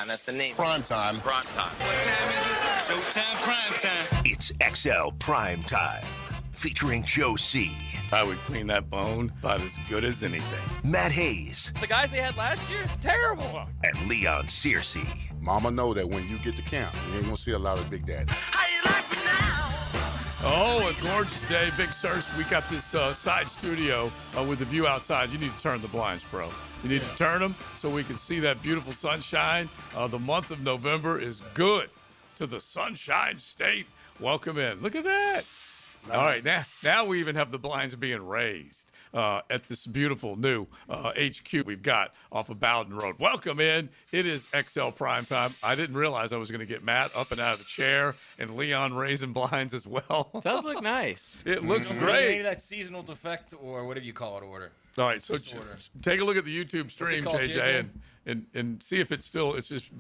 That's the name. Primetime. Primetime. What time is it? Showtime Primetime. It's XL Primetime, featuring Joe C., I would clean that bone about as good as anything. Matt Hayes, The guys they had last year, terrible. and Leon Searcy. Mama know that when you get to camp, you ain't gonna see a lot of Big Daddy. How you like me now? Oh, a gorgeous day. Big Sirs, we got this side studio with the view outside. You need to turn the blinds, bro. You need to turn them so we can see that beautiful sunshine. The month of November is good to the Sunshine State. Welcome in. Look at that. Nice. All right, now we even have the blinds being raised at this beautiful new HQ we've got off of Bowden Road. Welcome in. It is XL Primetime. I didn't realize I was going to get Matt up and out of the chair and Leon raising blinds as well. It does look nice. It looks Maybe great. that seasonal defect or whatever you call it order. All right, so Disorder. take a look at the YouTube stream, called, JJ, and see if it's just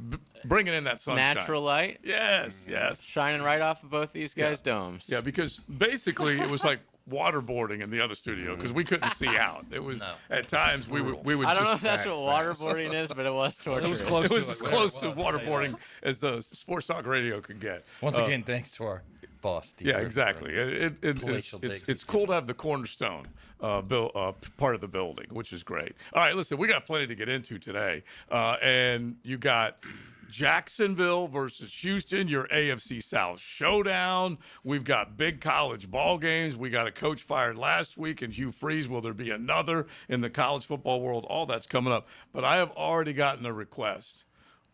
bringing in that sunshine. Natural light Yes, yes. shining right off of both these guys' domes. Yeah, because basically it was like waterboarding in the other studio because we couldn't see out. It was at times we would. I don't know just, if that's what waterboarding is, but it was torturous. close It to was as close to I'll tell you waterboarding as the sports talk radio could get. Once again, thanks to our boss, Steve. Yeah, exactly. It's cool to have the cornerstone part of the building, which is great. All right, listen, we got plenty to get into today, and you got Jacksonville versus Houston, your AFC South showdown. We've got big college ball games. We got a coach fired last week, and Hugh Freeze. Will there be another in the college football world? All that's coming up. But I have already gotten a request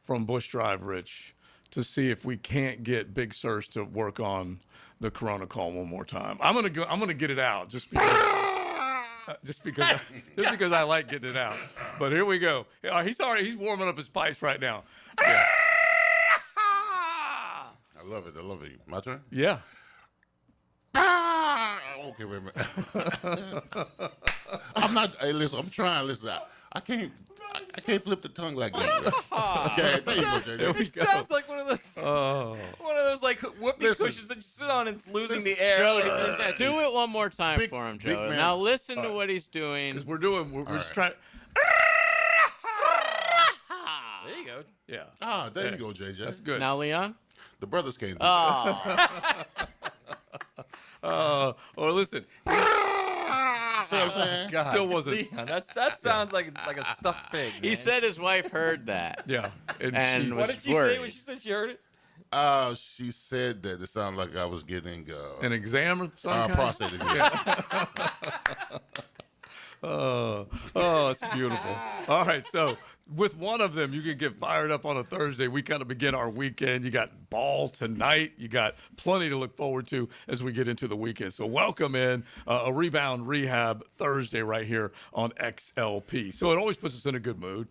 from Bush Drive Rich to see if we can't get Big Sirs to work on the Corona call one more time. I'm gonna get it out just because I like getting it out. But here we go. He's warming up his pipes right now. Yeah. I love it. My turn? Yeah. Okay, wait a minute. I'm not. Hey, listen. I'm trying. Listen, I can't flip the tongue like that. Okay, there you go, JJ. It sounds like one of those like whoopee cushions that you sit on and it's losing the air. Joe, do it one more time for him, Joe. man. Now listen to what he's doing. Because we're just trying. There you go. Yeah. There you go, JJ. That's good. Now, Leon. The brothers came. Or listen. See what I'm saying? Still wasn't. Leon, that sounds like a stuffed pig. Man. He said his wife heard that. Yeah. And What was did she worried. say when she said she heard it? She said that it sounded like I was getting An exam or something? prostate exam. Oh, it's beautiful. All right, so with one of them, you can get fired up on a Thursday. We kind of begin our weekend. You got ball tonight. You got plenty to look forward to as we get into the weekend. So welcome in a Rebound Rehab Thursday right here on XLP. So it always puts us in a good mood.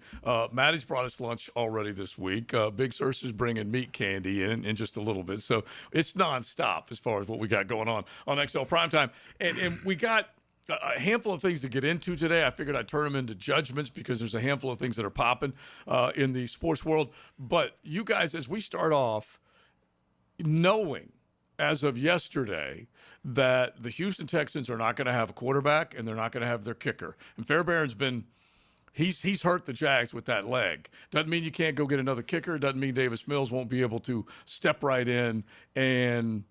Maddie's brought us lunch already this week. Big Sirs is bringing meat candy in just a little bit. So it's nonstop as far as what we got going on XL Primetime. And we got a handful of things to get into today. I figured I'd turn them into judgments because there's a handful of things that are popping in the sports world. But you guys, as we start off, knowing as of yesterday that the Houston Texans are not going to have a quarterback and they're not going to have their kicker. And Fairbairn's been he's hurt the Jags with that leg. Doesn't mean you can't go get another kicker. Doesn't mean Davis Mills won't be able to step right in and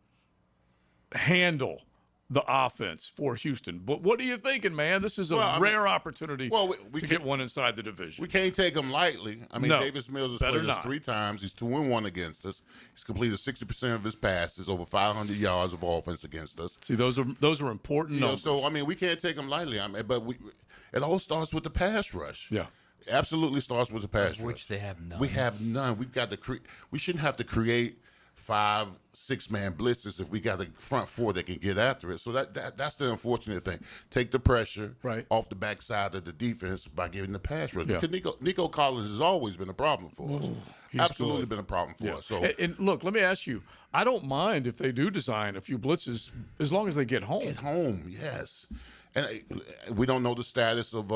handle the offense for Houston. But what are you thinking, man? This is a rare opportunity to get one inside the division. We can't take him lightly. I mean, No, Davis Mills has better played us not. 3 times. He's 2-1 against us. He's completed 60% of his passes, over 500 yards of offense against us. See, those are important numbers. So I mean, we can't take him lightly. But it all starts with the pass rush. Yeah. Absolutely starts with the pass rush. Which they have none. We have none. We've got to we shouldn't have to create 5-6 man blitzes if we got a front 4 that can get after it. So that's the unfortunate thing. Take the pressure off the backside of the defense by giving the pass rush. Yeah. Because Nico Collins has always been a problem for us. Absolutely good. been a problem for us. So and look, let me ask you, I don't mind if they do design a few blitzes as long as they get home. At home, yes. And we don't know the status of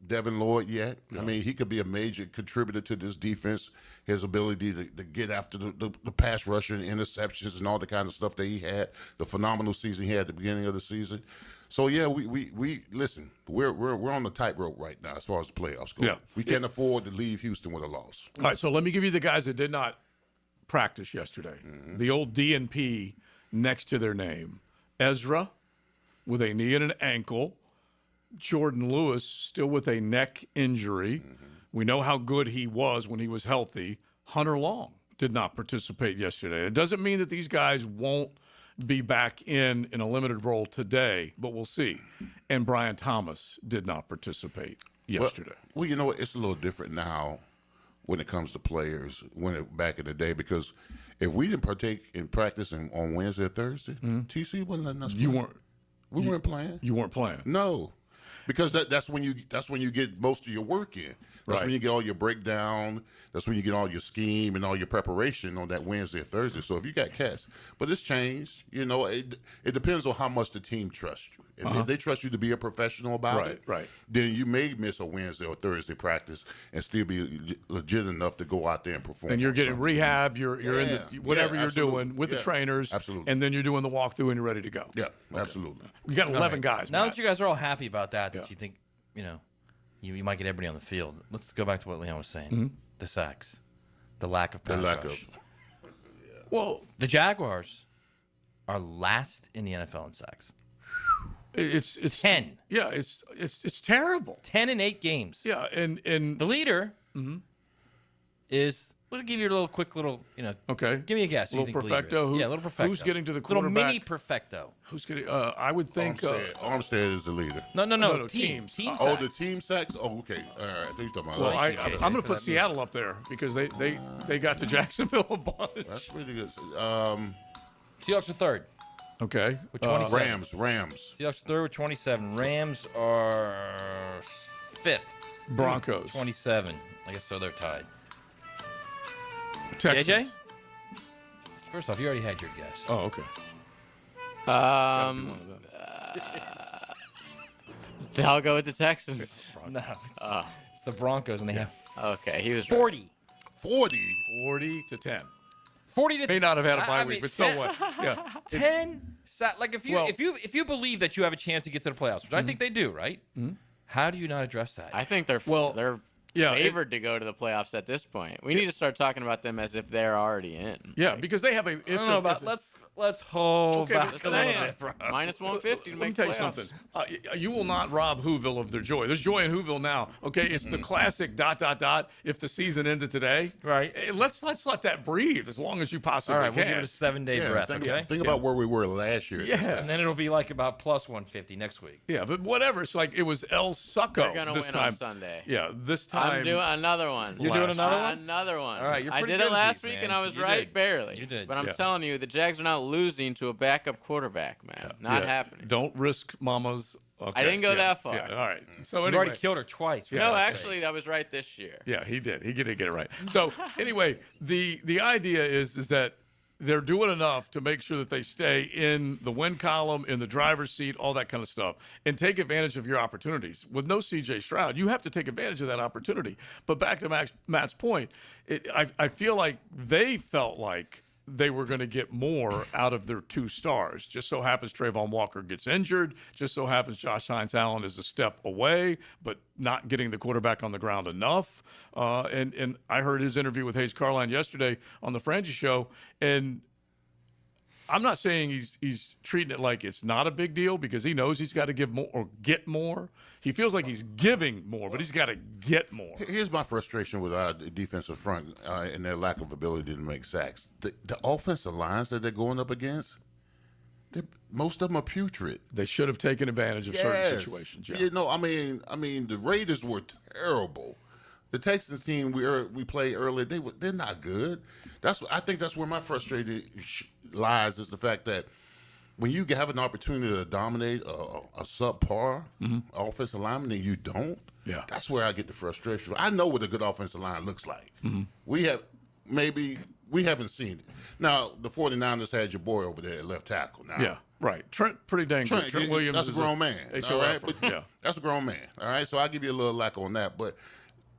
Devin Lloyd yet. Yeah. I mean, he could be a major contributor to this defense. His ability to get after the pass rusher and interceptions and all the kind of stuff that he had, the phenomenal season he had at the beginning of the season. So yeah, we listen. We're on the tightrope right now as far as the playoffs go. Yeah. We can't afford to leave Houston with a loss. All right, so let me give you the guys that did not practice yesterday. Mm-hmm. The old DNP next to their name: Ezra with a knee and an ankle. Jordan Lewis still with a neck injury. Mm-hmm. We know how good he was when he was healthy. Hunter Long did not participate yesterday. It doesn't mean that these guys won't be back in a limited role today, but we'll see. And Brian Thomas did not participate yesterday. Well, you know what? It's a little different now when it comes to players back in the day, because if we didn't partake in practice on Wednesday or Thursday, TC wasn't letting us play. We weren't playing. You weren't playing. No, because that's when you get most of your work in. That's when you get all your breakdown. That's when you get all your scheme and all your preparation on that Wednesday or Thursday. So if you got cats, but it's changed. You know, it depends on how much the team trusts you. If they trust you to be a professional about it, then you may miss a Wednesday or Thursday practice and still be legit enough to go out there and perform. And you're getting rehab. You're in whatever you're doing with the trainers. Absolutely. And then you're doing the walkthrough and you're ready to go. Yeah, absolutely. You got 11 guys. Now that you guys are all happy about that you think, you might get everybody on the field. Let's go back to what Leon was saying. Mm-hmm. The sacks, the lack of pass rush. Well, the Jaguars are last in the NFL in sacks. It's 10. Yeah, it's terrible. 10 in 8 games. Yeah, and the leader is. We'll give you a quick little. Okay. Give me a guess. Little perfecto. Little perfecto. Who's getting to the quarterback? Little mini perfecto. Who's getting? I would think Armstead is the leader. No. Team sacks. Oh, the team sacks. Oh, okay. All right. I think you're talking about. Well, I'm going to put Seattle up there because they got to Jacksonville a bunch. That's pretty good. Seahawks are third. Okay. With 27. Rams. Seahawks are third with 27. Rams are fifth. Broncos 27. I guess so. They're tied. Texans. JJ? First off, you already had your guess. Oh, okay. I'll go with the Texans. No, it's the Broncos, and they have he was 40. 40 to 10. 40 to may not have had a bye week, but somewhat. Yeah. 10. Like if you believe that you have a chance to get to the playoffs, which I think they do, right? Mm-hmm. How do you not address that? I think they're favored to go to the playoffs at this point. We need to start talking about them as if they're already in. Yeah, because they have a. Let's hold back a little bit. Minus 150 to make the playoffs. Let me tell you something. You will not rob Whoville of their joy. There's joy in Whoville now. Okay, it's the classic ... If the season ended today, right? Let's let that breathe as long as you possibly can. All right, we'll give it a 7-day breath. Think about where we were last year. Yeah, and then it'll be like about plus 150 next week. Yeah, but whatever. It's like it was El Succo. They're gonna this win time. On Sunday. Yeah, this time. I'm doing another one. You're doing another one? Another one. All right, you're I pretty did good it last with these, week, man. and I was You right did. barely. You did. But I'm telling you, the Jags are not losing to a backup quarterback, man. Not happening. Don't risk Mama's. Okay. I didn't go that far. Yeah, all right. So you anyway, already killed her twice. No, actually, that was right this year. Yeah, he did. He did get it right. So anyway, the idea is that they're doing enough to make sure that they stay in the win column, in the driver's seat, all that kind of stuff, and take advantage of your opportunities. With no C.J. Stroud, you have to take advantage of that opportunity. But back to Matt's point, I feel like they felt like they were going to get more out of their 2 stars. Just so happens Trayvon Walker gets injured. Just so happens Josh Hines-Allen is a step away, but not getting the quarterback on the ground enough. And I heard his interview with Hayes Carline yesterday on the Frangie Show, and I'm not saying he's treating it like it's not a big deal because he knows he's got to give more or get more. He feels like he's giving more, but he's got to get more. Here's my frustration with our defensive front and their lack of ability to make sacks. The offensive lines that they're going up against, most of them are putrid. They should have taken advantage of certain situations. Yeah. I mean, the Raiders were terrible. The Texans team we played earlier, they're not good. I think that's where my frustration lies, is the fact that when you have an opportunity to dominate a subpar offensive lineman and you don't, that's where I get the frustration. I know what a good offensive line looks like. Mm-hmm. We haven't seen it. Now, the 49ers had your boy over there at left tackle now. Yeah. Right. Trent, pretty dang good. Trent Williams that's a grown man. All right? HOF, But that's a grown man. All right. So I'll give you a little lack on that. But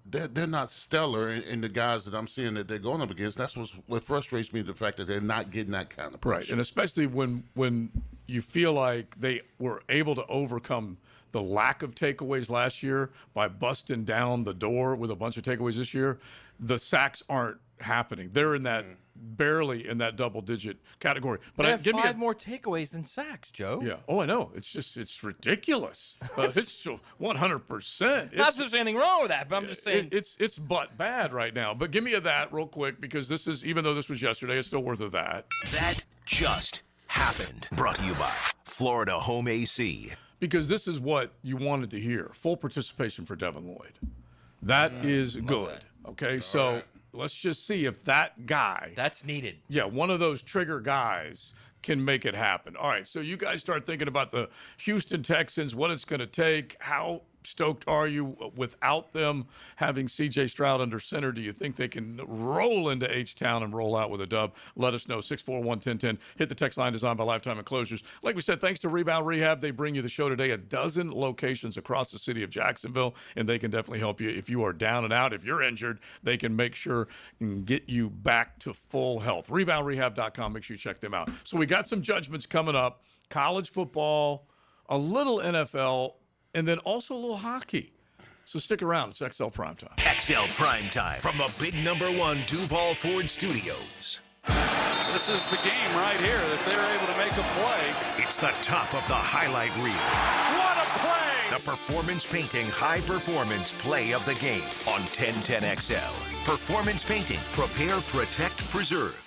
they're not stellar in the guys that I'm seeing that they're going up against. That's what frustrates me, the fact that they're not getting that kind of pressure. Right. And especially when you feel like they were able to overcome the lack of takeaways last year by busting down the door with a bunch of takeaways this year, the sacks aren't happening. They're in that barely in that double-digit category. But they have 5 more takeaways than sacks, Joe. Yeah. Oh, I know. It's ridiculous. It's 100%. Not that there's anything wrong with that, but I'm just saying it's butt bad right now. But give me a that real quick, because this is, even though this was yesterday, it's still worth a that. That just happened. Brought to you by Florida Home AC. Because this is what you wanted to hear. Full participation for Devin Lloyd. That is good. That. Okay, so let's just see if that guy. That's needed. Yeah, one of those trigger guys can make it happen. All right, so you guys start thinking about the Houston Texans, what it's going to take. How stoked are you without them having C.J. Stroud under center? Do you think they can roll into H-Town and roll out with a dub? Let us know. 641-1010. Hit the text line designed by Lifetime Enclosures. Like we said, thanks to Rebound Rehab, they bring you the show today. 12 locations across the city of Jacksonville, and they can definitely help you if you are down and out. If you're injured, they can make sure and get you back to full health. ReboundRehab.com. Make sure you check them out. So we got some judgments coming up. College football, a little NFL, and then also a little hockey. So stick around. It's XL Primetime. XL Primetime from the big #1 Duval Ford Studios. This is the game right here if they're able to make a play. It's the top of the highlight reel. What a play! The performance painting high performance play of the game on 1010 XL. Performance painting. Prepare, protect, preserve.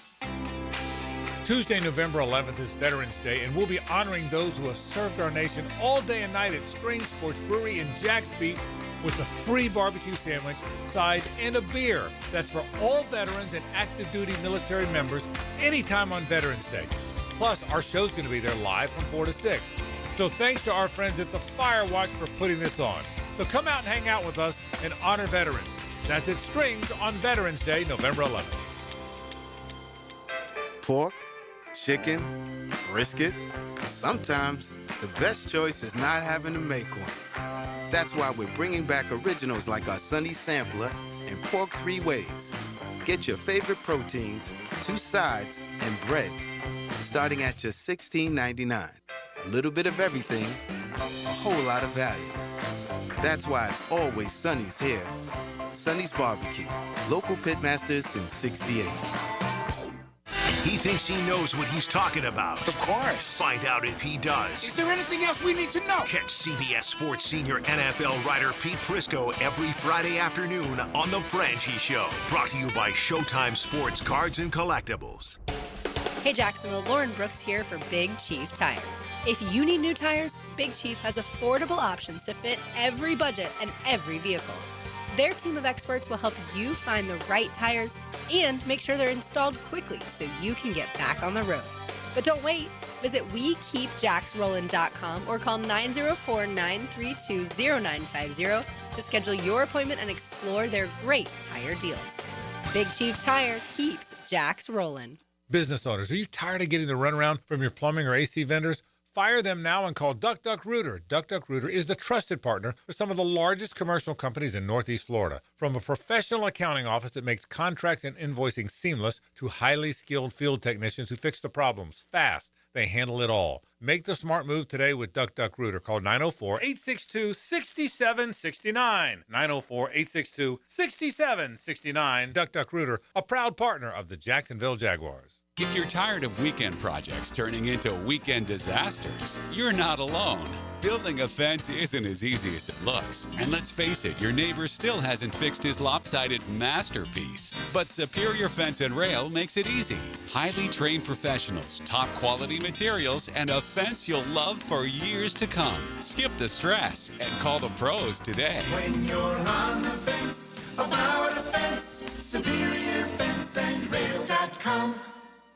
Tuesday, November 11th is Veterans Day, and we'll be honoring those who have served our nation all day and night at String Sports Brewery in Jacks Beach with a free barbecue sandwich, side, and a beer. That's for all veterans and active duty military members anytime on Veterans Day. Plus, our show's going to be there live from 4 to 6. So thanks to our friends at the Firewatch for putting this on. So come out and hang out with us and honor veterans. That's at Strings on Veterans Day, November 11th. Pork, chicken, brisket. Sometimes the best choice is not having to make one. That's why we're bringing back originals like our Sunny Sampler and Pork 3 Ways. Get your favorite proteins, 2 sides, and bread, starting at just $16.99. A little bit of everything, a whole lot of value. That's why it's always Sunny's here. Sunny's Barbecue, local pitmasters since '68. He thinks he knows what he's talking about. Of course. Find out if he does. Is there anything else we need to know? Catch CBS Sports senior NFL writer Pete Prisco every Friday afternoon on The Franchi Show. Brought to you by Showtime Sports Cards and Collectibles. Hey Jacksonville, Lauren Brooks here for Big Chief Tires. If you need new tires, Big Chief has affordable options to fit every budget and every vehicle. Their team of experts will help you find the right tires and make sure they're installed quickly so you can get back on the road. But don't wait. Visit WeKeepJacksRollin.com or call 904-932-0950 to schedule your appointment and explore their great tire deals. Big Chief Tire keeps Jacks rolling. Business owners, are you tired of getting the runaround from your plumbing or AC vendors? Fire them now and call Duck Duck Rooter. Duck Duck Rooter is the trusted partner for some of the largest commercial companies in Northeast Florida. From a professional accounting office that makes contracts and invoicing seamless to highly skilled field technicians who fix the problems fast, they handle it all. Make the smart move today with Duck Duck Rooter. Call 904-862-6769. 904-862-6769. Duck Duck Rooter, a proud partner of the Jacksonville Jaguars. If you're tired of weekend projects turning into weekend disasters, you're not alone. Building a fence isn't as easy as it looks. And let's face it, your neighbor still hasn't fixed his lopsided masterpiece. But Superior Fence and Rail makes it easy. Highly trained professionals, top quality materials, and a fence you'll love for years to come. Skip the stress and call the pros today. When you're on the fence, about a fence, SuperiorFenceandRail.com.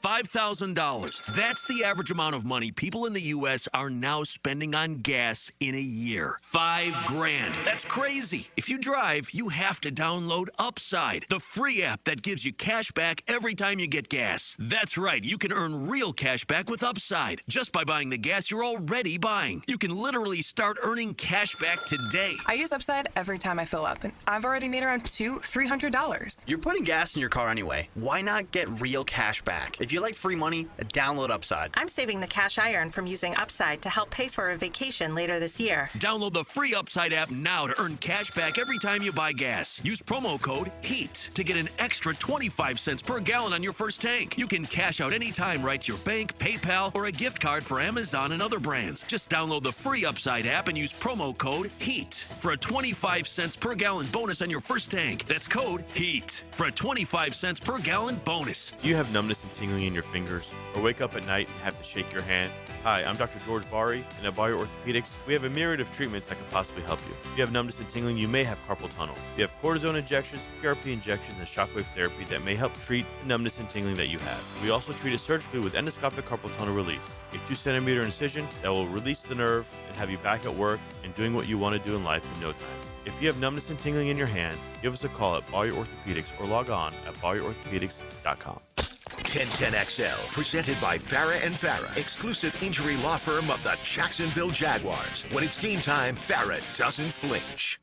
$5,000. That's the average amount of money people in the U.S. are now spending on gas in a year. $5,000. That's crazy. If you drive, you have to download Upside, the free app that gives you cash back every time you get gas. That's right. You can earn real cash back with Upside just by buying the gas you're already buying. You can literally start earning cash back today. I use Upside every time I fill up, and I've already made around $300. You're putting gas in your car anyway. Why not get real cash back? If you like free money, download Upside. I'm saving the cash I earn from using Upside to help pay for a vacation later this year. Download the free Upside app now to earn cash back every time you buy gas. Use promo code HEAT to get an extra 25 cents per gallon on your first tank. You can cash out anytime right to your bank, PayPal, or a gift card for Amazon and other brands. Just download the free Upside app and use promo code HEAT for a 25 cents per gallon bonus on your first tank. That's code HEAT for a 25 cents per gallon bonus. Do you have numbness and tingling in your fingers, or wake up at night and have to shake your hand? Hi, I'm Dr. George Bari, and at Bari Orthopedics, we have a myriad of treatments that can possibly help you. If you have numbness and tingling, you may have carpal tunnel. We have cortisone injections, PRP injections, and shockwave therapy that may help treat the numbness and tingling that you have. We also treat it surgically with endoscopic carpal tunnel release, a 2-centimeter incision that will release the nerve and have you back at work and doing what you want to do in life in no time. If you have numbness and tingling in your hand, give us a call at Bari Orthopedics or log on at bariorthopedics.com. 1010XL, presented by Farah & Farah, exclusive injury law firm of the Jacksonville Jaguars. When it's game time, Farah doesn't flinch.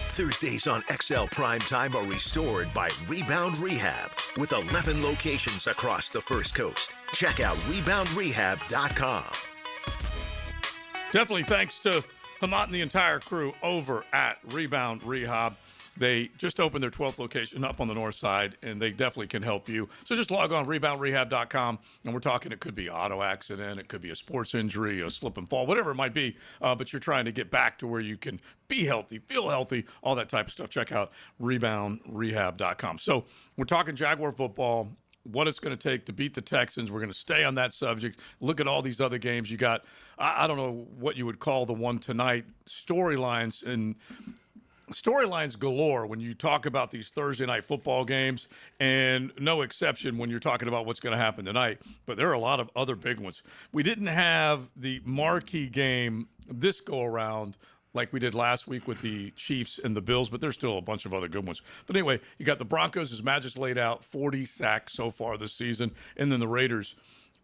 Thursdays on XL Primetime are restored by Rebound Rehab with 11 locations across the First Coast. Check out reboundrehab.com. Definitely thanks to Hamat and the entire crew over at Rebound Rehab. They just opened their 12th location up on the north side, and they definitely can help you. So just log on, reboundrehab.com, and we're talking it could be auto accident, it could be a sports injury, a slip and fall, whatever it might be, but you're trying to get back to where you can be healthy, feel healthy, all that type of stuff. Check out reboundrehab.com. So we're talking Jaguar football, what it's going to take to beat the Texans. We're going to stay on that subject. Look at all these other games. You got, I don't know what you would call the one tonight, storylines galore when you talk about these Thursday night football games, and no exception when you're talking about what's going to happen tonight. But there are a lot of other big ones. We didn't have the marquee game this go around like we did last week with the Chiefs and the Bills, but there's still a bunch of other good ones. But anyway, you got the Broncos, as Matt just laid out, 40 sacks so far this season, and then the Raiders.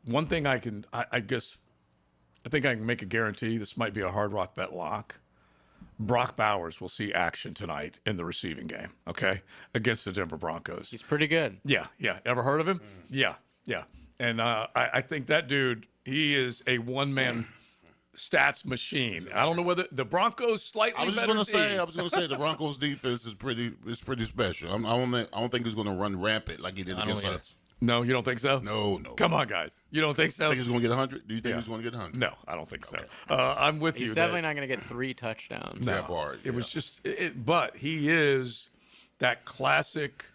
One thing I think I can make a guarantee, this might be a Hard Rock Bet lock. Brock Bowers will see action tonight in the receiving game, okay, against the Denver Broncos. He's pretty good. Yeah. Ever heard of him? Yeah. And I think that dude, he is a one-man stats machine. I don't know whether the Broncos slightly better. I was going to say the Broncos defense is pretty special. I don't think he's going to run rampant like he did against us. No, you don't think so? No. Come on, guys. You don't think so? Think he's going to get 100? Do you think he's going to get 100? No, I don't think so. I'm with you. He's definitely not going to get 3 touchdowns. No, it was just but he is that classic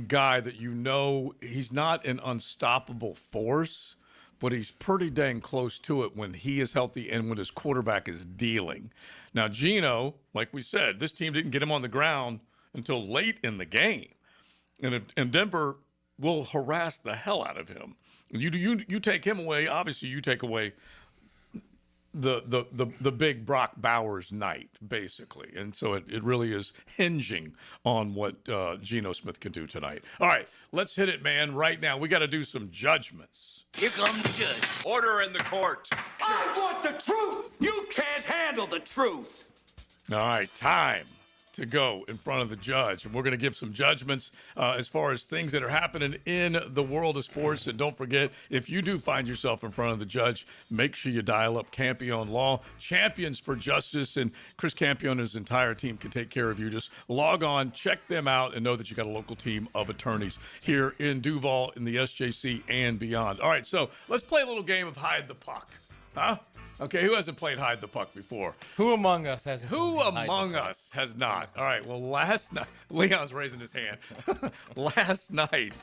guy that he's not an unstoppable force, but he's pretty dang close to it when he is healthy and when his quarterback is dealing. Now, Geno, like we said, this team didn't get him on the ground until late in the game. And Denver will harass the hell out of him. You take him away, obviously you take away the big Brock Bowers night, basically. And so it really is hinging on what Geno Smith can do tonight. All right, let's hit it, man, right now. We got to do some judgments. Here comes the judge. Order in the court. I want the truth. You can't handle the truth. All right, time to go in front of the judge. And we're going to give some judgments as far as things that are happening in the world of sports. And don't forget, if you do find yourself in front of the judge, make sure you dial up Campione Law, champions for justice. And Chris Campione and his entire team can take care of you. Just log on, check them out, and know that you got a local team of attorneys here in Duval, in the SJC, and beyond. All right, so let's play a little game of Hide the Puck. Huh? Okay, who hasn't played hide the puck before? Who among us has? Who among us has not? All right, well, last night, Leon's raising his hand. Last night,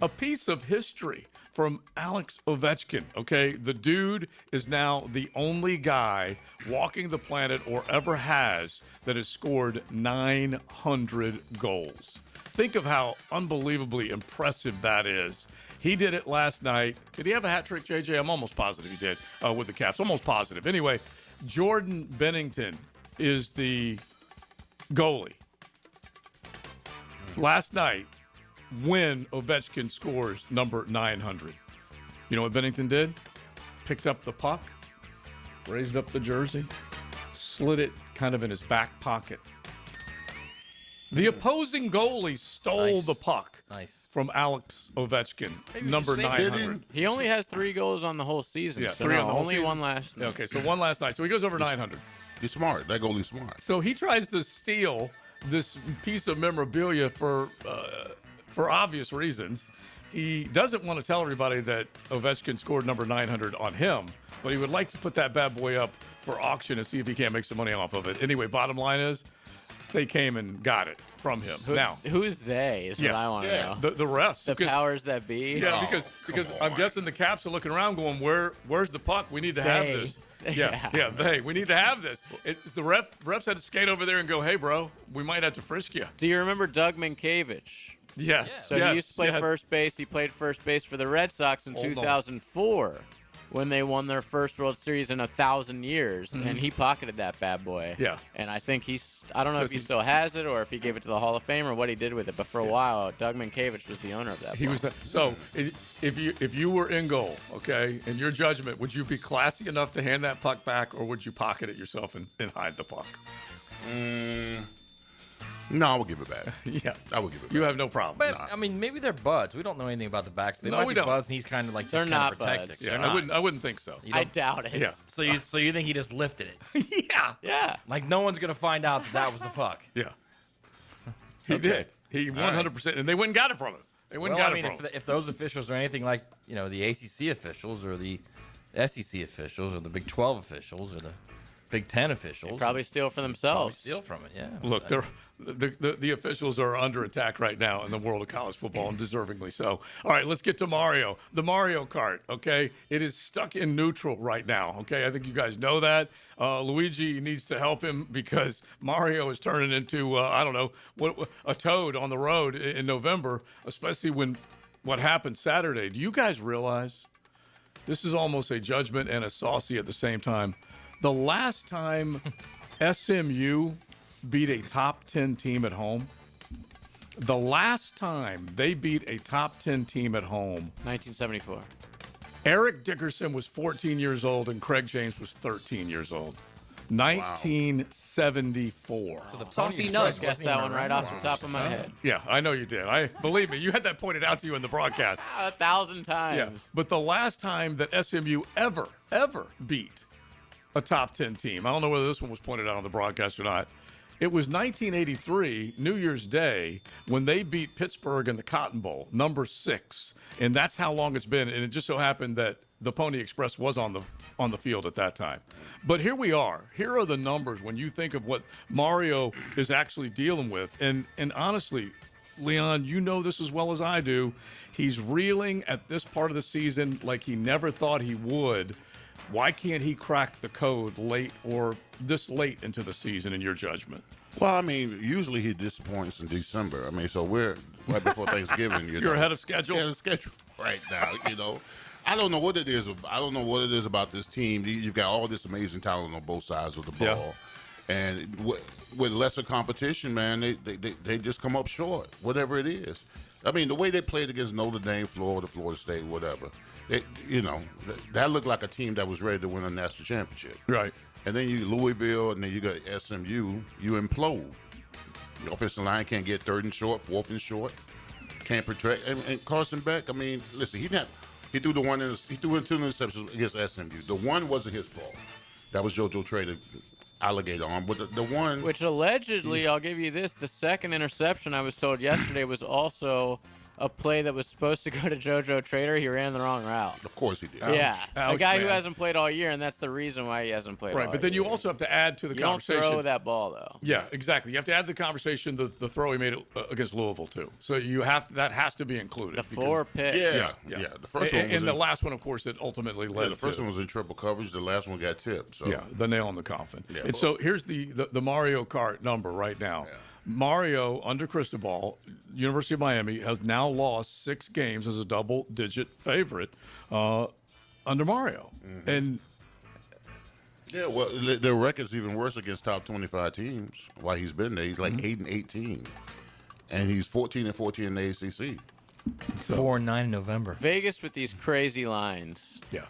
a piece of history from Alex Ovechkin, okay? The dude is now the only guy walking the planet or ever has that has scored 900 goals. Think of how unbelievably impressive that is. He did it last night. Did he have a hat trick, JJ? I'm almost positive he did with the Caps. Almost positive. Anyway, Jordan Bennington is the goalie. Last night, when Ovechkin scores number 900, you know what Bennington did? Picked up the puck, raised up the jersey, slid it kind of in his back pocket. The opposing goalie stole the puck from Alex Ovechkin, number 900. He only has 3 goals on the whole season. Yeah, so 3 on the whole only season. one last night. Okay, so one last night. So he goes over 900. He's smart. That goalie's smart. So he tries to steal this piece of memorabilia for obvious reasons. He doesn't want to tell everybody that Ovechkin scored number 900 on him, but he would like to put that bad boy up for auction and see if he can't make some money off of it. Anyway, bottom line is, they came and got it from him. Who's they is what I want to know. The refs. The powers that be. Yeah, because I'm guessing the Caps are looking around going, where's the puck? We need to have this. They. We need to have this. It's the refs had to skate over there and go, hey, bro, we might have to frisk you. Do you remember Doug Minkiewicz? Yes. So he used to play first base. He played first base for the Red Sox in 2004 when they won their first World Series in 1,000 years, and he pocketed that bad boy. Yeah. And I think I don't know if he still has it or if he gave it to the Hall of Fame or what he did with it, but for a while, Doug Minkiewicz was the owner of that. He was so if you were in goal, okay, in your judgment, would you be classy enough to hand that puck back, or would you pocket it yourself and hide the puck? No, I would give it back. Yeah, I would give it back. You have no problem. But I mean, maybe they're buds. We don't know anything about the backs. They might be buds, and he's kind of like they're just not kind of protecting. Yeah, I wouldn't think so. I doubt it. Yeah. So you think he just lifted it? Yeah. Like no one's gonna find out that was the puck. Yeah. He did. He 100%, and they went and got it from him. They went and got it from him. If those officials are anything like the ACC officials or the SEC officials or the Big 12 officials or the Big 10 officials, They probably steal for themselves. steal from it. Yeah. Look, the officials are under attack right now in the world of college football, and deservingly so. All right, let's get to Mario. The Mario Kart, okay? It is stuck in neutral right now, okay? I think you guys know that. Luigi needs to help him because Mario is turning into, a toad on the road in November, especially when what happened Saturday. Do you guys realize this is almost a judgment and a saucy at the same time? The last time SMU beat a top 10 team at home, the last time they beat a top 10 team at home, 1974. Eric Dickerson was 14 years old and Craig James was 13 years old. 1974. So the saucy notes. Guess that one right off the top of my head. Yeah, I know you did. Believe me, you had that pointed out to you in the broadcast. 1,000 times. Yeah, but the last time that SMU ever beat a top 10 team, I don't know whether this one was pointed out on the broadcast or not, it was 1983, New Year's Day, when they beat Pittsburgh in the Cotton Bowl, number 6. And that's how long it's been. And it just so happened that the Pony Express was on the field at that time. But here we are. Here are the numbers when you think of what Mario is actually dealing with. And honestly, Leon, you know this as well as I do. He's reeling at this part of the season like he never thought he would. Why can't he crack the code late or this late into the season, in your judgment? Well, I mean, usually he disappoints in December. I mean, so we're right before Thanksgiving. You're ahead of schedule? Ahead of schedule right now, I don't know what it is. I don't know what it is about this team. You've got all this amazing talent on both sides of the ball. Yeah. And with lesser competition, man, they just come up short, whatever it is. I mean, the way they played against Notre Dame, Florida State, whatever, that looked like a team that was ready to win a national championship. Right. And then you Louisville, and then you got SMU. You implode. The offensive line can't get third and short, fourth and short. Can't protect. And Carson Beck, I mean, listen, he threw the one. He threw two interceptions against SMU. The one wasn't his fault. That was JoJo Trader alligator on. But the one, which allegedly, I'll give you this: the second interception I was told yesterday was also a play that was supposed to go to JoJo Trader. He ran the wrong route. Of course he did. Yeah, Ouch, a guy who man. hasn't played all year, and that's the reason why he hasn't played all Right, but then you year. also have to add to the You don't conversation. throw that ball, though. Yeah, exactly. You have to add to the conversation the throw he made against Louisville too. So you have that has to be included. The 4 picks. Yeah. The first one was and the last one, of course, it ultimately led. the first one was in triple coverage. The last one got tipped. So. Yeah, the nail in the coffin. Yeah, and so here's the Mario Kart number right now. Yeah. Mario, under Cristobal, University of Miami, has now lost 6 games as a double-digit favorite under Mario. Mm-hmm. And yeah, well, their record's even worse against top 25 teams. While he's been there, he's like Mm-hmm. 8-18, and he's 14-14 in the ACC. 4-9 in November. Vegas with these crazy lines. Yeah.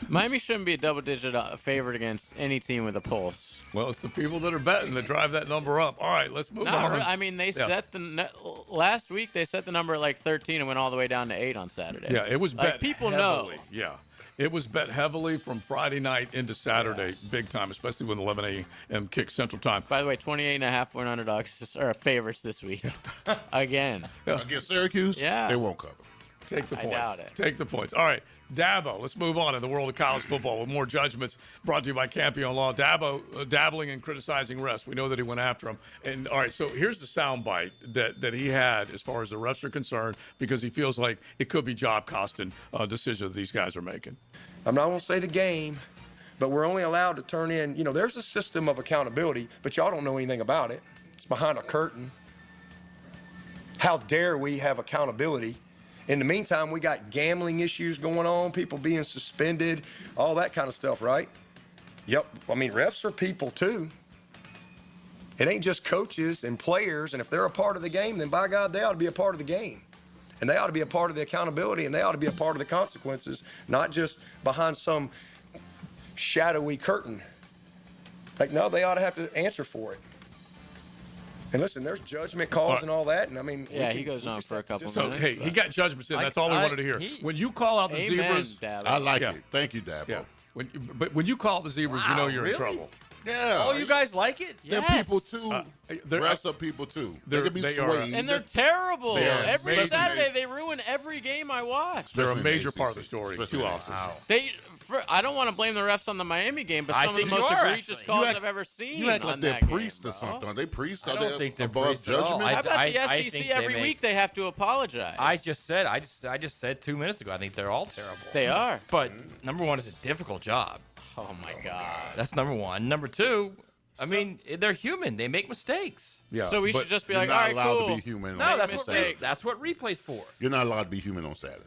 Miami shouldn't be a double-digit favorite against any team with a pulse. Well, it's the people that are betting that drive that number up. All right, let's move on. I mean, they set the last week. They set the number at like 13 and went all the way down to 8 on Saturday. Yeah, it was like, bet people heavily. know. Yeah, it was bet heavily from Friday night into Saturday, big time, especially when 11 a.m. kick Central Time. By the way, 28.5-point underdogs or favorites this week again Against Syracuse, Yeah. they won't cover. Take the I points. doubt it. Take the points. All right, Dabo. Let's move on in the world of college football with more judgments brought to you by Campion Law. Dabo dabbling and criticizing refs. We know that he went after him. And all right, so here's the soundbite that he had as far as the refs are concerned, because he feels like it could be job costing decisions these guys are making. I'm not going to say the game, but we're only allowed to turn in. There's a system of accountability, but y'all don't know anything about it. It's behind a curtain. How dare we have accountability? In the meantime, we got gambling issues going on, people being suspended, all that kind of stuff, right? Yep. I mean, refs are people too. It ain't just coaches and players, and if they're a part of the game, then by God, they ought to be a part of the game. And they ought to be a part of the accountability, and they ought to be a part of the consequences, not just behind some shadowy curtain. Like, no, they ought to have to answer for it. And listen, there's judgment calls and all that, and I mean, Yeah, he goes on for a couple So, minutes. hey, he got judgments in. That's all we wanted to hear. When you call out the Amen, zebras, Dabo. I like Yeah. it. Thank you, Dabo. yeah. But when you call out the zebras, you know you're in really? trouble. Yeah. Oh, you guys like it? They're Yes. people too. Refs are people too. They can be they are- swayed. And they're terrible. Yes. Every Especially- Saturday they ruin every game I watch. They're a Especially in major the part of the ACC. story Especially too in the often. ACC. I don't want to blame the refs on the Miami game, but I some of the think you most are, egregious actually. calls I've ever seen. You act like on they're that priests game, or bro. something. Are they priests? I Are don't they think they're above priests at all. judgment? How about the I SEC think every they week they have to apologize? I just said 2 minutes ago, I think they're all terrible. They are. But number one, it's a difficult job. Oh my God. That's number one. Number two, I mean, they're human. They make mistakes. Yeah, So we but should just be You're like, not all right, allowed cool. to be human. No, on that's Saturday. that's what replay's for. You're not allowed to be human on Saturday.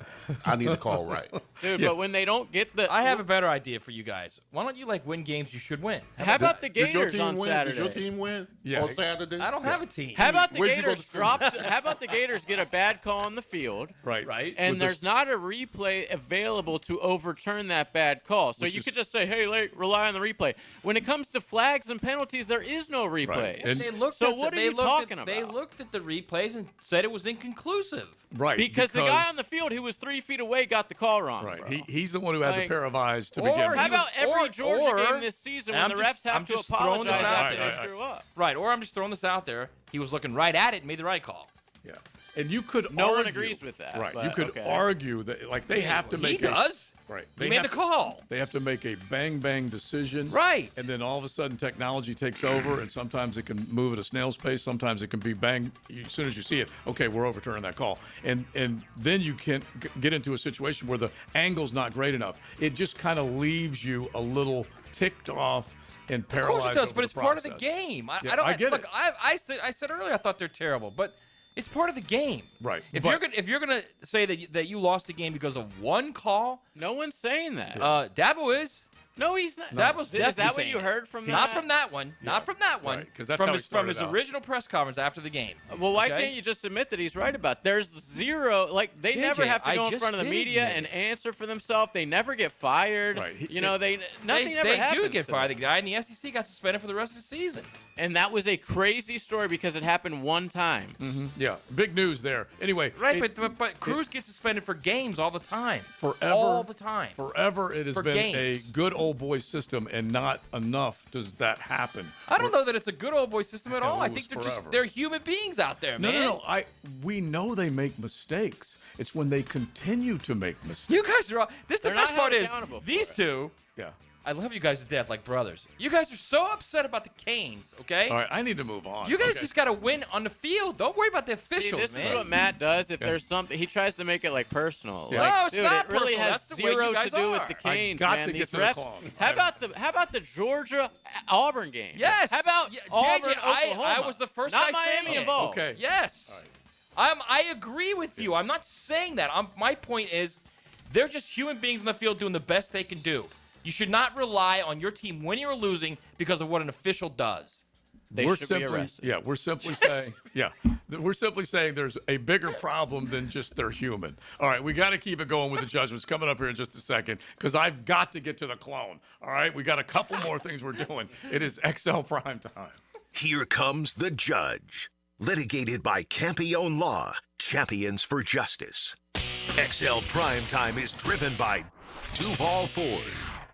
I need to call right. Dude, but when they don't get the... I have a better idea for you guys. Why don't you win games you should win? How about the Did your Gators team on win? Saturday? Did your team win Yeah. on Saturday? I don't have a team. How about the Where'd you go Gators to school? How about the Gators get a bad call on the field? Right. Right. And With there's this- not a replay available to overturn that bad call. So Which you is- could just say, hey, rely on the replay. When it comes to flags and penalties, there is no replay. Right. And- So what are you talking about? They looked at the replays and said it was inconclusive. Right. Because the guy on the field who was 3 feet away got the call wrong. Right. Bro. He's the one who had Like- the pair of eyes to Or begin How with. he about was- every Georgia or- game this season when I'm the just- refs have I'm to just throwing this apologize out after there. they screw up? Right. Or I'm just throwing this out there. He was looking right at it and made the right call. Yeah. And you could No one argue- agrees with that, Right. but You could okay. argue that they have to make He does. Right. He made the call. They have to make a bang decision. Right. And then all of a sudden technology takes over, and sometimes it can move at a snail's pace. Sometimes it can be bang. As soon as you see it, okay, we're overturning that call. And then you can get into a situation where the angle's not great enough. It just kind of leaves you a little ticked off and Of paralyzed. course it does, over but the it's part of the process. game. Yeah, I don't I get look. it. I said earlier I thought they're terrible, but it's part of the game. Right. If But- you're gonna say that you lost the game because of one call, No one's saying that. Dabo is. No, he's not. That was Is definitely that what saying you it. heard from that? Not from that one. Not from that one. Right, 'cause that's from how he his from his started out. original press conference after the game. Well, why Okay? can't you just admit that he's right about it? There's zero, they JJ, never have to I go in just front of the did media admit and it. answer for themselves. They never get fired. Right. Nothing ever they happens do get to fired. them. The guy in the SEC got suspended for the rest of the season. And that was a crazy story because it happened one time. Mm-hmm. Yeah, big news there. Anyway, Right, but Cruz gets suspended for games all the time. Forever. All the time. Forever it has For been games. a good old boy system, and not enough does that happen. I don't know that it's a good old boy system at all. I think forever. they're human beings out there, man. No. We know they make mistakes. It's when they continue to make mistakes. You guys are all. The They're best not part held is accountable these for it. two. Yeah. I love you guys to death, like brothers. You guys are so upset about the Canes, okay? All right, I need to move on. You guys Okay. just got to win on the field. Don't worry about the officials, See, this man. is what Matt does. If there's something, he tries to make it like personal. Yeah. Like, No, it's dude, not it really personal. has That's the way you zero guys to do with are. the I Canes, got man. to These get to the refs. call. How about the Georgia Auburn game? Yes. How about Yeah, Auburn, JJ, I Oklahoma? was the first Not guy saying Miami it. involved. Okay. Yes. I agree with you. I'm not saying that. My point is they're just human beings on the field doing the best they can do. You should not rely on your team winning or losing because of what an official does. They we're should simply, be arrested. Yeah, we're simply saying there's a bigger problem than just they're human. All right, we got to keep it going with the judgments coming up here in just a second because I've got to get to the clone. All right, we got a couple more things we're doing. It is XL Prime Time. Here comes the judge. Litigated by Campione Law, champions for justice. XL Primetime is driven by Duval Ford.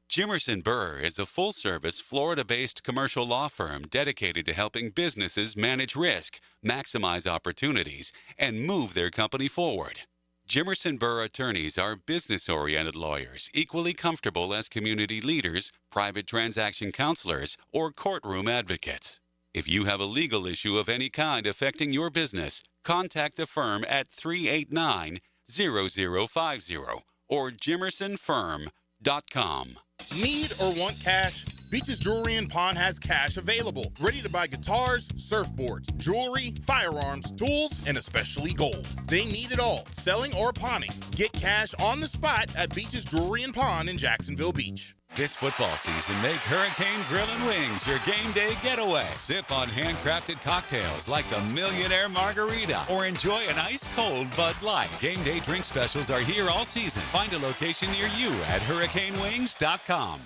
Jimerson Burr is a full-service, Florida-based commercial law firm dedicated to helping businesses manage risk, maximize opportunities, and move their company forward. Jimerson Burr attorneys are business-oriented lawyers, equally comfortable as community leaders, private transaction counselors, or courtroom advocates. If you have a legal issue of any kind affecting your business, contact the firm at 389-0050 or jimersonfirm.com. Need or want cash? Beaches Jewelry and Pawn has cash available. Ready to buy guitars, surfboards, jewelry, firearms, tools, and especially gold. They need it all, selling or pawning. Get cash on the spot at Beaches Jewelry and Pawn in Jacksonville Beach. This football season, make Hurricane Grill and Wings your game day getaway. Sip on handcrafted cocktails like the Millionaire Margarita or enjoy an ice-cold Bud Light. Game day drink specials are here all season. Find a location near you at hurricanewings.com.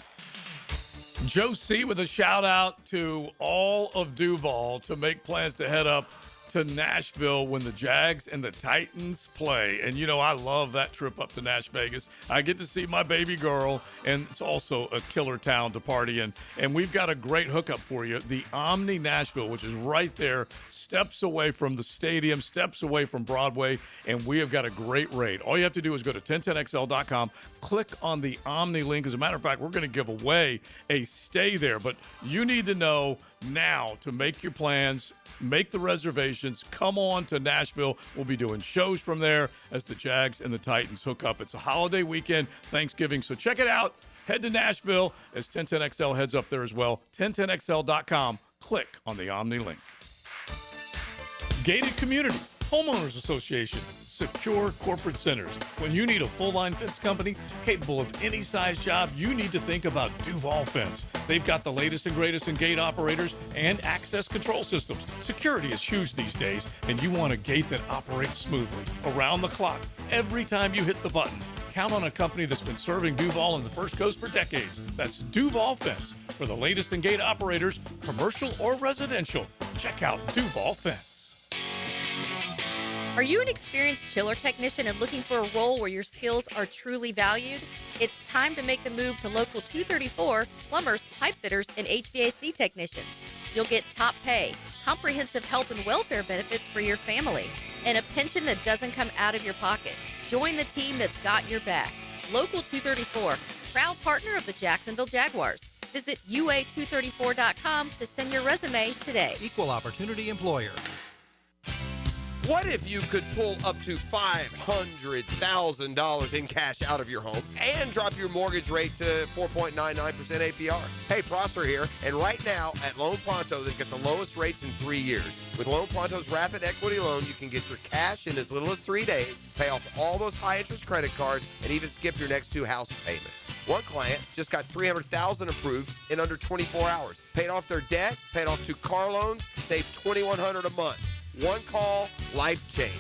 Joe C. with a shout-out to all of Duval to make plans to head up to Nashville when the Jags and the Titans play. And, you know, I love that trip up to Nash Vegas. I get to see my baby girl, and it's also a killer town to party in. And we've got a great hookup for you. The Omni Nashville, which is right there, steps away from the stadium, steps away from Broadway, and we have got a great rate. All you have to do is go to 1010XL.com, click on the Omni link. As a matter of fact, we're going to give away a stay there. But you need to know now to make your plans, make the reservations, come on to Nashville. We'll be doing shows from there as the Jags and the Titans hook up. It's a holiday weekend, Thanksgiving, so check it out. Head to Nashville as 1010XL heads up there as well. 1010XL.com. Click on the Omni link. Gated Communities, Homeowners Association, secure corporate centers. When you need a full-line fence company capable of any size job, you need to think about Duval Fence. They've got the latest and greatest in gate operators and access control systems. Security is huge these days, and you want a gate that operates smoothly, around the clock, every time you hit the button. Count on a company that's been serving Duval and the First Coast for decades. That's Duval Fence. For the latest in gate operators, commercial or residential, check out Duval Fence. Are you an experienced chiller technician and looking for a role where your skills are truly valued? It's time to make the move to Local 234, plumbers, pipe fitters, and HVAC technicians. You'll get top pay, comprehensive health and welfare benefits for your family, and a pension that doesn't come out of your pocket. Join the team that's got your back. Local 234, proud partner of the Jacksonville Jaguars. Visit UA234.com to send your resume today. Equal opportunity employer. What if you could pull up to $500,000 in cash out of your home and drop your mortgage rate to 4.99% APR? Hey, Prosper here, and right now at Loan Pronto, they've got the lowest rates in 3 years. With Loan Pronto's rapid equity loan, you can get your cash in as little as 3 days, pay off all those high-interest credit cards, and even skip your next 2 house payments. One client just got $300,000 approved in under 24 hours. Paid off their debt, paid off 2 car loans, saved $2,100 a month. One call, life change.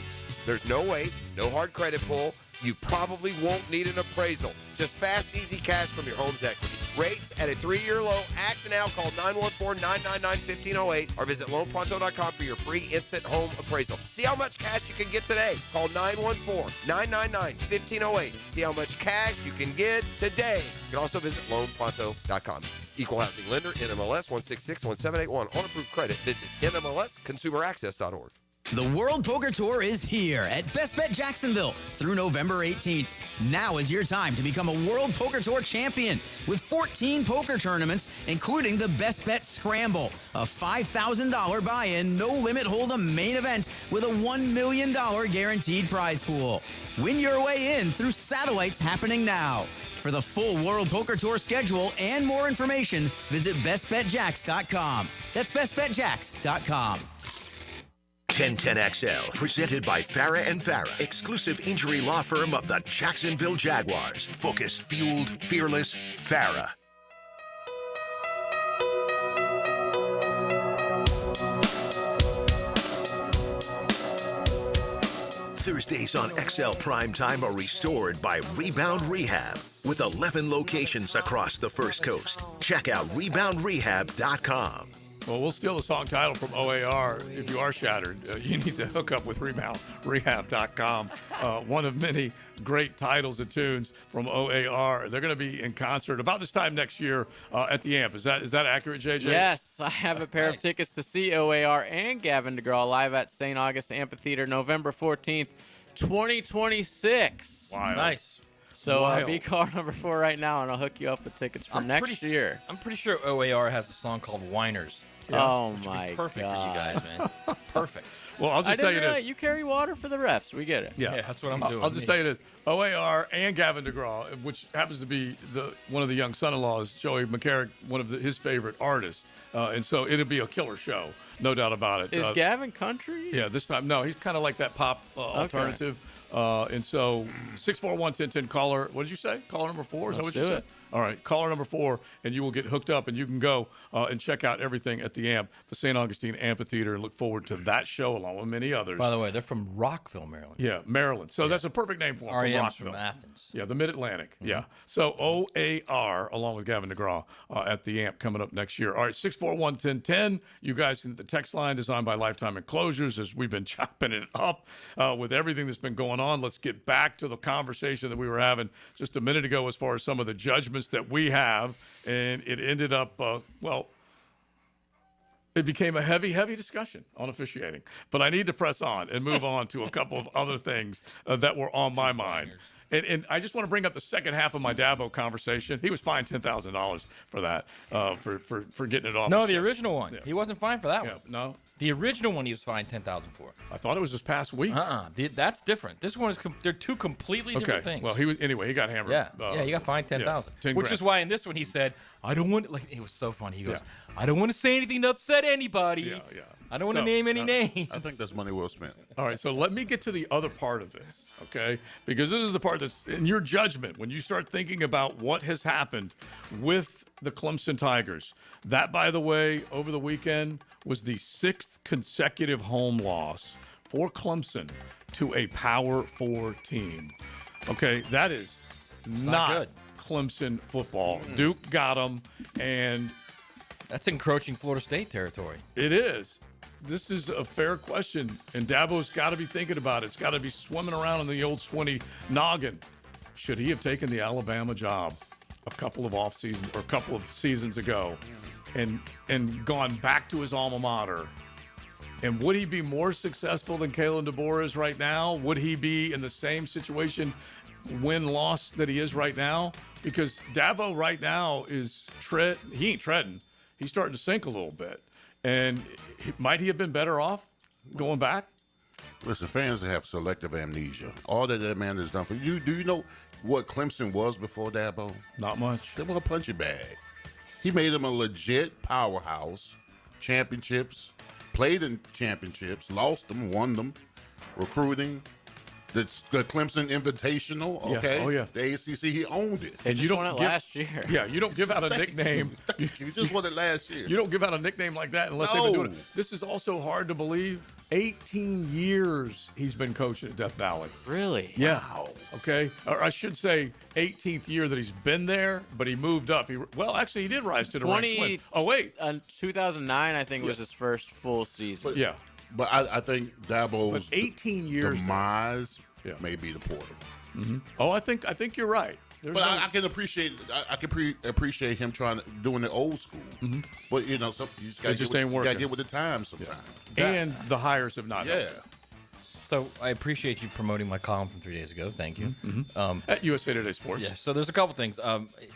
There's no wait, no hard credit pull. You probably won't need an appraisal. Just fast, easy cash from your home's equity. Rates at a 3-year low. Act now. Call 914-999-1508 or visit loanpronto.com for your free instant home appraisal. See how much cash you can get today. Call 914-999-1508. See how much cash you can get today. You can also visit loanpronto.com. Equal housing lender, NMLS 1661781. On approved credit, visit NMLSconsumeraccess.org. The World Poker Tour is here at Best Bet Jacksonville through November 18th. Now is your time to become a World Poker Tour champion with 14 poker tournaments, including the Best Bet Scramble, a $5,000 buy-in, no-limit hold'em main event with a $1 million guaranteed prize pool. Win your way in through satellites happening now. For the full World Poker Tour schedule and more information, visit bestbetjacks.com. That's bestbetjacks.com. 1010XL, presented by Farah and Farah, exclusive injury law firm of the Jacksonville Jaguars. Focused, fueled, fearless, Farah. Thursdays on XL Primetime are restored by Rebound Rehab with 11 locations across the First Coast. Check out reboundrehab.com. Well, we'll steal the song title from OAR. If you are shattered, you need to hook up with reboundrehab.com. One of many great titles and tunes from OAR. They're going to be in concert about this time next year at the AMP. Is that accurate, JJ? Yes, I have a pair of tickets to see OAR and Gavin DeGraw live at St. August Amphitheater November 14th, 2026. Wow. Nice. So be car number 4 right now, and I'll hook you up with tickets for next year. I'm pretty sure OAR has a song called Whiners. Yeah. Oh, which would my be perfect God. for you guys, man. Perfect. Well, I'll just tell you this. You carry water for the refs. We get it. Yeah, that's what I'm doing. I'll just tell you this. OAR and Gavin DeGraw, which happens to be one of the young son-in-laws, Joey McCarrick, one of his favorite artists. And so it'll be a killer show, no doubt about it. Is Gavin country? Yeah, this time. No, he's kind of like that pop alternative. And so 641-1010 caller. What did you say? Caller number 4? Is that what you said? All right, caller number 4, and you will get hooked up, and you can go and check out everything at the AMP, the St. Augustine Amphitheater, and look forward to that show along with many others. By the way, they're from Rockville, Maryland. Yeah, Maryland. So that's a perfect name for them. REM's Rockville. from Athens. Yeah, the Mid-Atlantic. Yeah. So OAR, along with Gavin DeGraw, at the AMP coming up next year. All right, 641-1010. You guys can hit the text line designed by Lifetime Enclosures as we've been chopping it up with everything that's been going on. Let's get back to the conversation that we were having just a minute ago as far as some of the judgments that we have. And it ended up, it became a heavy discussion on officiating. But I need to press on and move on to a couple of other things that were on my mind. And I just want to bring up the second half of my Dabo conversation. He was fined $10,000 for that, for getting it off. No, the original one. Yeah. He wasn't fined for that one. No. The original one he was fined $10,000 for. I thought it was this past week. That's different. This one is they're two completely different things. Well, he got hammered. Yeah, he got fined $10,000. Which is why in this one he said, "I don't want." Like it was so funny. He goes, "I don't want to say anything to upset anybody. Yeah. I don't want to name any names." I think that's money well spent. All right, so let me get to the other part of this, okay? Because this is the part that's in your judgment when you start thinking about what has happened with the Clemson Tigers. That, by the way, over the weekend was the 6th consecutive home loss for Clemson to a Power 4 team. Okay, that is not good. Clemson football. Duke got them, and that's encroaching Florida State territory. It is. This is a fair question, and Dabo's got to be thinking about it. It's got to be swimming around in the old Swinney noggin. Should he have taken the Alabama job a couple of seasons ago and gone back to his alma mater? And would he be more successful than Kalen DeBoer is right now? Would he be in the same situation, win-loss, that he is right now? Because Dabo right now is he ain't treading. He's starting to sink a little bit. And might he have been better off going back? Listen, fans have selective amnesia. All that man has done for you. Do you know what Clemson was before Dabo? Not much. They were a punching bag. He made them a legit powerhouse. Championships, played in championships, lost them, won them, recruiting. The Clemson Invitational, okay? Yeah. Oh, yeah. The ACC, he owned it. And you don't won it last year. Yeah, you don't give out a nickname. You just won it last year. You don't give out a nickname like that unless they've been doing it. This is also hard to believe. 18 years he's been coaching at Death Valley. Really? Yeah. Okay. Or I should say 18th year that he's been there, but he moved up. Actually, he did rise to the ranks. Oh, wait. 2009, I think, was his first full season. But I think Dabo's 18 years demise may be the portal. Mm-hmm. Oh, I think you're right. I can appreciate appreciate him doing the old school. Mm-hmm. But you just got to get with the times sometimes. And the hires have not. Yeah. So I appreciate you promoting my column from 3 days ago. Thank you. Mm-hmm. At USA Today Sports. Yeah. So there's a couple things.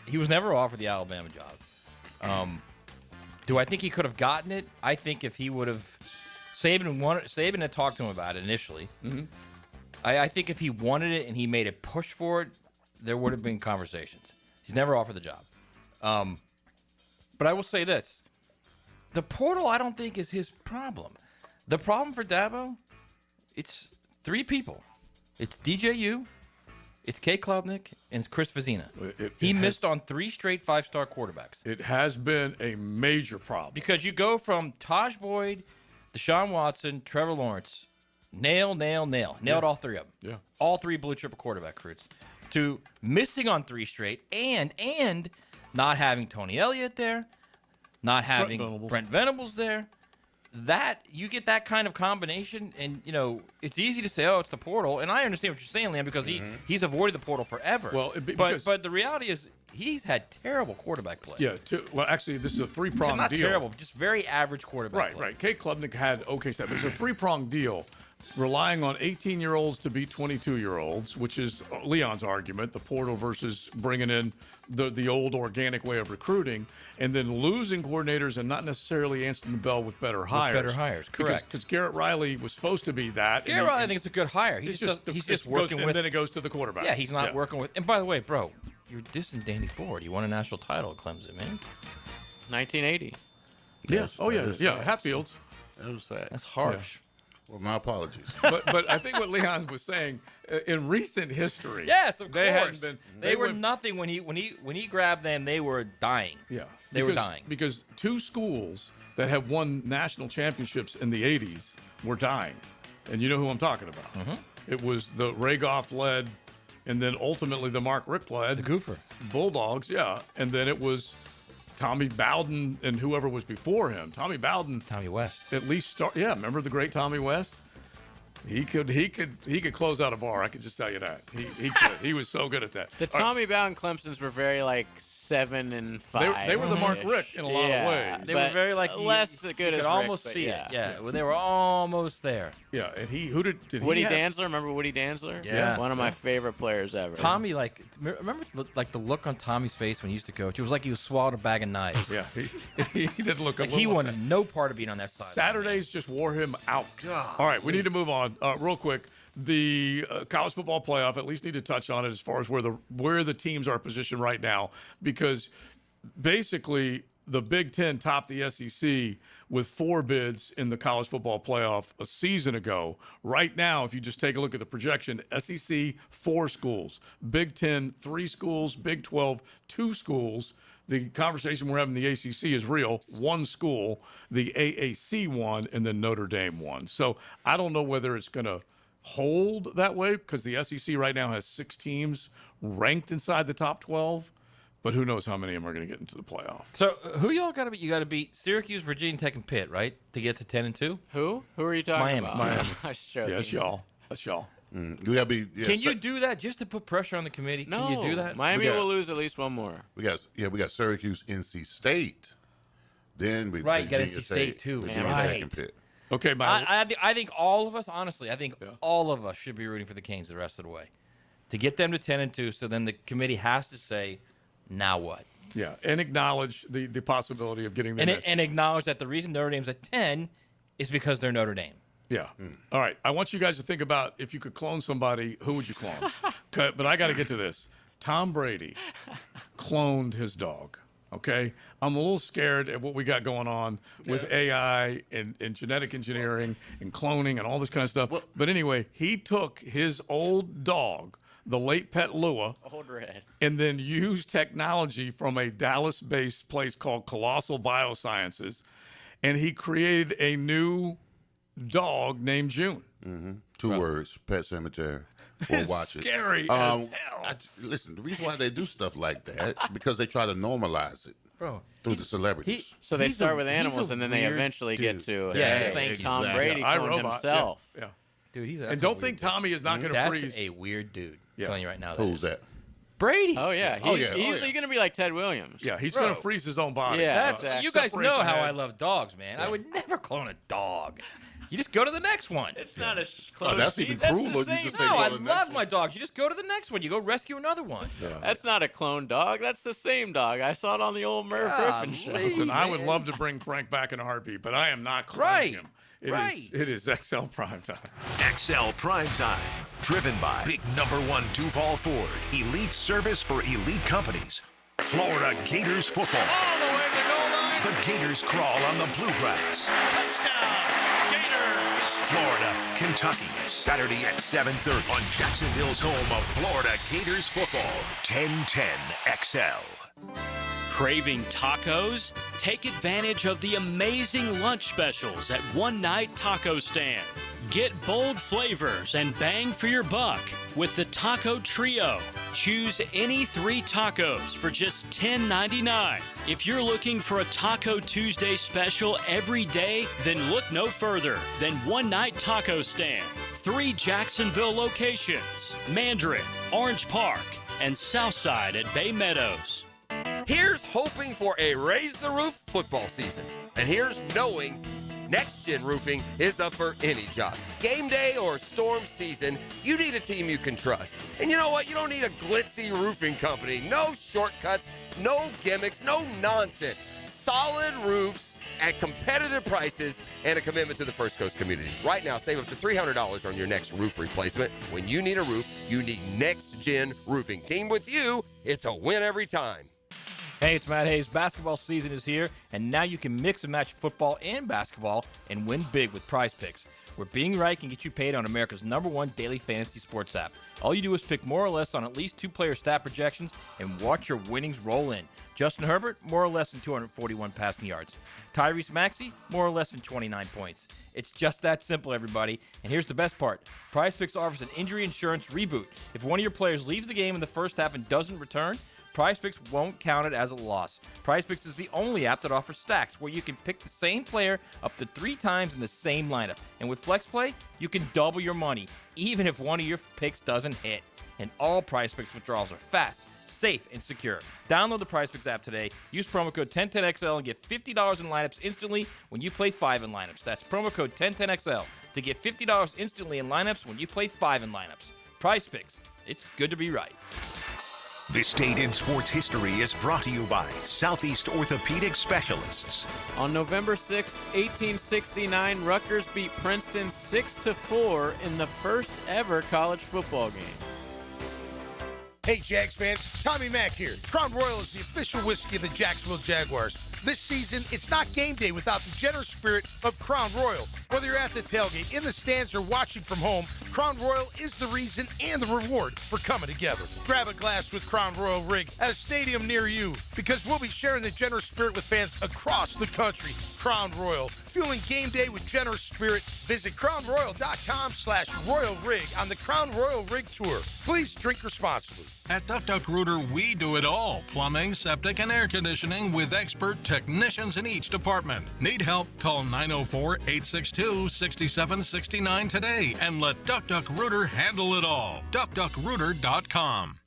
He was never offered the Alabama job. Do I think he could have gotten it? I think if he would have, Saban had talked to him about it initially. Mm-hmm. I think if he wanted it and he made a push for it, there would have been conversations. He's never offered the job. But I will say this. The portal, I don't think, is his problem. The problem for Dabo, it's three people. It's DJU, it's Kay Klubnik, and it's Chris Vezina. He missed on 3 straight 5-star quarterbacks. It has been a major problem. Because you go from Taj Boyd, Deshaun Watson, Trevor Lawrence, nailed all 3 of them. Yeah. All 3 blue chip quarterback recruits. To missing on 3 straight and not having Tony Elliott there, not having Brent Venables there. That you get that kind of combination, and it's easy to say, "Oh, it's the portal." And I understand what you're saying, Liam, because he's avoided the portal forever. Well, but the reality is he's had terrible quarterback play. Yeah. Actually, this is a 3-pronged not deal. Not terrible, just very average quarterback play. Right. Kay Klubnik had okay stuff. It's a 3-pronged deal. Relying on 18-year-olds to beat 22-year-olds, which is Leon's argument, the portal versus bringing in the old organic way of recruiting, and then losing coordinators and not necessarily answering the bell with better hires. Correct. Because Garrett Riley was supposed to be that. Garrett Riley, I think it's a good hire. He's just working with. And then it goes to the quarterback. Yeah, he's not working with. And by the way, bro, you're dissing Danny Ford. He won a national title at Clemson, man. 1980. Yes. Oh, yeah. Yeah, Hatfields. That was sad. That's harsh. Yeah. Well, my apologies. but I think what Leon was saying in recent history. Yes, of they course. Hadn't been, they were nothing when he grabbed them. They were dying. Yeah, they were dying because 2 schools that have won national championships in the '80s were dying, and you know who I'm talking about. Mm-hmm. It was the Ragoff led, and then ultimately the Mark Richt led, the Goofer Bulldogs. Yeah, and then it was Tommy Bowden and whoever was before him. Tommy West. At least start. Yeah, remember the great Tommy West? He could close out a bar. I could just tell you that. He could. He was so good at that. The Tommy Bowden Clemsons were very 7 and 5. They were the Mark Richt in a lot of ways. They were very less good you as could almost Rick, see yeah. it. Yeah, well, they were almost there. Yeah, and who did Woody he have? Dantzler? Remember Woody Dantzler? Yeah, one of my favorite players ever. Tommy, remember the look on Tommy's face when he used to coach? It was like he was swallowed a bag of knives. Yeah, he did look. He wanted no part of being on that side. Saturdays just wore him out. God. All right, we need to move on real quick. The college football playoff. At least need to touch on it as far as where the teams are positioned right now, because basically the Big Ten topped the SEC with 4 bids in the college football playoff a season ago. Right now, if you just take a look at the projection, SEC 4 schools, Big Ten 3 schools, Big 12 2 schools. The conversation we're having in the ACC is real. 1 school, the AAC won, and then Notre Dame won. So I don't know whether it's going to hold that way, because the SEC right now has 6 teams ranked inside the top 12. But who knows how many of them are going to get into the playoff. So who y'all got to beat? You got to beat Syracuse, Virginia Tech, and Pitt, right, to get to 10-2. Who are you talking about? Miami. Yeah, that's y'all. We gotta be. Yeah, Can you do that just to put pressure on the committee? No, Can you do that? Miami will lose at least 1 more. We got Syracuse, NC State. Then we you got Virginia NC State too. Virginia Tech and Pitt. Okay, I think all of us, honestly, all of us should be rooting for the Canes the rest of the way to get them to 10-2. So then the committee has to say, now what? Yeah, and acknowledge the possibility of getting them and acknowledge that the reason Notre Dame's at 10 is because they're Notre Dame. Yeah. All right. I want you guys to think about, if you could clone somebody, who would you clone? But I got to get to this. Tom Brady cloned his dog. Okay, I'm a little scared at what we got going on with AI and genetic engineering and cloning and all this kind of stuff. But anyway, he took his old dog, the late Pet Lua, Old Red, and then used technology from a Dallas-based place called Colossal Biosciences, and he created a new dog named June. Mm-hmm. Two words, Pet Cemetery. Or It's watch it. scary as hell. Listen, the reason why they do stuff like that because they try to normalize it. Bro, through the celebrities. So they start with animals and then they eventually get to Tom Brady killing himself. Yeah. Dude, he's and don't think Tommy is not going to freeze. That's a weird dude. I'm telling you right now. Who's that? Brady. Oh yeah, he's going to be like Ted Williams. Yeah, he's going to freeze his own body. Yeah, You guys know how I love dogs, man. I would never clone a dog. You just go to the next one. It's not a close. Oh, that's even crueler. You just say No, go I to the next love one. my dogs. You just go to the next one. You go rescue another one. That's not a clone dog. That's the same dog. I saw it on the old Merv Griffin show. Listen, I would love to bring Frank back in a heartbeat, but I am not cloning him. It is XL Primetime. XL Primetime. Driven by Big Number 1 Duval Ford. Elite service for elite companies. Florida Gators football. All the way to the goal line. The Gators crawl on the bluegrass. Touchdown, Gators. Florida, Kentucky. Saturday at 7:30 on Jacksonville's home of Florida Gators football. 1010 XL. Craving tacos? Take advantage of the amazing lunch specials at One Night Taco Stand. Get bold flavors and bang for your buck with the Taco Trio. Choose any 3 tacos for just $10.99. If you're looking for a Taco Tuesday special every day, then look no further than One Night Taco Stand. 3 Jacksonville locations: Mandarin, Orange Park, and Southside at Bay Meadows. Here's hoping for a raise the roof football season. And here's knowing Next Gen Roofing is up for any job. Game day or storm season, you need a team you can trust. And you know what? You don't need a glitzy roofing company. No shortcuts, no gimmicks, no nonsense. Solid roofs at competitive prices and a commitment to the First Coast community. Right now, save up to $300 on your next roof replacement. When you need a roof, you need Next Gen Roofing. Team with you, it's a win every time. Hey, it's Matt Hayes. Basketball season is here, and now you can mix and match football and basketball and win big with Prize Picks, where being right can get you paid on America's #1 daily fantasy sports app. All you do is pick more or less on at least 2 player stat projections and watch your winnings roll in. Justin Herbert, more or less than 241 passing yards. Tyrese Maxey, more or less than 29 points. It's just that simple, everybody. And here's the best part. Prize Picks offers an injury insurance reboot. If one of your players leaves the game in the first half and doesn't return, Prize Picks won't count it as a loss. Prize Picks is the only app that offers stacks where you can pick the same player up to 3 times in the same lineup. And with Flex Play, you can double your money, even if one of your picks doesn't hit. And all Prize Picks withdrawals are fast, safe, and secure. Download the Prize Picks app today. Use promo code 1010XL and get $50 in lineups instantly when you play 5 in lineups. That's promo code 1010XL to get $50 instantly in lineups when you play 5 in lineups. Prize Picks. It's good to be right. This date in sports history is brought to you by Southeast Orthopedic Specialists. On November 6, 1869, Rutgers beat Princeton 6-4 in the first ever college football game. Hey, Jags fans, Tommy Mack here. Crown Royal is the official whiskey of the Jacksonville Jaguars. This season, it's not game day without the generous spirit of Crown Royal. Whether you're at the tailgate, in the stands, or watching from home, Crown Royal is the reason and the reward for coming together. Grab a glass with Crown Royal Rig at a stadium near you, because we'll be sharing the generous spirit with fans across the country. Crown Royal, fueling game day with generous spirit. Visit crownroyal.com/Royal Rig on the Crown Royal Rig Tour. Please drink responsibly. At Duck Duck Rooter, we do it all. Plumbing, septic, and air conditioning with expert technicians in each department. Need help? Call 904-862-6769 today and let Duck Duck Rooter handle it all. DuckDuckRooter.com.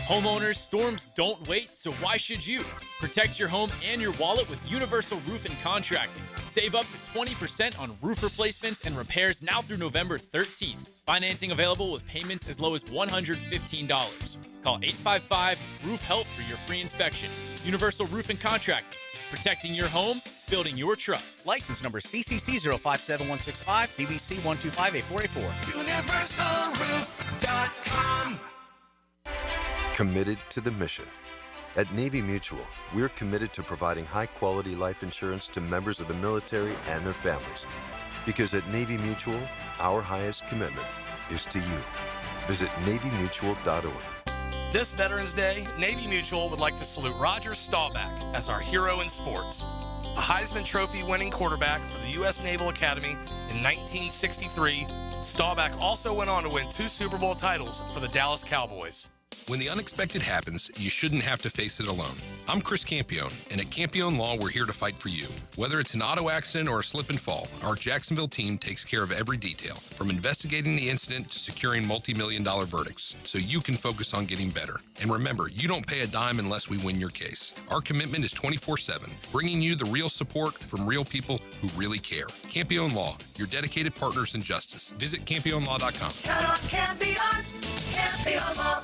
Homeowners, storms don't wait, so why should you? Protect your home and your wallet with Universal Roof and Contracting. Save up to 20% on roof replacements and repairs now through November 13th. Financing available with payments as low as $115. Call 855-ROOF-HELP for your free inspection. Universal Roof and Contracting. Protecting your home, building your trust. License number CCC 057165, CBC 1258484. UniversalRoof.com. Committed to the mission. At Navy Mutual, we're committed to providing high-quality life insurance to members of the military and their families. Because at Navy Mutual, our highest commitment is to you. Visit NavyMutual.org. This Veterans Day, Navy Mutual would like to salute Roger Staubach as our hero in sports. A Heisman Trophy winning quarterback for the U.S. Naval Academy in 1963, Staubach also went on to win 2 Super Bowl titles for the Dallas Cowboys. When the unexpected happens, you shouldn't have to face it alone. I'm Chris Campione, and at Campione Law, we're here to fight for you. Whether it's an auto accident or a slip and fall, our Jacksonville team takes care of every detail, from investigating the incident to securing multi-million-dollar verdicts, so you can focus on getting better. And remember, you don't pay a dime unless we win your case. Our commitment is 24/7, bringing you the real support from real people who really care. Campione Law, your dedicated partners in justice. Visit CampioneLaw.com. Count on Campione, Campione Law.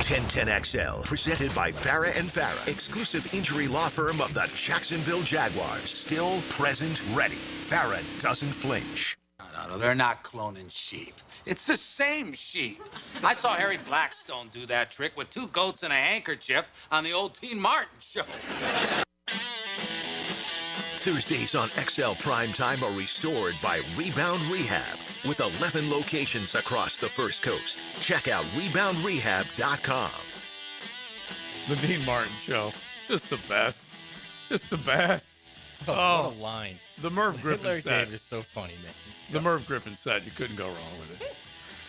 1010XL, presented by Farah & Farah, exclusive injury law firm of the Jacksonville Jaguars. Still, present, ready. Farah doesn't flinch. No, they're not cloning sheep. It's the same sheep. I saw Harry Blackstone do that trick with 2 goats and a handkerchief on the old Teen Martin show. Thursdays on XL Primetime are restored by Rebound Rehab with 11 locations across the First Coast. Check out reboundrehab.com. The Dean Martin Show. Just the best. Just the best. Oh, what a line. The Merv Griffin Larry set. David is so funny, man. The Merv Griffin set. You couldn't go wrong with it.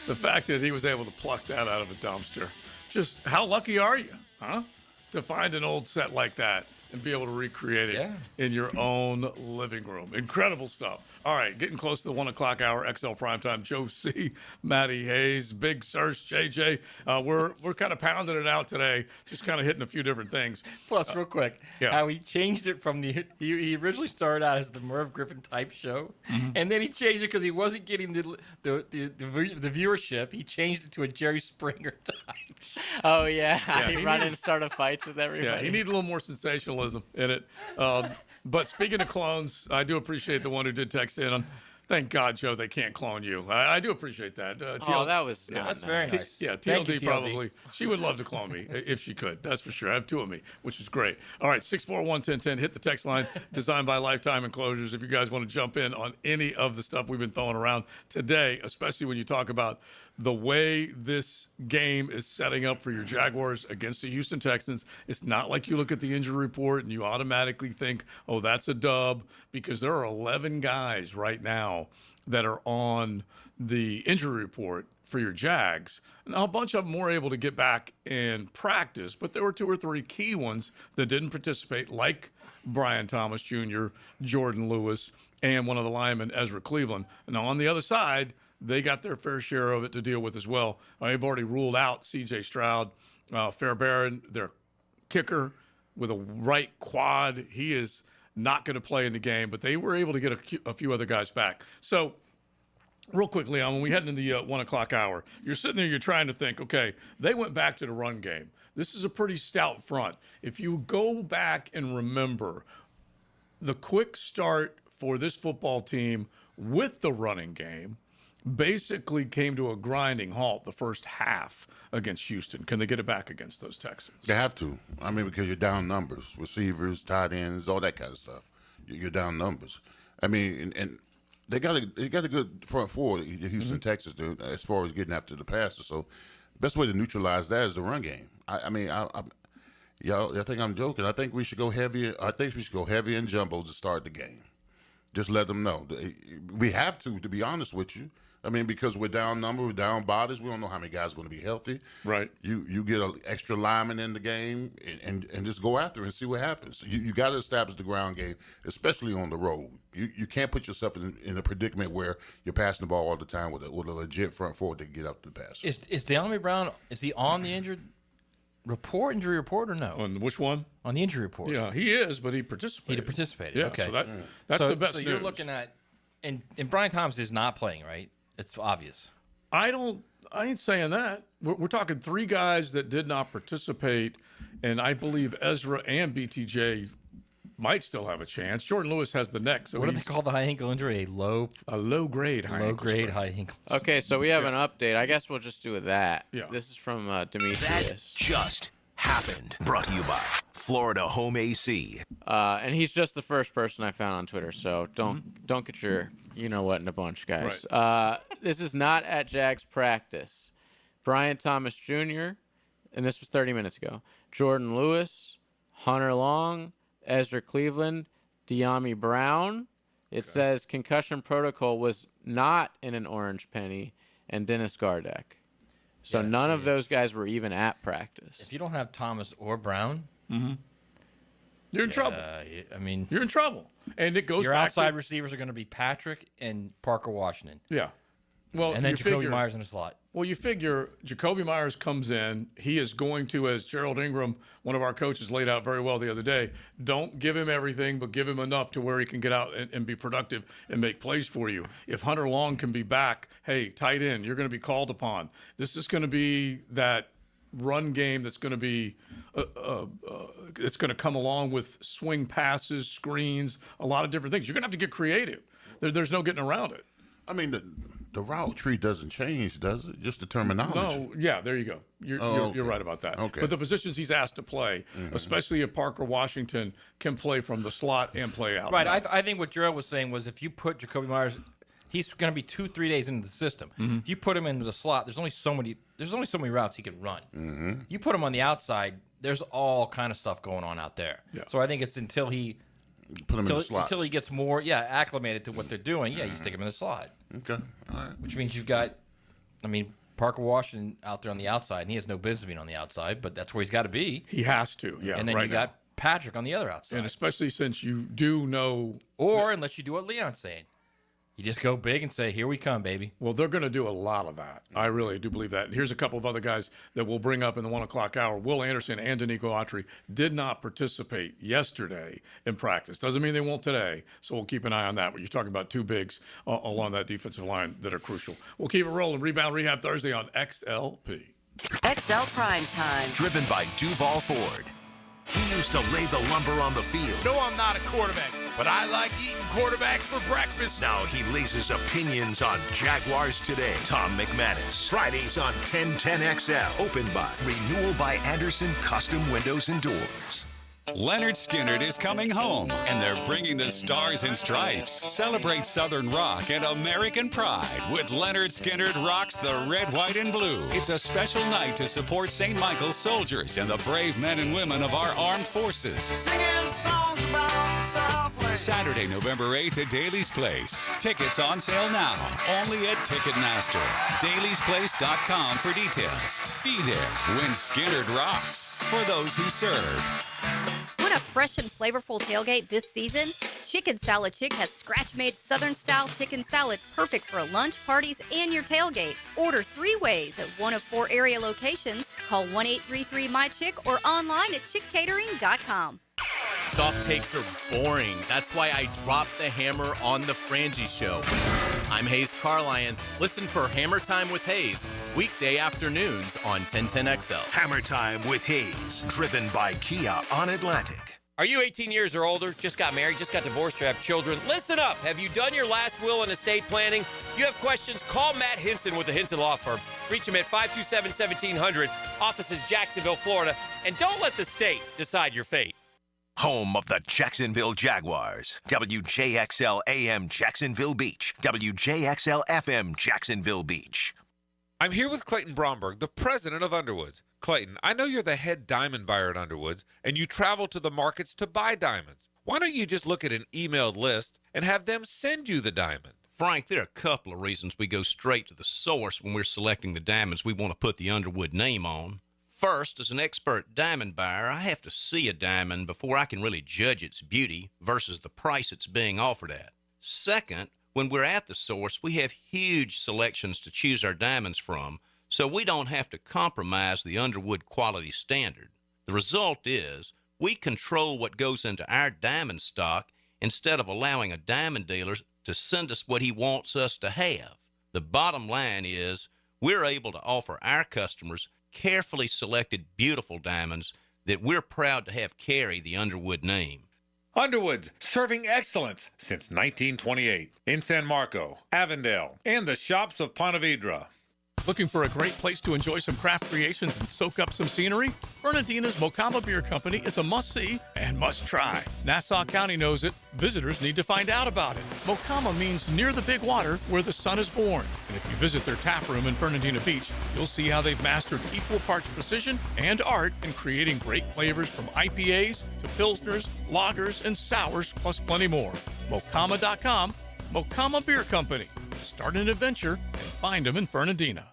The fact that he was able to pluck that out of a dumpster. Just how lucky are you, huh? To find an old set like that and be able to recreate it in your own living room. Incredible stuff. All right, getting close to the 1 o'clock hour, XL Primetime. Joe C., Matty Hayes, Big Search, JJ. We're kind of pounding it out today, just kind of hitting a few different things. Plus, real quick, how he changed it from he originally started out as the Merv Griffin type show, and then he changed it because he wasn't getting the viewership. He changed it to a Jerry Springer type. Oh, yeah. He run and start fights with everybody. Yeah, he needed a little more sensationalism in it. But speaking of clones, I do appreciate the one who did text in on. Thank God, Joe, they can't clone you. I do appreciate that. That was that's very nice. TLD you, probably. She would love to clone me if she could. That's for sure. I have 2 of me, which is great. All right, 641-1010. Hit the text line. Designed by Lifetime Enclosures. If you guys want to jump in on any of the stuff we've been throwing around today, especially when you talk about the way this game is setting up for your Jaguars against the Houston Texans, it's not like you look at the injury report and you automatically think, oh, that's a dub, because there are 11 guys right now that are on the injury report for your Jags. Now, a bunch of them were able to get back in practice, but there were 2 or 3 key ones that didn't participate, like Brian Thomas Jr., Jordan Lewis, and one of the linemen, Ezra Cleveland. Now, on the other side, they got their fair share of it to deal with as well. They've already ruled out C.J. Stroud, Fairbairn, their kicker, with a right quad. He is not going to play in the game, but they were able to get a few other guys back. So real quickly, when we head into the 1 o'clock hour, you're sitting there, you're trying to think, okay, they went back to the run game. This is a pretty stout front. If you go back and remember the quick start for this football team with the running game, basically came to a grinding halt the first half against Houston. Can they get it back against those Texans? They have to. I mean, because you're down numbers, receivers, tight ends, all that kind of stuff. You're down numbers. I mean, and they got a good front four, the Houston Texans do, as far as getting after the passer. So, best way to neutralize that is the run game. I y'all think I'm joking. I think we should go heavy. I think we should go heavy in jumbo to start the game. Just let them know. We have to be honest with you. I mean, because we're down number, we're down bodies. We don't know how many guys are going to be healthy. Right. You get an extra lineman in the game and just go after it and see what happens. You got to establish the ground game, especially on the road. You can't put yourself in a predicament where you're passing the ball all the time with a legit front forward that can get up to the pass. Is De'Ami Brown, is he on the injury report, or no? On which one? On the injury report. Yeah, he is, but he participated. He participated. Yeah, okay. So that's the best So news. you're looking at, and Brian Thomas is not playing, right? It's obvious. I ain't saying that. We're talking 3 guys that did not participate, and I believe Ezra and BTJ might still have a chance. Jordan Lewis has the neck. So what do they call the high ankle injury? A low grade high ankle sprain. Okay, so we have an update. I guess we'll just do with that. Yeah. This is from Demetrius. That just happened. Brought to you by Florida Home AC. And he's just the first person I found on Twitter, so don't get your you-know-what in a bunch, guys. Right. This is not at Jags practice. Brian Thomas Jr., and this was 30 minutes ago, Jordan Lewis, Hunter Long, Ezra Cleveland, De'Ami Brown. It says concussion protocol was not in an orange penny, and Dennis Gardeck. So none of those guys were even at practice. If you don't have Thomas or Brown, you're in trouble. I mean, you're in trouble. And it goes your back outside to, receivers are going to be Patrick and Parker Washington. Yeah. Well, and then you Jacoby figure, Myers in the slot. Well, you figure Jacoby Myers comes in. He is going to, as Gerald Ingram, one of our coaches, laid out very well the other day, don't give him everything, but give him enough to where he can get out and be productive and make plays for you. If Hunter Long can be back, hey, tight end, you're going to be called upon. This is going to be that run game that's going to be it's going to come along with swing passes, screens, a lot of different things. You're going to have to get creative. There's no getting around it. I mean, the route tree doesn't change, does it? Just the terminology. No, yeah, there you go. You're right about that. Okay. But the positions he's asked to play, especially if Parker Washington can play from the slot and play outside. Right. I think what Gerald was saying was if you put Jacoby Myers, he's going to be 2-3 days into the system. If you put him into the slot, there's only so many routes he can run. You put him on the outside, there's all kind of stuff going on out there. Yeah. So I think it's until he put him in the slots. Until he gets more, acclimated to what they're doing. Yeah, you stick him in the slot. Okay, all right. Which means you've got, Parker Washington out there on the outside, and he has no business being on the outside, but that's where he's got to be. He has to, yeah. And then you got Patrick on the other outside. And especially since you do know. Or unless you do what Leon's saying. You just go big and say, here we come, baby. Well, they're going to do a lot of that. I really do believe that. And here's a couple of other guys that we'll bring up in the 1 o'clock hour. Will Anderson and Danico Autry did not participate yesterday in practice. Doesn't mean they won't today, so we'll keep an eye on that. But you're talking about two bigs along that defensive line that are crucial. We'll keep it rolling. Rebound Rehab Thursday on XLP. XL Primetime. Driven by Duval Ford. He used to lay the lumber on the field. No, I'm not a quarterback, but I like eating quarterbacks for breakfast. Now he lays his opinions on Jaguars Today. Tom McManus. Fridays on 1010XL. Opened by Renewal by Anderson Custom Windows and Doors. Leonard Skinnard is coming home, and they're bringing the Stars and Stripes. Celebrate Southern rock and American pride with Leonard Skinnard Rocks the Red, White, and Blue. It's a special night to support St. Michael's soldiers and the brave men and women of our armed forces. Singing songs about the Southland. Saturday, November 8th at Daly's Place. Tickets on sale now, only at Ticketmaster. Daly'sPlace.com for details. Be there when Skinnard rocks for those who serve. Want a fresh and flavorful tailgate this season? Chicken Salad Chick has scratch-made Southern-style chicken salad perfect for lunch, parties, and your tailgate. Order 3 ways at one of 4 area locations. Call 1-833-MY-CHICK or online at chickcatering.com. Soft takes are boring. That's why I dropped the hammer on the Frangie Show. I'm Hayes Carlion. Listen for Hammer Time with Hayes, weekday afternoons on 1010XL. Hammer Time with Hayes, driven by Kia on Atlantic. Are you 18 years or older, just got married, just got divorced, or have children? Listen up. Have you done your last will and estate planning? If you have questions, call Matt Hinson with the Hinson Law Firm. Reach him at 527-1700, offices Jacksonville, Florida. And don't let the state decide your fate. Home of the Jacksonville Jaguars. WJXL AM Jacksonville Beach. WJXL FM Jacksonville Beach. I'm here with Clayton Bromberg, the president of Underwoods. Clayton, I know you're the head diamond buyer at Underwoods, and you travel to the markets to buy diamonds. Why don't you just look at an emailed list and have them send you the diamond? Frank, there are a couple of reasons we go straight to the source when we're selecting the diamonds we want to put the Underwood name on. First, as an expert diamond buyer, I have to see a diamond before I can really judge its beauty versus the price it's being offered at. Second, when we're at the source, we have huge selections to choose our diamonds from, so we don't have to compromise the Underwood quality standard. The result is we control what goes into our diamond stock instead of allowing a diamond dealer to send us what he wants us to have. The bottom line is we're able to offer our customers carefully selected, beautiful diamonds that we're proud to have carry the Underwood name. Underwood, serving excellence since 1928 in San Marco, Avondale, and the shops of Ponte Vedra. Looking for a great place to enjoy some craft creations and soak up some scenery? Fernandina's Mocama Beer Company is a must-see and must-try. Nassau County knows it. Visitors need to find out about it. Mocama means near the big water where the sun is born. And if you visit their tap room in Fernandina Beach, you'll see how they've mastered equal parts precision and art in creating great flavors from IPAs to Pilsners, lagers, and sours, plus plenty more. Mocama.com, Mocama Beer Company. Start an adventure and find them in Fernandina.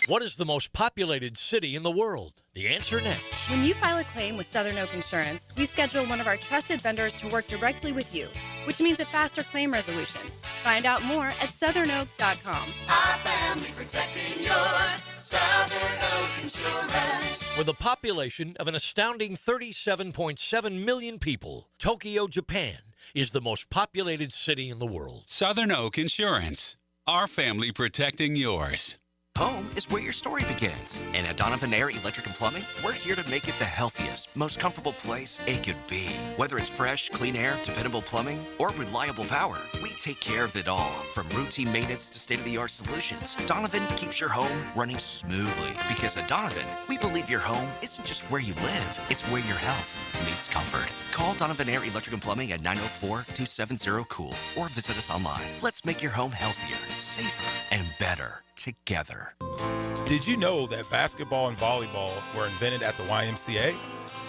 What is the most populated city in the world? The answer next. When you file a claim with Southern Oak Insurance, we schedule one of our trusted vendors to work directly with you, which means a faster claim resolution. Find out more at southernoak.com. Our family protecting yours. Southern Oak Insurance. With a population of an astounding 37.7 million people, Tokyo, Japan is the most populated city in the world. Southern Oak Insurance. Our family protecting yours. Home is where your story begins. And at Donovan Air Electric and Plumbing, we're here to make it the healthiest, most comfortable place it could be. Whether it's fresh, clean air, dependable plumbing, or reliable power, we take care of it all. From routine maintenance to state-of-the-art solutions, Donovan keeps your home running smoothly. Because at Donovan, we believe your home isn't just where you live, it's where your health meets comfort. Call Donovan Air Electric and Plumbing at 904-270-COOL or visit us online. Let's make your home healthier, safer, and better together. Did you know that basketball and volleyball were invented at the YMCA?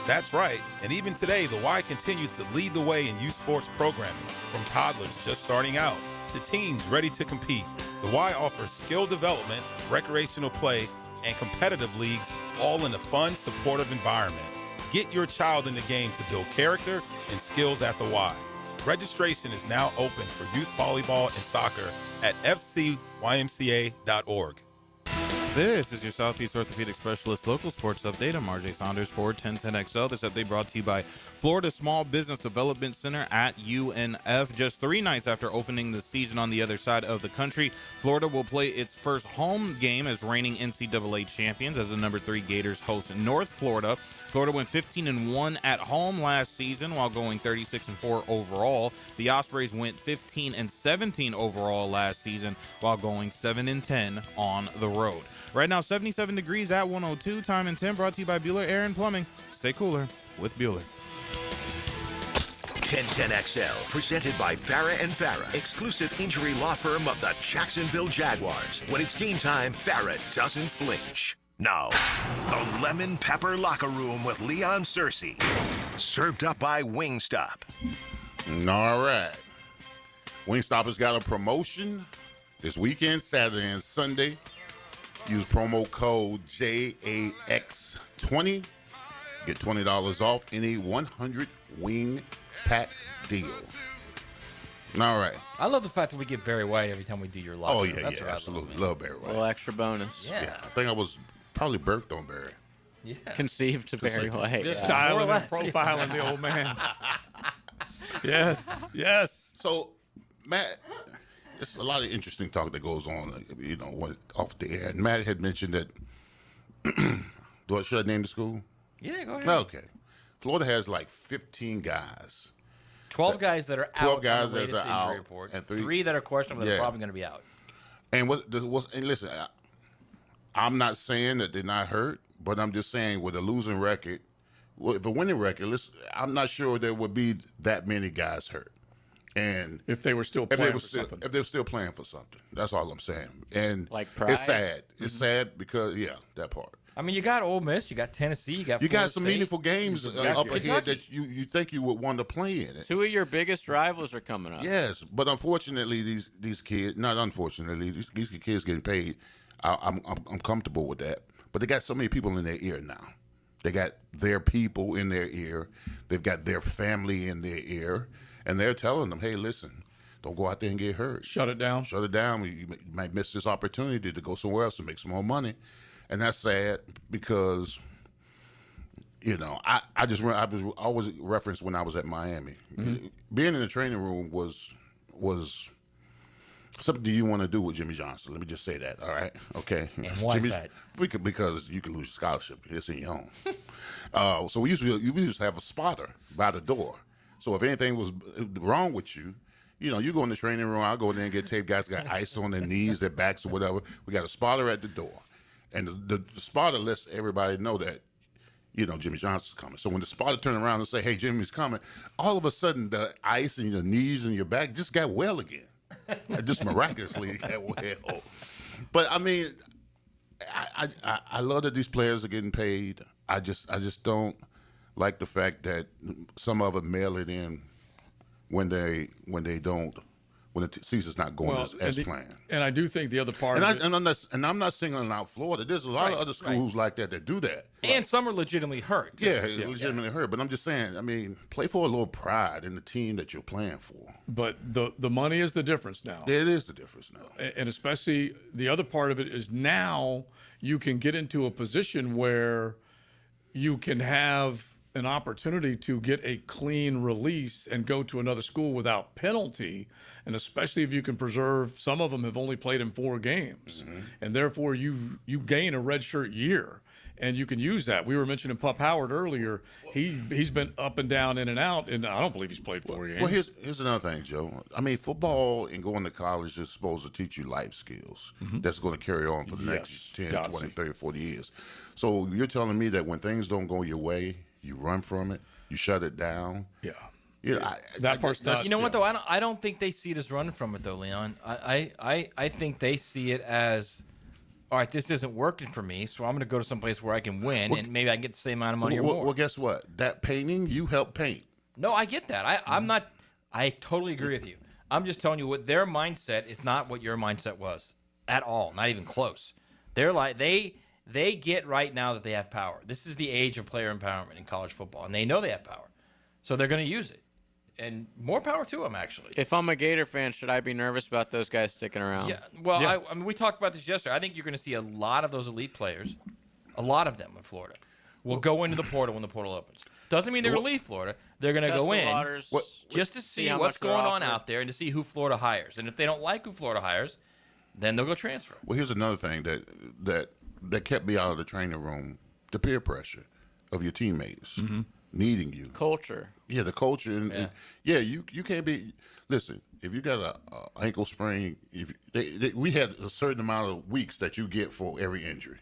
That's right, and even today, the Y continues to lead the way in youth sports programming, from toddlers just starting out to teens ready to compete. The Y offers skill development, recreational play, and competitive leagues, all in a fun, supportive environment. Get your child in the game to build character and skills at the Y. Registration is now open for youth volleyball and soccer at fcymca.org. This is your Southeast Orthopedic Specialist local sports update. I'm RJ Saunders for 1010XL. This update brought to you by Florida Small Business Development Center at UNF. Just 3 nights after opening the season on the other side of the country, Florida will play its first home game as reigning NCAA champions as the number 3 Gators host North Florida. Florida went 15-1 at home last season while going 36-4 overall. The Ospreys went 15-17 overall last season while going 7-10 on the road. Right now, 77 degrees at 102. Time and 10 brought to you by Bueller Air and Plumbing. Stay cooler with Bueller. 1010XL, presented by Farah & Farah, exclusive injury law firm of the Jacksonville Jaguars. When it's game time, Farah doesn't flinch. Now, the Lemon Pepper Locker Room with Leon Searcy. Served up by Wingstop. All right. Wingstop has got a promotion this weekend, Saturday and Sunday. Use promo code JAX20. Get $20 off any 100 wing pack deal. All right. I love the fact that we get Barry White every time we do your live. Oh, yeah, absolutely. Love Barry White. A little extra bonus. Yeah. I think I was probably birthed on Barry. Yeah. Conceived to Barry White. Yeah. Styling and profiling the old man. Yes. So, Matt, there's a lot of interesting talk that goes on, off the air. And Matt had mentioned that, should I name the school? Yeah, go ahead. Okay. Florida has like 15 guys. 12 guys that are 12 out guys on the latest that are injury out, report. and 3 that are questionable that are probably going to be out. And and listen, I'm not saying that they're not hurt, but I'm just saying with a losing record, if a winning record, I'm not sure there would be that many guys hurt. And if they were still playing for something. If they're still playing for something. That's all I'm saying. And like pride? It's sad. It's sad because, that part. I mean, you got Ole Miss, you got Tennessee, you got Florida some State. meaningful games up ahead that you think you would want to play in. 2 of your biggest rivals are coming up. Yes, but unfortunately, these kids, not unfortunately, these kids getting paid. I'm comfortable with that. But they got so many people in their ear now. They got their people in their ear. They've got their family in their ear. And they're telling them, hey, listen, don't go out there and get hurt. Shut it down. Shut it down. You might miss this opportunity to go somewhere else and make some more money. And that's sad because, I was always referenced when I was at Miami. Mm-hmm. Being in the training room was something you want to do with Jimmy Johnson. Let me just say that, all right? Okay. And why side? Because you can lose your scholarship. It's in your own. So we used to have a spotter by the door. So if anything was wrong with you, You go in the training room, I'll go in there and get tape. Guys got ice on their knees, their backs, or whatever. We got a spotter at the door. And the spotter lets everybody know that, Jimmy Johnson's coming. So when the spotter turn around and say, hey, Jimmy's coming, all of a sudden the ice in your knees and your back just got well again. Just miraculously got well. But, I mean, I love that these players are getting paid. I just don't like the fact that some of them mail it in when the season's not going as planned. And I do think the other part I'm not singling out Florida. There's a lot of other schools like that do that. And some are legitimately hurt. Yeah, legitimately hurt. But I'm just saying, I mean, play for a little pride in the team that you're playing for. But the money is the difference now. It is the difference now. And especially the other part of it is now you can get into a position where you can have an opportunity to get a clean release and go to another school without penalty, and especially if you can preserve. Some of them have only played in 4 games, and therefore you gain a redshirt year, and you can use that. We were mentioning Pup Howard earlier. He's been up and down, in and out, and I don't believe he's played 4 games. Well, here's another thing, Joe. I mean, football and going to college is supposed to teach you life skills that's going to carry on for the next 10, 20, 30, 40 years. So you're telling me that when things don't go your way, you run from it. You shut it down. Yeah. That part's not. You know what though? I don't think they see it as running from it though, Leon. I think they see it as, all right, this isn't working for me, so I'm going to go to someplace where I can win, and maybe I can get the same amount of money or more. Well, guess what? That painting, you help paint. No, I get that. I'm not. I totally agree with you. I'm just telling you what their mindset is not what your mindset was at all. Not even close. They're like They get right now that they have power. This is the age of player empowerment in college football, and they know they have power. So they're going to use it. And more power to them, actually. If I'm a Gator fan, should I be nervous about those guys sticking around? Yeah. Well, I mean, we talked about this yesterday. I think you're going to see a lot of those elite players, a lot of them in Florida, will go into the portal when the portal opens. Doesn't mean they're going to leave Florida. They're going to go in just to see what's going on out there and to see who Florida hires. And if they don't like who Florida hires, then they'll go transfer. Well, here's another thing that kept me out of the training room: the peer pressure of your teammates needing you. Culture. Yeah, the culture. And you can't be. Listen, if you got a ankle sprain, we had a certain amount of weeks that you get for every injury.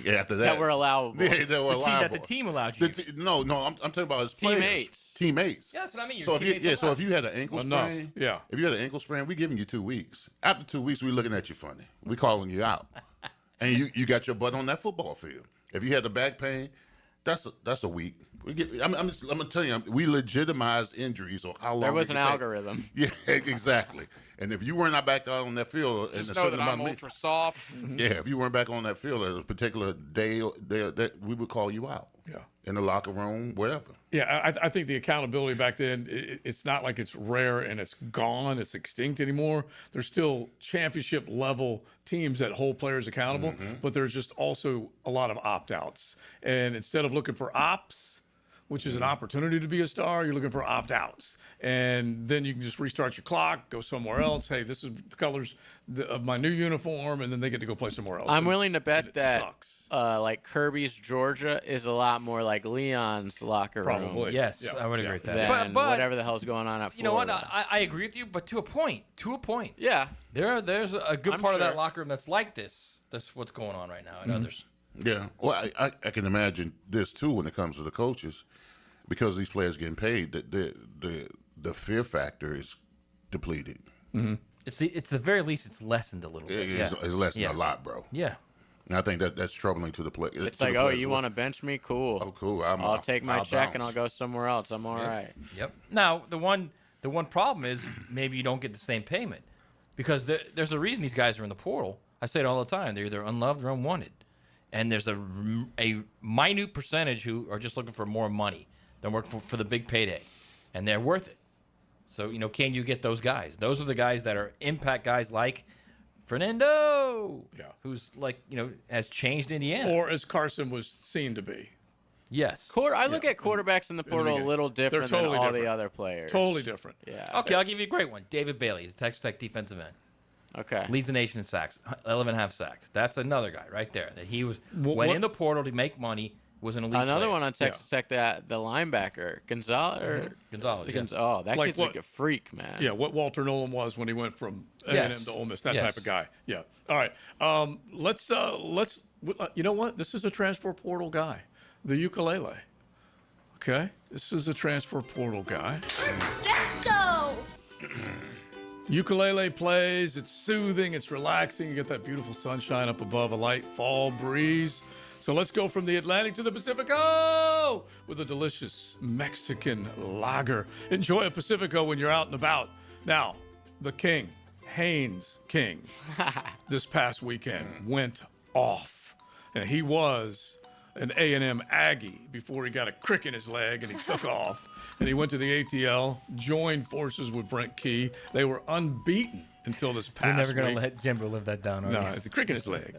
After that were allowable. Yeah, that were allowable. That the team allowed you. No, I'm talking about his teammates. Teammates. Yeah, that's what I mean. So if you had an ankle sprain, if you had an ankle sprain, we giving you 2 weeks. After 2 weeks, we looking at you funny. We calling you out. And you got your butt on that football field. If you had the back pain, that's a week. I'm gonna tell you, we legitimize injuries or how long. There was an algorithm. Yeah, exactly. And if you weren't back out on that field, just know that I'm ultra soft. Yeah, if you weren't back on that field at a particular day, that we would call you out. Yeah. In the locker room, wherever. Yeah, I think the accountability back then, it's not like it's rare and it's gone, it's extinct anymore. There's still championship level teams that hold players accountable, but there's just also a lot of opt-outs. And instead of looking for ops, which is an opportunity to be a star, you're looking for opt-outs. And then you can just restart your clock, go somewhere else. Hey, this is the colors of my new uniform, and then they get to go play somewhere else. I'm willing to bet that sucks. Like Kirby's Georgia is a lot more like Leon's locker room. Probably. Yes, I would agree with that. Than whatever the hell's going on at Florida. You know what? I agree with you, but to a point. Yeah. There's a good part of that locker room that's like this. That's what's going on right now, and others. Yeah. Well, I can imagine this, too, when it comes to the coaches. Because these players getting paid, the fear factor is depleted. It's the very least it's lessened a little bit. It's lessened a lot, bro. Yeah. And I think that's troubling to the play. It's like, oh, you want to bench me? Cool. Oh, cool. I'll take my check bounce. and I'll go somewhere else. I'm all right. Yep. Now the one problem is maybe you don't get the same payment because there's a reason these guys are in the portal. I say it all the time. They're either unloved or unwanted, and there's a minute percentage who are just looking for more money. They're working for the big payday, and they're worth it. So, can you get those guys? Those are the guys that are impact guys like Fernando, who's has changed Indiana. Or as Carson was seen to be. Yes. I look at quarterbacks in the portal a little different than all the other players. Totally different. Yeah. Okay, I'll give you a great one. David Bailey, the Texas Tech defensive end. Okay. Leads the nation in sacks, 11.5 sacks. That's another guy right there that he went in the portal to make money. was an elite Another player. one on Texas Tech, the linebacker, Gonzalez. Gonzalez, that Like kid's what? like a freak, man. Yeah, what Walter Nolan was when he went from A&M to Ole Miss, that type of guy. Yeah. All right. Let's. You know what? This is a transfer portal guy, the ukulele. Okay, this is a transfer portal guy. Let's go! Ukulele plays. It's soothing. It's relaxing. You get that beautiful sunshine up above, a light fall breeze. So let's go from the Atlantic to the Pacifico with a delicious Mexican lager. Enjoy a Pacifico when you're out and about. Now, the king, Haynes King, this past weekend went off. And he was an A&M Aggie before he got a crick in his leg and he took off. And he went to the ATL, joined forces with Brent Key. They were unbeaten until this past You're never going week. to let Jimbo live that down, are you? No, it's a crick in his leg.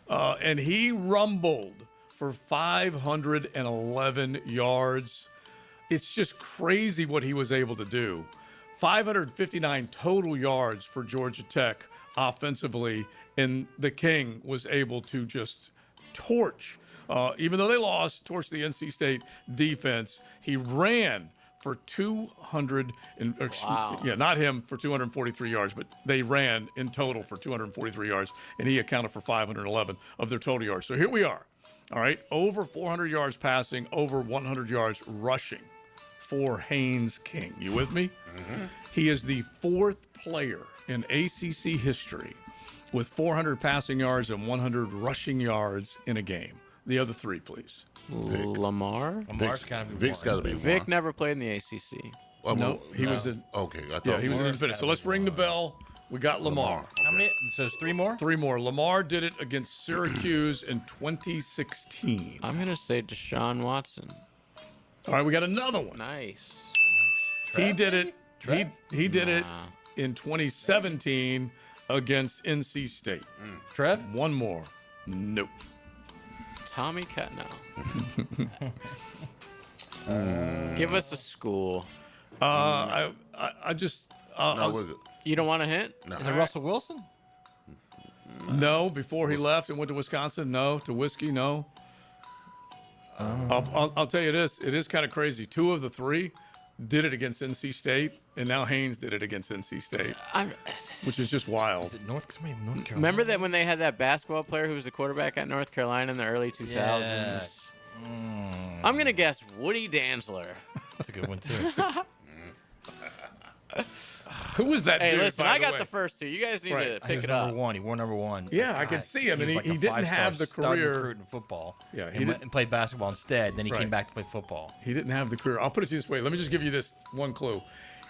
And he rumbled for 511 yards. It's just crazy what he was able to do. 559 total yards for Georgia Tech offensively, and the King was able to just torch. Even though they lost, torch the NC State defense. He ran for 200 and not him for 243 yards, but they ran in total for 243 yards, and he accounted for 511 of their total yards. So here we are. All right, over 400 yards passing, over 100 yards rushing for Haynes King. You with me? Mm-hmm. He is the fourth player in ACC history with 400 passing yards and 100 rushing yards in a game. The other three, please. Lamar? Lamar's kind of Vic's got to be Vic one. never played in the ACC. Well, No, he was in. Okay, I thought Yeah, he was in Lamar's independent. So let's ring the bell. We got Lamar. How many? So there's three more? Three more. Lamar did it against Syracuse in 2016. I'm going to say Deshaun Watson. All right, we got another one. Nice. He did it. Trev? He did it in 2017 against NC State. Trev? One more. Nope. Tommy Catnell. Give us a school. I just. You don't want a hint? No. Is it Russell Wilson? No, before he left and went to Wisconsin. No, to whiskey. No. I'll tell you this. It is kind of crazy. Two of the three did it against NC State, and now Haynes did it against NC State, which is just wild. Is it North Carolina? Remember that when they had that basketball player who was the quarterback at North Carolina in the early 2000s? Yeah. I'm going to guess Woody Dantzler. That's a good one, too. Who was that Hey, dude, listen, by I the got way? the first two. You guys need Right. to He pick was it up. number one. He wore number one. Yeah, I can see him, and was like he a didn't five-star have the stud career. recruit in football. Yeah, he went and played basketball instead. Then he Right. came back to play football. He didn't have the career. I'll put it this way. Let me just give you this one clue.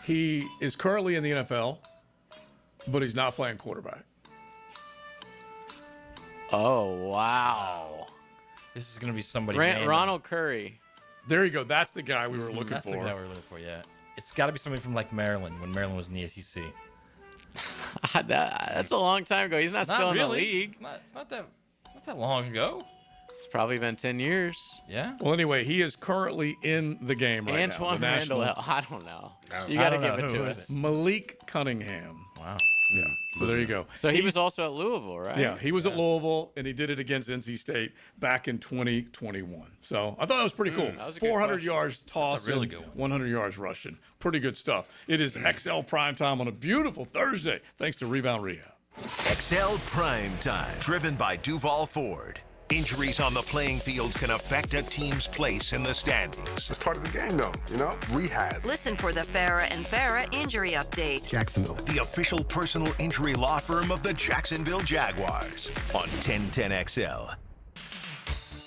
He is currently in the NFL, but he's not playing quarterback. Oh, wow. This is going to be somebody. Ronald Curry. There you go. That's the guy we were looking That's for. the guy we were looking for. Yeah, it's got to be somebody from like Maryland when Maryland was in the SEC. That's a long time ago. He's not still in the really. league. It's not that long ago. It's probably been 10 years. Yeah. Well, anyway, he is currently in the game right Antoine now. The national- Randall. I don't know. You got to give it to us. Malik Cunningham. Wow. Yeah. So there you go. So he was also at Louisville, right? Yeah, he was at Louisville, and he did it against NC State back in 2021. So I thought that was pretty cool. That was a good 400 question. yards tossing, That's a really good one. 100 yards rushing. Pretty good stuff. It is XL Primetime on a beautiful Thursday, thanks to Rebound Rehab. XL Prime Time, driven by Duval Ford. Injuries on the playing field can affect a team's place in the standings. It's part of the game, though, you know? Rehab. Listen for the Farah and Farah injury update. Jacksonville. The official personal injury law firm of the Jacksonville Jaguars on 1010XL.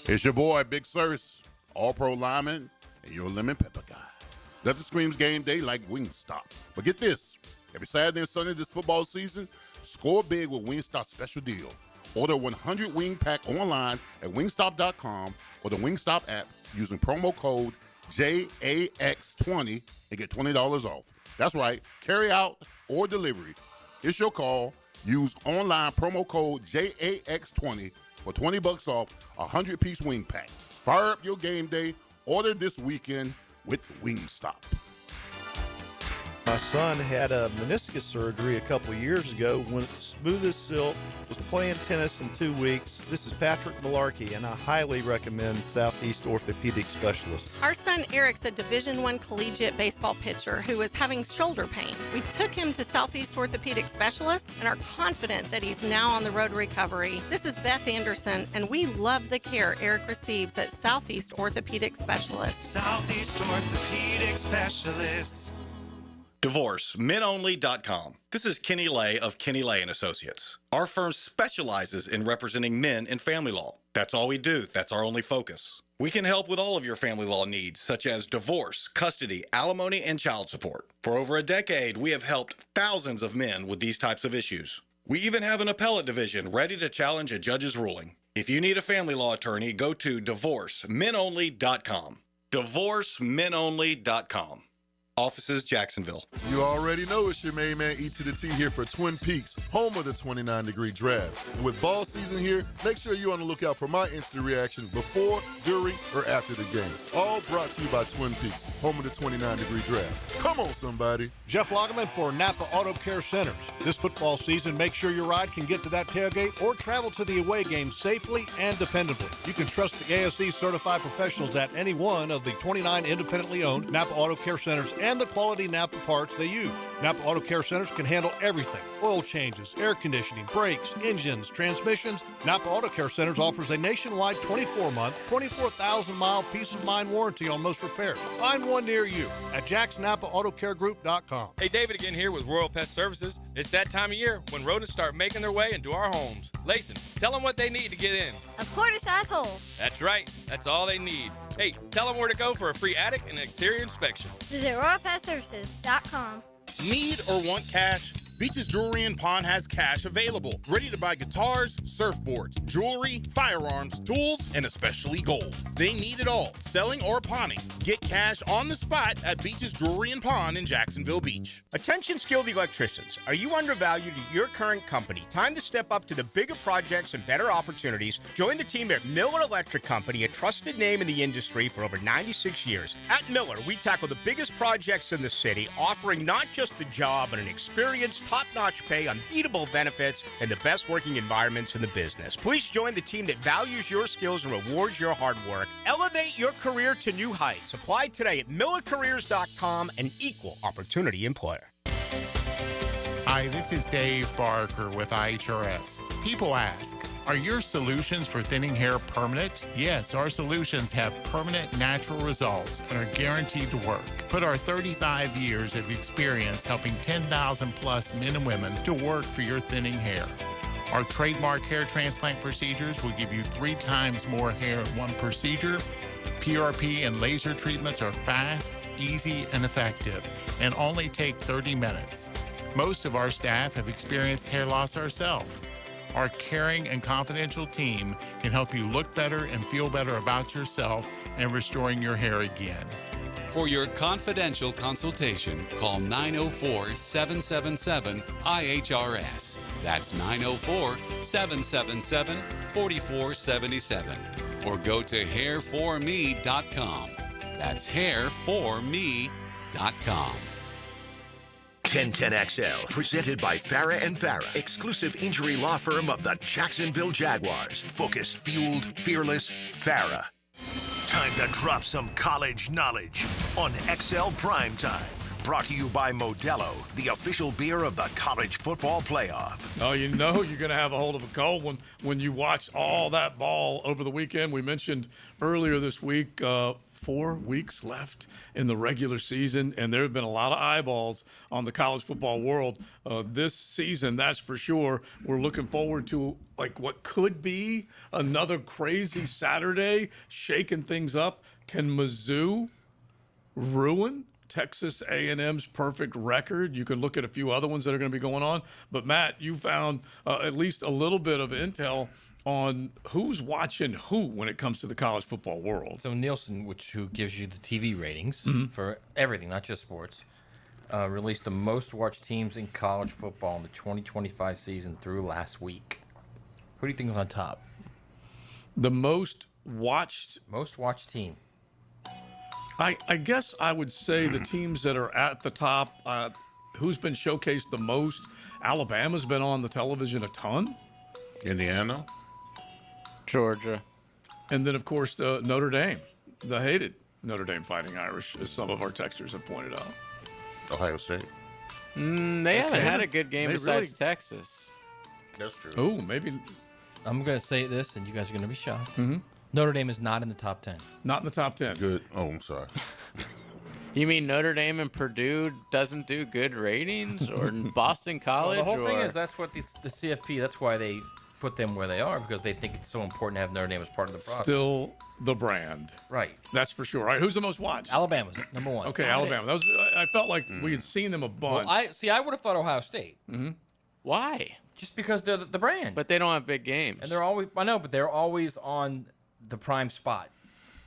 It's your boy, Big Service, All-Pro lineman, and your lemon pepper guy. Nothing screams game day like Wingstop. But get this, every Saturday and Sunday this football season, score big with Wingstop's special deal. Order a 100 wing pack online at wingstop.com or the Wingstop app using promo code JAX20 and get $20 off. That's right, carry out or delivery. It's your call. Use online promo code JAX20 for $20 off a 100-piece wing pack. Fire up your game day. Order this weekend with Wingstop. My son had a meniscus surgery a couple of years ago. Went smooth as silk, was playing tennis in 2 weeks. This is Patrick Malarkey, and I highly recommend Southeast Orthopedic Specialists. Our son Eric's a Division I collegiate baseball pitcher who is having shoulder pain. We took him to Southeast Orthopedic Specialists and are confident that he's now on the road to recovery. This is Beth Anderson, and we love the care Eric receives at Southeast Orthopedic Specialists. Southeast Orthopedic Specialists. DivorceMenOnly.com. This is Kenny Lay of Kenny Lay & Associates. Our firm specializes in representing men in family law. That's all we do. That's our only focus. We can help with all of your family law needs, such as divorce, custody, alimony, and child support. For over a decade, we have helped thousands of men with these types of issues. We even have an appellate division ready to challenge a judge's ruling. If you need a family law attorney, go to DivorceMenOnly.com. DivorceMenOnly.com. Offices, Jacksonville. You already know it's your main man E to the T here for Twin Peaks, home of the 29-degree draft. And with ball season here, make sure you're on the lookout for my instant reaction before, during, or after the game. All brought to you by Twin Peaks, home of the 29-degree drafts. Come on, somebody. Jeff Lagerman for Napa Auto Care Centers. This football season, make sure your ride can get to that tailgate or travel to the away game safely and dependably. You can trust the ASE certified professionals at any one of the 29 independently owned Napa Auto Care Centers and the quality Napa parts they use. Napa Auto Care Centers can handle everything: oil changes, air conditioning, brakes, engines, transmissions. Napa Auto Care Centers offers a nationwide 24-month, 24,000-mile peace of mind warranty on most repairs. Find one near you at jacksnapaautocare.com. Hey, David again here with Royal Pest Services. It's that time of year when rodents start making their way into our homes. Layson, tell them what they need to get in. A quarter-size hole. That's right. That's all they need. Hey, tell them where to go for a free attic and exterior inspection. Visit RoyalPestServices.com. Need or want cash? Beaches Jewelry and Pawn has cash available. Ready to buy guitars, surfboards, jewelry, firearms, tools, and especially gold. They need it all, selling or pawning. Get cash on the spot at Beaches Jewelry and Pawn in Jacksonville Beach. Attention skilled electricians. Are you undervalued at your current company? Time to step up to the bigger projects and better opportunities. Join the team at Miller Electric Company, a trusted name in the industry for over 96 years. At Miller, we tackle the biggest projects in the city, offering not just a job, but an experienced, top-notch pay, unbeatable benefits, and the best working environments in the business. Please join the team that values your skills and rewards your hard work. Elevate your career to new heights. Apply today at millercareers.com, an equal opportunity employer. Hi, this is Dave Barker with IHRS. People ask, are your solutions for thinning hair permanent? Yes, our solutions have permanent natural results and are guaranteed to work. Put our 35 years of experience helping 10,000 plus men and women to work for your thinning hair. Our trademark hair transplant procedures will give you 3 times more hair in one procedure. PRP and laser treatments are fast, easy, and effective, and only take 30 minutes. Most of our staff have experienced hair loss ourselves. Our caring and confidential team can help you look better and feel better about yourself and restoring your hair again. For your confidential consultation, call 904-777-IHRS. That's 904-777-4477. Or go to hairforme.com. That's hairforme.com. 1010XL, presented by Farah and Farah, exclusive injury law firm of the Jacksonville Jaguars. Focused, fueled, fearless, Farah. Time to drop some college knowledge on XL Primetime. Brought to you by Modelo, the official beer of the college football playoff. Oh, you know you're going to have a hold of a cold when you watch all that ball over the weekend. We mentioned earlier this week, 4 weeks left in the regular season, and there have been a lot of eyeballs on the college football world this season, that's for sure. We're looking forward to like what could be another crazy Saturday, shaking things up. Can Mizzou ruin Texas A&M's perfect record? You can look at a few other ones that are going to be going on. But, Matt, you found at least a little bit of intel on who's watching who when it comes to the college football world. So Nielsen, who gives you the TV ratings for everything, not just sports, released the most watched teams in college football in the 2025 season through last week. Who do you think is on top? The most watched team. I guess I would say the teams that are at the top, who's been showcased the most? Alabama's been on the television a ton. Indiana. Georgia. And then, of course, Notre Dame, the hated Notre Dame Fighting Irish, as some of our texters have pointed out. Ohio State. They haven't had a good game besides Texas. That's true. Oh, maybe. I'm going to say this, and you guys are going to be shocked. Mm-hmm. Notre Dame is not in the top 10. Not in the top 10. Good. Oh, I'm sorry. You mean Notre Dame and Purdue doesn't do good ratings, or Boston College? Well, the whole thing is that's what the CFP. That's why they put them where they are, because they think it's so important to have Notre Dame as part of the process. Still the brand. Right. That's for sure. All right. Who's the most watched? Alabama's number one. Okay, Alabama. That was. I felt like we had seen them a bunch. Well, I would have thought Ohio State. Mm-hmm. Why? Just because they're the brand. But they don't have big games. And they're always. I know, but they're always on the prime spot,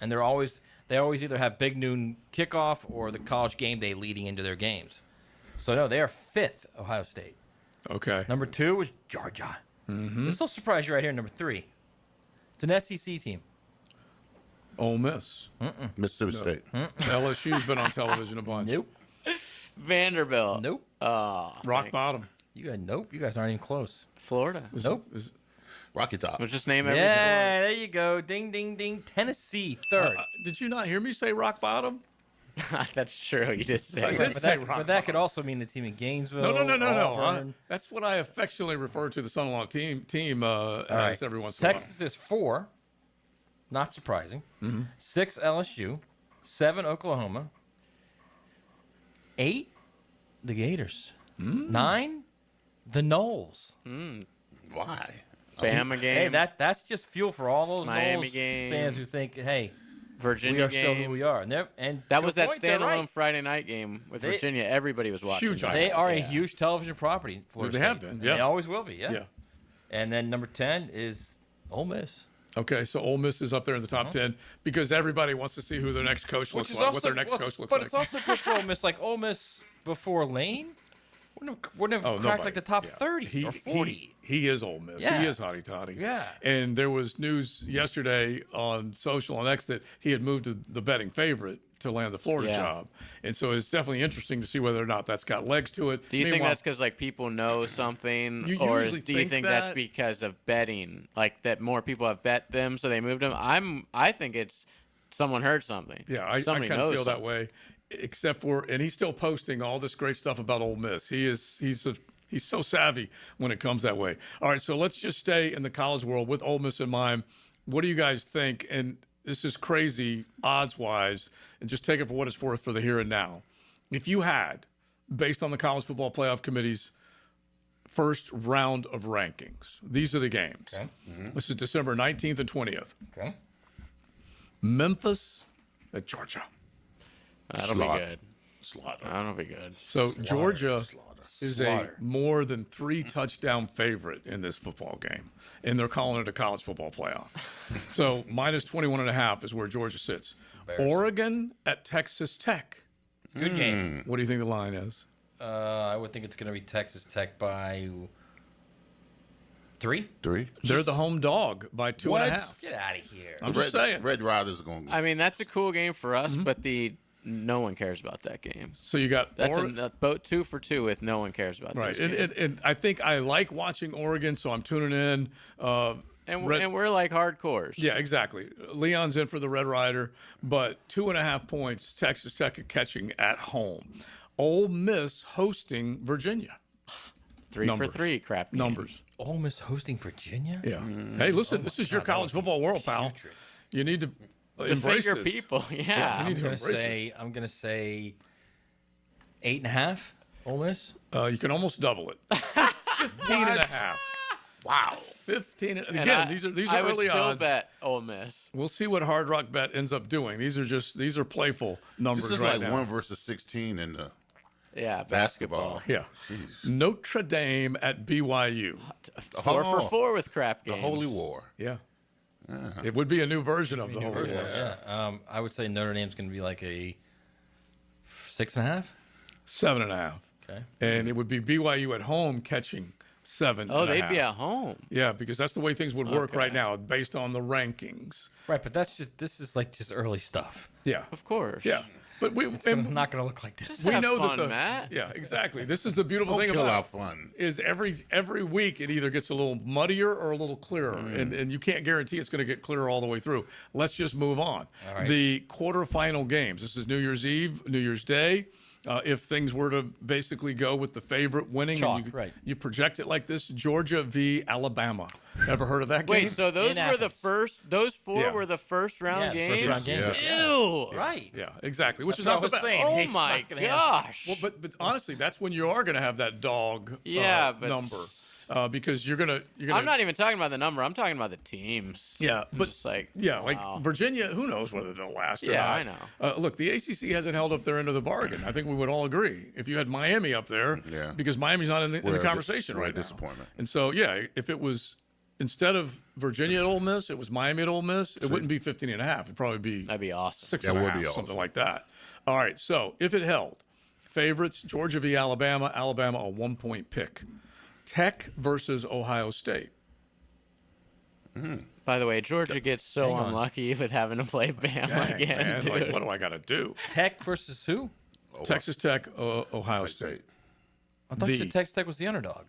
and they always either have big noon kickoff or the college game day leading into their games. So no, they are 5th, Ohio State. Okay. Number 2 was Georgia. Mm-hmm. This will surprise you right here. Number 3, it's an SEC team. Ole Miss. Mississippi State. LSU's been on television a bunch. Nope. Vanderbilt. Nope. Rock bottom. You guys aren't even close. Florida. Nope. Rocky Top. We'll just name every. Yeah, there you go. Ding, ding, ding. Tennessee, 3rd. Did you not hear me say rock bottom? That's true. You did say. But that could also mean the team in Gainesville. No. That's what I affectionately refer to the son-in-law team as every once in a while. Texas is 4. Not surprising. Mm-hmm. 6 LSU. 7 Oklahoma. 8 the Gators. 9 the Knowles. Why? Bama game. Hey, that's just fuel for all those Miami Knowles game. fans who think, hey, Virginia we are game. still who we are. And that to was a that point, they're standalone right. Friday night game with Virginia. Everybody was watching. Huge. They are a huge television property. Florida They State. have been. And Yeah. They always will be. Yeah. Yeah. And then number 10 is Ole Miss. Okay, so Ole Miss is up there in the top 10 because everybody wants to see who their next coach looks like, what their next coach looks but like. it's also good for Ole Miss. Like Ole Miss before Lane wouldn't have cracked like the top 30 or 40. He is Ole Miss. Yeah. He is hotty toddy. Yeah. And there was news yesterday on social on X that he had moved to the betting favorite to land the Florida job. And so it's definitely interesting to see whether or not that's got legs to it. Do you think that's because like people know something, You or usually do you think think that. that's because of betting, like that more people have bet them, so they moved them? I think it's someone heard something. Yeah, I Somebody kind of knows feel that something. way, except for, and he's still posting all this great stuff about Ole Miss. He's so savvy when it comes that way. All right, so let's just stay in the college world with Ole Miss in mind. What do you guys think? And this is crazy odds-wise, and just take it for what it's worth for the here and now. If you had, based on the College Football Playoff Committee's first round of rankings, these are the games. Okay. This is December 19th and 20th. Okay. Memphis at Georgia. That'll be good. Slaughter. That'll be good. So Georgia is Slaughter. a more than 3 touchdown favorite in this football game, and they're calling it a college football playoff. So minus 21.5 is where Georgia sits. Bears. Oregon at Texas Tech. Good game. What do you think the line is? I would think it's going to be Texas Tech by 3. 3. They're the home dog by 2.5. Get out of here. I'm just saying. Red Riders are going to I mean, that's a cool game for us, but no one cares about that game. So you got That's a boat 2 for 2 with no one cares about right. those games. And I think I like watching Oregon, so I'm tuning in. And we're like hardcores. Yeah, exactly. Leon's in for the Red Rider, but 2.5 points, Texas Tech catching at home. Ole Miss hosting Virginia. 3 for 3 crap game. Numbers. Ole Miss hosting Virginia? Yeah. Hey, listen, this is your college football world, pal. You need to Defend embrace your this. people. Yeah. you I'm need to going embrace this. to say 8.5 Ole Miss. You can almost double it. 15.5. Wow. 15. And Again, these are I would early still odds. bet Ole Miss. We'll see what Hard Rock Bet ends up doing. These are playful numbers This is right like now. 1 versus 16 in the Yeah, basketball. Yeah. Notre Dame at BYU. 4 for 4 with crap The games. Holy War. Yeah. It would be a new version of the whole War. thing. Yeah. I would say Notre Dame's going to be like a 6.5. 7.5. Okay. And it would be BYU at home catching 7. Oh, they'd be at home. Yeah, because that's the way things would work right now, based on the rankings. Right, but this is like just early stuff. Yeah. Of course. Yeah. But It's not going to look like this. We know fun, that Matt. Yeah, exactly. This is the beautiful Don't thing kill about our it, fun. is every week it either gets a little muddier or a little clearer, and you can't guarantee it's going to get clearer all the way through. Let's just move on. All right. The quarterfinal games. This is New Year's Eve, New Year's Day. If things were to basically go with the favorite winning, Chalk, and right. you project it like this: Georgia v. Alabama. Ever heard of that game? Wait, so those In were the Athens. first. Those four Yeah. were the first round Yeah, games. first round games. Ew. Right. Yeah, exactly. Which That's is what not I was the best. saying. Oh It's my not gonna happen. gosh. Well, but honestly, that's when you are going to have that dog But number because you're gonna. I'm not even talking about the number. I'm talking about the teams. Yeah, I'm but just like yeah, wow. like Virginia. Who knows whether they'll last or Yeah, not? I know. Look, the ACC hasn't held up their end of the bargain. I think we would all agree. If you had Miami up there, Yeah. because Miami's not in the We're a conversation we're a right now. disappointment. And so yeah, if it was instead of Virginia at Ole Miss, it was Miami at Ole Miss. It wouldn't be 15 and a half. It'd probably be That'd be awesome. 6 That and a would half, be something awesome. like that. All right, so if it held, favorites Georgia v. Alabama. Alabama a 1-point pick. Tech versus Ohio State. By the way, Georgia gets so Hang on. unlucky with having to play Bama Dang, again, man, dude. like, what do I got to do? Tech versus who? Texas Tech, Ohio State. I thought you said Texas Tech was the underdog.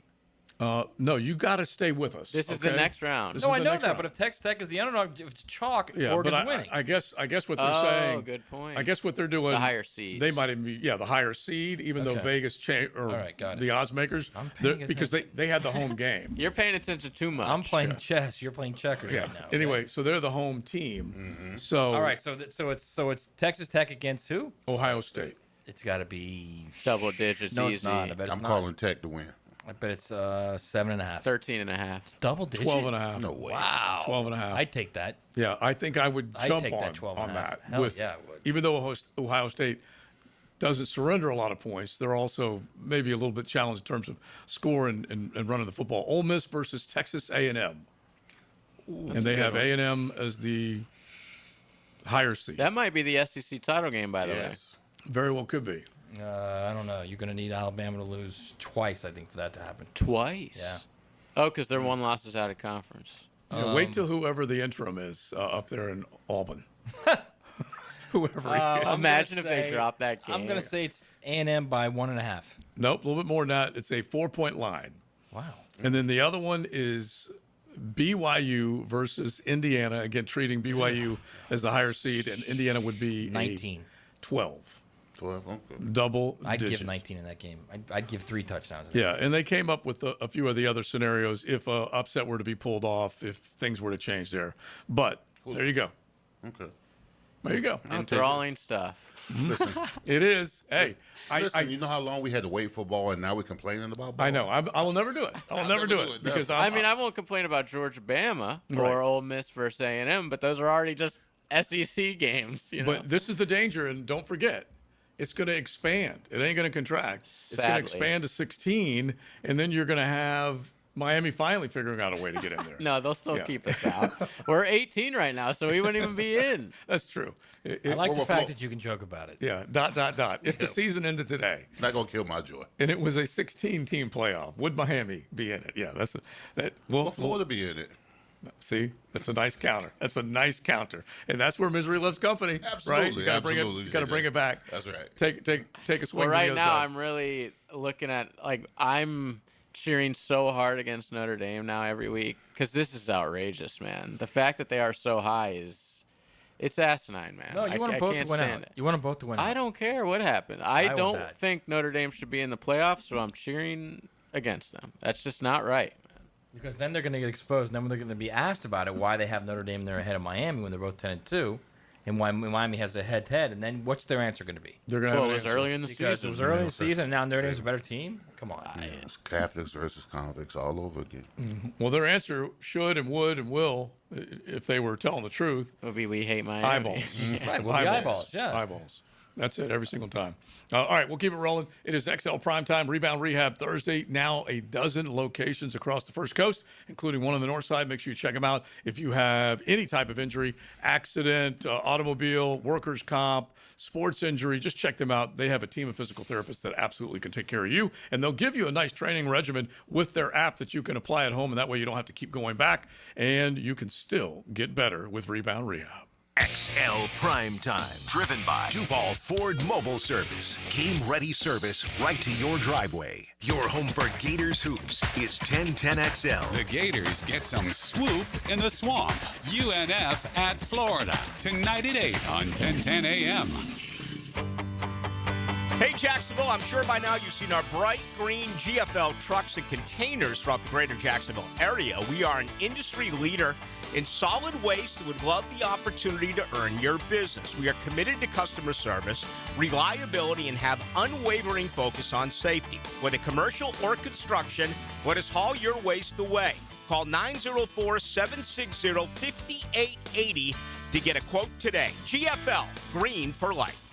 No, you got to stay with us. This is the okay? next round. This No, is I the know next that, round. but if Texas Tech is the underdog, if it's chalk, Yeah, Oregon's but winning. I guess what they're Oh, saying. good point. I guess what they're doing. The higher seeds. They might even be the higher seed, even though Okay. Vegas or All right, got it. the odds makers, I'm paying because they had the home game. You're paying attention too much. I'm playing chess. You're playing checkers Yeah. right now. okay? Anyway, so they're the home team. So All right, so it's Texas Tech against who? Ohio State. It's got to be Double digits No, easy. it's not. I bet it's I'm not. calling Tech to win. I bet it's 7.5. 13 and a half. Double digit. 12 and a half. No way. Wow. 12 and a half. I'd take that. Yeah, I think I would I'd jump take that 12 on and a half. that. Hell yeah, I would. Even though Ohio State doesn't surrender a lot of points, they're also maybe a little bit challenged in terms of score and running the football. Ole Miss versus Texas A&M. And they have A&M as the higher seed. That might be the SEC title game, by the way. Yes. Very well could be. I don't know. You're going to need Alabama to lose twice, I think, for that to happen. Twice? Yeah. Oh, because their one loss is out of conference. Yeah, wait till whoever the interim is up there in Auburn. Whoever he is. Imagine if they drop that game. I'm going to say it's A&M by 1.5. Nope, a little bit more than that. It's a 4-point line. Wow. And then the other one is BYU versus Indiana. Again, treating BYU as the higher seed, and Indiana would be 19. 12. 12. Okay. Double I'd digits. give 19 in that game. I'd give 3 touchdowns. Yeah, and they came up with a few of the other scenarios if a upset were to be pulled off, if things were to change there. But there you go. Okay. There you go. Enthralling stuff. Listen, It is. Hey, listen. You know how long we had to wait for ball, and now we're complaining about ball. I know. I will never do it. I will never do it because I mean, I won't complain about Georgia, Bama, Right. or Ole Miss versus A&M, but those are already just SEC games. You know? But this is the danger, and don't forget, it's going to expand. It ain't going to contract. It's going to Sadly. expand to 16, and then you're going to have Miami finally figuring out a way to get in there. No, they'll still Yeah. keep us out. We're 18 right now, so we wouldn't even be in. That's true. I like the fact that you can joke about it. Yeah, ... If the season ended today, Not gonna kill my joy. and it was a 16-team playoff, would Miami be in it? Yeah, that's that. Well, Well, Florida be in it. see, that's a nice counter. That's a nice counter, and that's where misery loves company. Right? Absolutely, You gotta bring absolutely. it. Got to bring it back. That's right. Take a swing. Well, to the right other now, side. I'm really looking at, I'm cheering so hard against Notre Dame now every week because this is outrageous, man. The fact that they are so high it's asinine, man. No, you want them both to can't win stand out. it. You want them both to win out. I don't care what happened. I I want don't that. think Notre Dame should be in the playoffs, so I'm cheering against them. That's just not right. Because then they're going to get exposed. And then they're going to be asked about it, why they have Notre Dame there ahead of Miami when they're both 10-2, and why Miami has a head-to-head. And then what's their answer going to be? They're going to Well, have it was an answer. early in the Because season. it was early in the season, and now Notre Dame's a better team? Come on. It's Catholics versus convicts all over again. Well, their answer should and would and will, if they were telling the truth, It would be we hate Miami. eyeballs. Right, well, the eyeballs, yeah. Eyeballs. That's it every single time. All right, we'll keep it rolling. It is XL Primetime Rebound Rehab Thursday. Now a dozen locations across the First Coast, including one on the north side. Make sure you check them out. If you have any type of injury, accident, automobile, workers' comp, sports injury, just check them out. They have a team of physical therapists that absolutely can take care of you. And they'll give you a nice training regimen with their app that you can apply at home. And that way you don't have to keep going back. And you can still get better with Rebound Rehab. XL Primetime, driven by Duval Ford Mobile Service. Game-ready service right to your driveway. Your home for Gators Hoops is 1010XL. The Gators get some swoop in the swamp. UNF at Florida. Tonight at 8 on 1010 AM. Hey, Jacksonville, I'm sure by now you've seen our bright green GFL trucks and containers throughout the greater Jacksonville area. We are an industry leader in solid waste and would love the opportunity to earn your business. We are committed to customer service, reliability, and have unwavering focus on safety. Whether commercial or construction, let us haul your waste away. Call 904-760-5880 to get a quote today. GFL, green for life.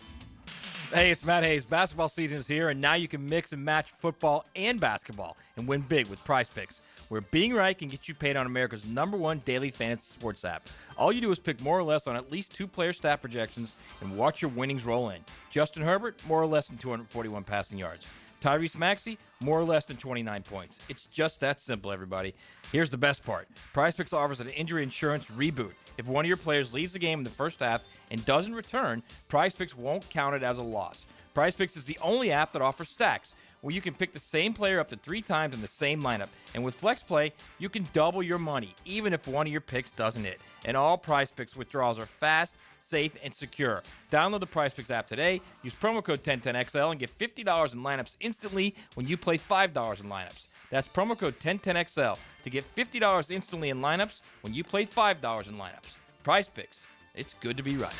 Hey, it's Matt Hayes. Basketball season is here, and now you can mix and match football and basketball and win big with Prize Picks, where being right can get you paid on America's #1 daily fantasy sports app. All you do is pick more or less on at least 2 player stat projections and watch your winnings roll in. Justin Herbert, more or less than 241 passing yards. Tyrese Maxey, more or less than 29 points. It's just that simple, everybody. Here's the best part. Prize Picks offers an injury insurance reboot. If one of your players leaves the game in the first half and doesn't return, Prize Picks won't count it as a loss. Prize Picks is the only app that offers stacks, where you can pick the same player up to 3 times in the same lineup. And with Flex Play, you can double your money, even if one of your picks doesn't hit. And all Prize Picks withdrawals are fast, safe, and secure. Download the Prize Picks app today. Use promo code 1010XL and get $50 in lineups instantly when you play $5 in lineups. That's promo code 1010XL to get $50 instantly in lineups when you play $5 in lineups. Prize Picks. It's good to be right.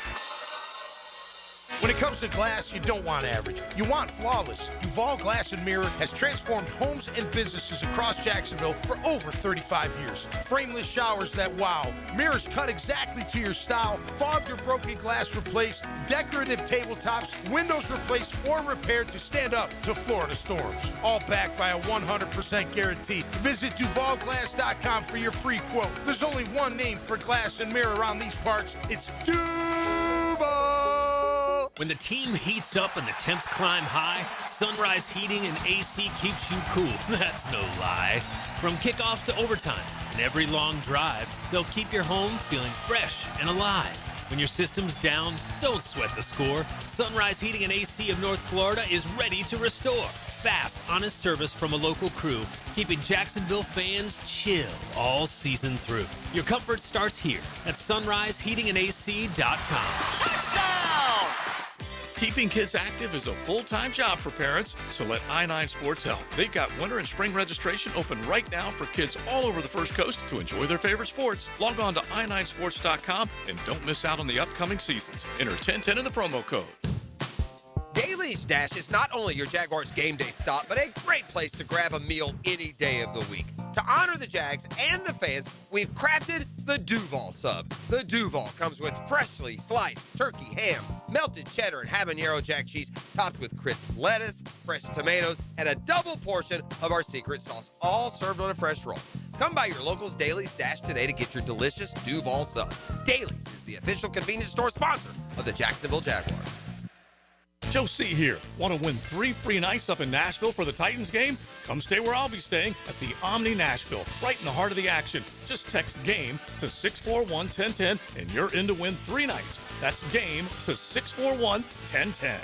When it comes to glass, you don't want average. You want flawless. Duval Glass and Mirror has transformed homes and businesses across Jacksonville for over 35 years. Frameless showers that wow. Mirrors cut exactly to your style. Fogged or broken glass replaced. Decorative tabletops. Windows replaced or repaired to stand up to Florida storms. All backed by a 100% guarantee. Visit DuvalGlass.com for your free quote. There's only one name for glass and mirror around these parts. It's Duval. When the team heats up and the temps climb high, Sunrise Heating and AC keeps you cool. That's no lie. From kickoff to overtime and every long drive, they'll keep your home feeling fresh and alive. When your system's down, don't sweat the score. Sunrise Heating and AC of North Florida is ready to restore. Fast, honest service from a local crew, keeping Jacksonville fans chill all season through. Your comfort starts here at sunriseheatingandac.com. Touchdown! Keeping kids active is a full-time job for parents, so let I-9 Sports help. They've got winter and spring registration open right now for kids all over the First Coast to enjoy their favorite sports. Log on to i9sports.com and don't miss out on the upcoming seasons. Enter 1010 in the promo code. Daly's Dash is not only your Jaguars game day stop, but a great place to grab a meal any day of the week. To honor the Jags and the fans, we've crafted the Duval Sub. The Duval comes with freshly sliced turkey, ham, melted cheddar, and habanero jack cheese, topped with crisp lettuce, fresh tomatoes, and a double portion of our secret sauce, all served on a fresh roll. Come by your local's Daly's Dash today to get your delicious Duval Sub. Daly's is the official convenience store sponsor of the Jacksonville Jaguars. Joe C. here. Want to win 3 free nights up in Nashville for the Titans game? Come stay where I'll be staying at the Omni Nashville, right in the heart of the action. Just text GAME to 641-1010 and you're in to win 3 nights. That's GAME to 641-1010.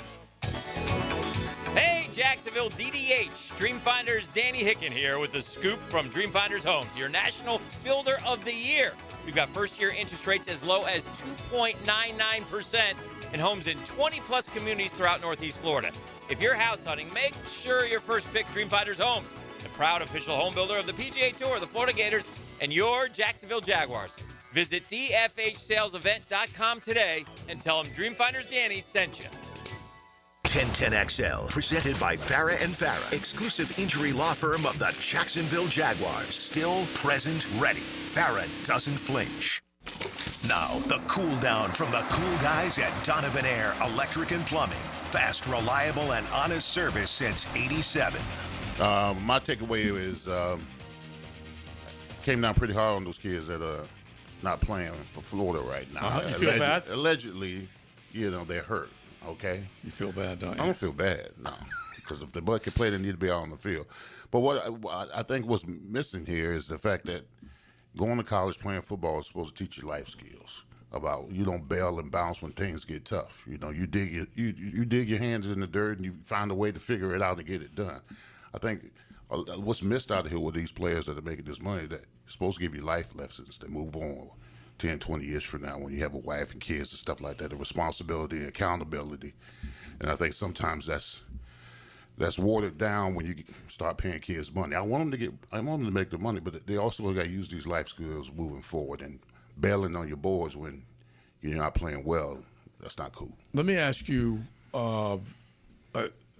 Hey, Jacksonville DDH. Dreamfinders Danny Hicken here with the scoop from Dreamfinders Homes, your National Builder of the Year. We've got first-year interest rates as low as 2.99% and homes in 20-plus communities throughout Northeast Florida. If you're house hunting, make sure your first pick Dreamfinders Homes, the proud official home builder of the PGA Tour, the Florida Gators, and your Jacksonville Jaguars. Visit dfhsalesevent.com today and tell them Dreamfinders Danny sent you. 1010XL, presented by Farah and Farah, exclusive injury law firm of the Jacksonville Jaguars. Still, present, ready. Farah doesn't flinch. Now, the cool down from the cool guys at Donovan Air Electric and Plumbing. Fast, reliable, and honest service since '87. My takeaway is came down pretty hard on those kids that are not playing for Florida right now. You feel bad? Allegedly, they're hurt. Okay, you feel bad, don't you? I don't feel bad, no, because if the butt can play, they need to be out on the field. But what I think what's missing here is the fact that going to college playing football is supposed to teach you life skills. about you don't bail and bounce when things get tough. You know, you dig your hands in the dirt and you find a way to figure it out and get it done. I think what's missed out of here with these players that are making this money, that it's supposed to give you life lessons to move on 10, 20 years from now when you have a wife and kids and stuff like that, the responsibility and accountability. And I think sometimes that's watered down when you start paying kids money. I want them to make the money, but they also got to use these life skills moving forward. And bailing on your boys when you're not playing well, that's not cool. Let me ask you,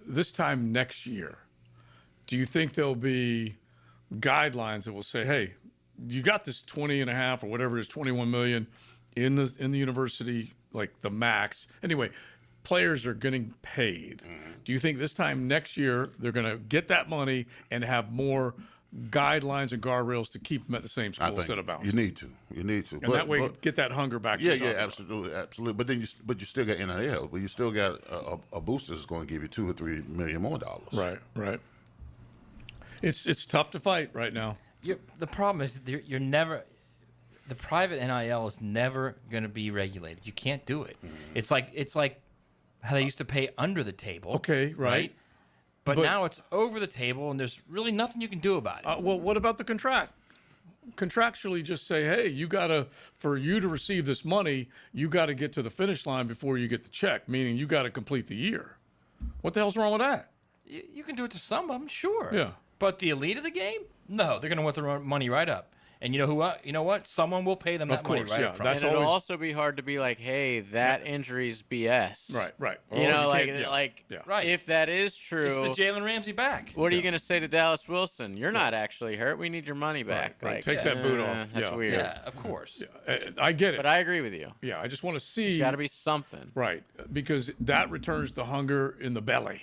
this time next year, do you think there'll be guidelines that will say, hey, you got this 20 and a half or whatever it is, 21 million in the university, like the max. Anyway, players are getting paid. Do you think this time next year they're going to get that money and have more guidelines and guardrails to keep them at the same school instead of bouncing? You need to. And that way, get that hunger back. Yeah, absolutely. But then you still got NIL, but you still got a booster that's going to give you $2 or $3 million more dollars. Right. It's tough to fight right now. The problem is you're never. The private NIL is never going to be regulated. You can't do it. It's like how they used to pay under the table. Okay, right. But now it's over the table, and there's really nothing you can do about it. Well, what about the contract? Contractually, just say, hey, for you to receive this money, you got to get to the finish line before you get the check. Meaning, you got to complete the year. What the hell's wrong with that? You can do it to some of them, sure. Yeah. But the elite of the game, no, they're going to want their money right up. And you know what? Someone will pay them that money right up front. And it'll also be hard to be like, hey, that injury's BS. Right. You know, right. If that is true, it's the Jalen Ramsey back. What are you going to say to Dallas Wilson? You're not actually hurt. We need your money back. Right. Take that boot off. That's weird. Yeah, of course. I get it. But I agree with you. Yeah, I just want to see. There's got to be something. Right, because that returns the hunger in the belly.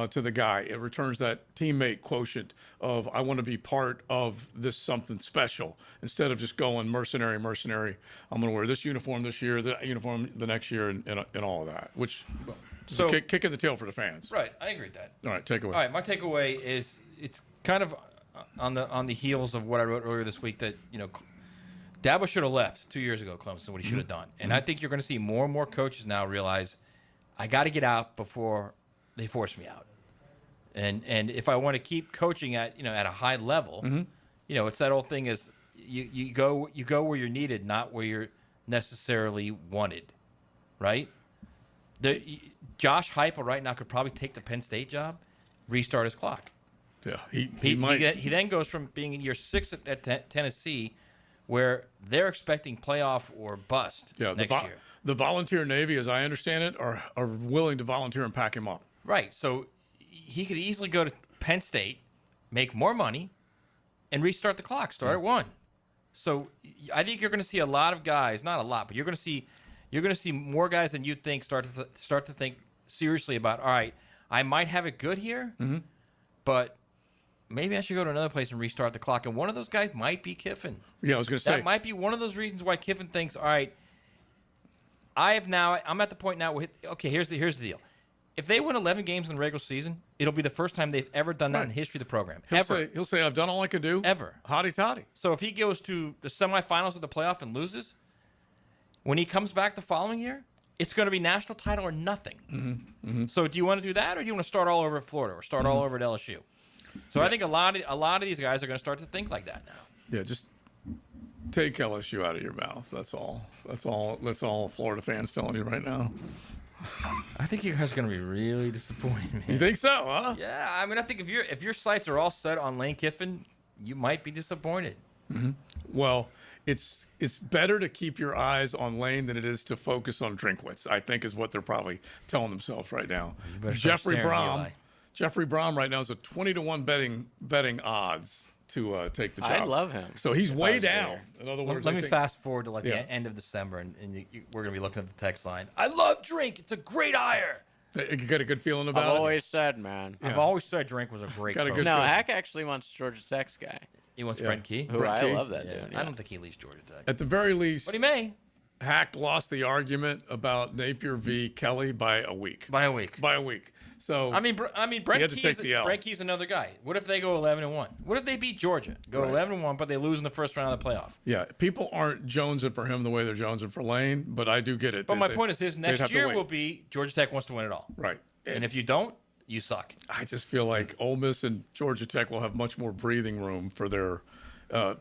To the guy. It returns that teammate quotient of, I want to be part of this something special, instead of just going mercenary. I'm going to wear this uniform this year, that uniform the next year, and all of that, which is a kick in the tail for the fans. Right, I agree with that. All right, takeaway. All right, my takeaway is it's kind of on the heels of what I wrote earlier this week that, Dabo should have left 2 years ago, Clemson, what he should have done. And I think you're going to see more and more coaches now realize, I got to get out before they force me out. And if I want to keep coaching at a high level, it's that old thing is you go where you're needed, not where you're necessarily wanted, right? Josh Heupel right now could probably take the Penn State job, restart his clock. Yeah, he might. He then goes from being in year 6 at Tennessee, where they're expecting playoff or bust next year. The volunteer Navy, as I understand it, are willing to volunteer and pack him up. Right, so he could easily go to Penn State, make more money, and restart the clock. Start at 1. So I think you're going to see a lot of guys, not a lot, but you're going to see more guys than you'd think start to think seriously about. All right, I might have it good here, but maybe I should go to another place and restart the clock. And one of those guys might be Kiffin. Yeah, I was going to say that might be one of those reasons why Kiffin thinks, all right, I'm at the point now where, okay, here's the deal. If they win 11 games in the regular season, it'll be the first time they've ever done that in the history of the program. He'll say, I've done all I could do. Ever. Hotty toddy. So if he goes to the semifinals of the playoff and loses, when he comes back the following year, it's going to be national title or nothing. So do you want to do that, or do you want to start all over at Florida or start all over at LSU? So I think a lot of these guys are going to start to think like that now. Yeah, just take LSU out of your mouth. That's all. That's all Florida fans telling you right now. I think you guys are going to be really disappointed, man. You think so, huh? Yeah, I mean, I think if your sights are all set on Lane Kiffin, you might be disappointed. Well, it's better to keep your eyes on Lane than it is to focus on Drinkwitz, I think, is what they're probably telling themselves right now. Jeffrey Brom right now is a 20-to-1 betting odds to take the job. I love him. So he's way down. In other words, let me fast forward to the end of December, and we're going to be looking at the text line. I love Drink. It's a great hire. You got a good feeling about it? I've always said, man. I've always said Drink was a great coach. No, Hack actually wants Georgia Tech's guy. He wants Brent Key. I love that dude. I don't think he leaves Georgia Tech. At the very least. But he may. Hack lost the argument about Napier v. Kelly by a week. So I mean, Brent Key's another guy. What if they go 11-1? What if they beat Georgia, go 11-1, but they lose in the first round of the playoff? Yeah, people aren't jonesing for him the way they're jonesing for Lane, but I do get it. But my point is, his next year will be Georgia Tech wants to win it all. Right. And if you don't, you suck. I just feel like Ole Miss and Georgia Tech will have much more breathing room for their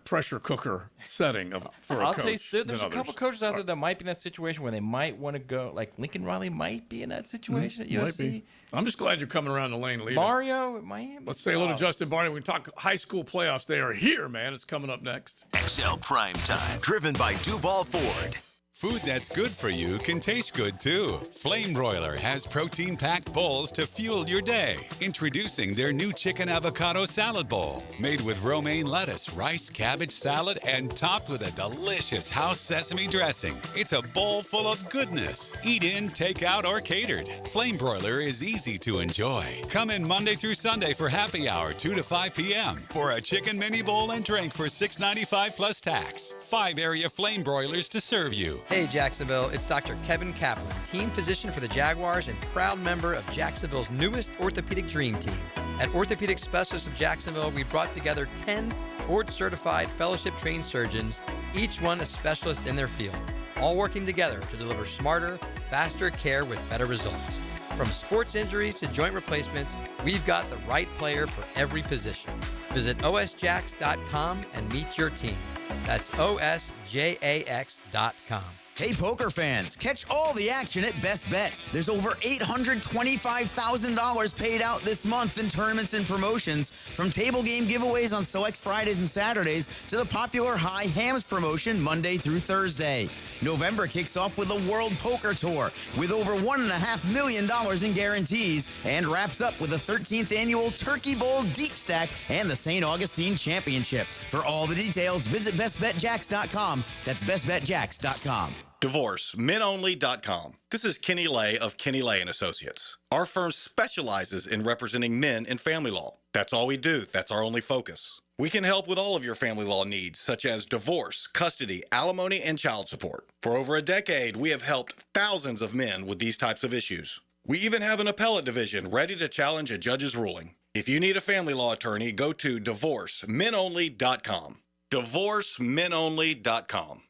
pressure cooker setting for a I'll coach. tell you, there's a couple coaches out there that might be in that situation where they might want to go. Like Lincoln Riley might be in that situation at USC. Might be. I'm just glad you're coming around the lane leading. Mario at Miami. Let's say a little Justin Barney. We can talk high school playoffs. They are here, man. It's coming up next. XL Primetime, driven by Duval Ford. Food that's good for you can taste good too. Flame Broiler has protein-packed bowls to fuel your day. Introducing their new chicken avocado salad bowl, made with romaine lettuce, rice, cabbage salad, and topped with a delicious house sesame dressing. It's a bowl full of goodness. Eat in, take out, or catered. Flame Broiler is easy to enjoy. Come in Monday through Sunday for happy hour, 2 to 5 p.m. for a chicken mini bowl and drink for $6.95 plus tax. 5 area Flame Broilers to serve you. Hey Jacksonville, it's Dr. Kevin Kaplan, team physician for the Jaguars and proud member of Jacksonville's newest orthopedic dream team. At Orthopedic Specialists of Jacksonville, we brought together 10 board-certified, fellowship-trained surgeons, each one a specialist in their field, all working together to deliver smarter, faster care with better results. From sports injuries to joint replacements, we've got the right player for every position. Visit osjax.com and meet your team. That's osjax.com. Hey, poker fans, catch all the action at Best Bet. There's over $825,000 paid out this month in tournaments and promotions, from table game giveaways on select Fridays and Saturdays to the popular High Hams promotion Monday through Thursday. November kicks off with the World Poker Tour with over $1.5 million in guarantees and wraps up with the 13th annual Turkey Bowl Deep Stack and the St. Augustine Championship. For all the details, visit bestbetjax.com. That's bestbetjax.com. DivorceMenOnly.com. This is Kenny Lay of Kenny Lay & Associates. Our firm specializes in representing men in family law. That's all we do. That's our only focus. We can help with all of your family law needs, such as divorce, custody, alimony, and child support. For over a decade, we have helped thousands of men with these types of issues. We even have an appellate division ready to challenge a judge's ruling. If you need a family law attorney, go to DivorceMenOnly.com. DivorceMenOnly.com.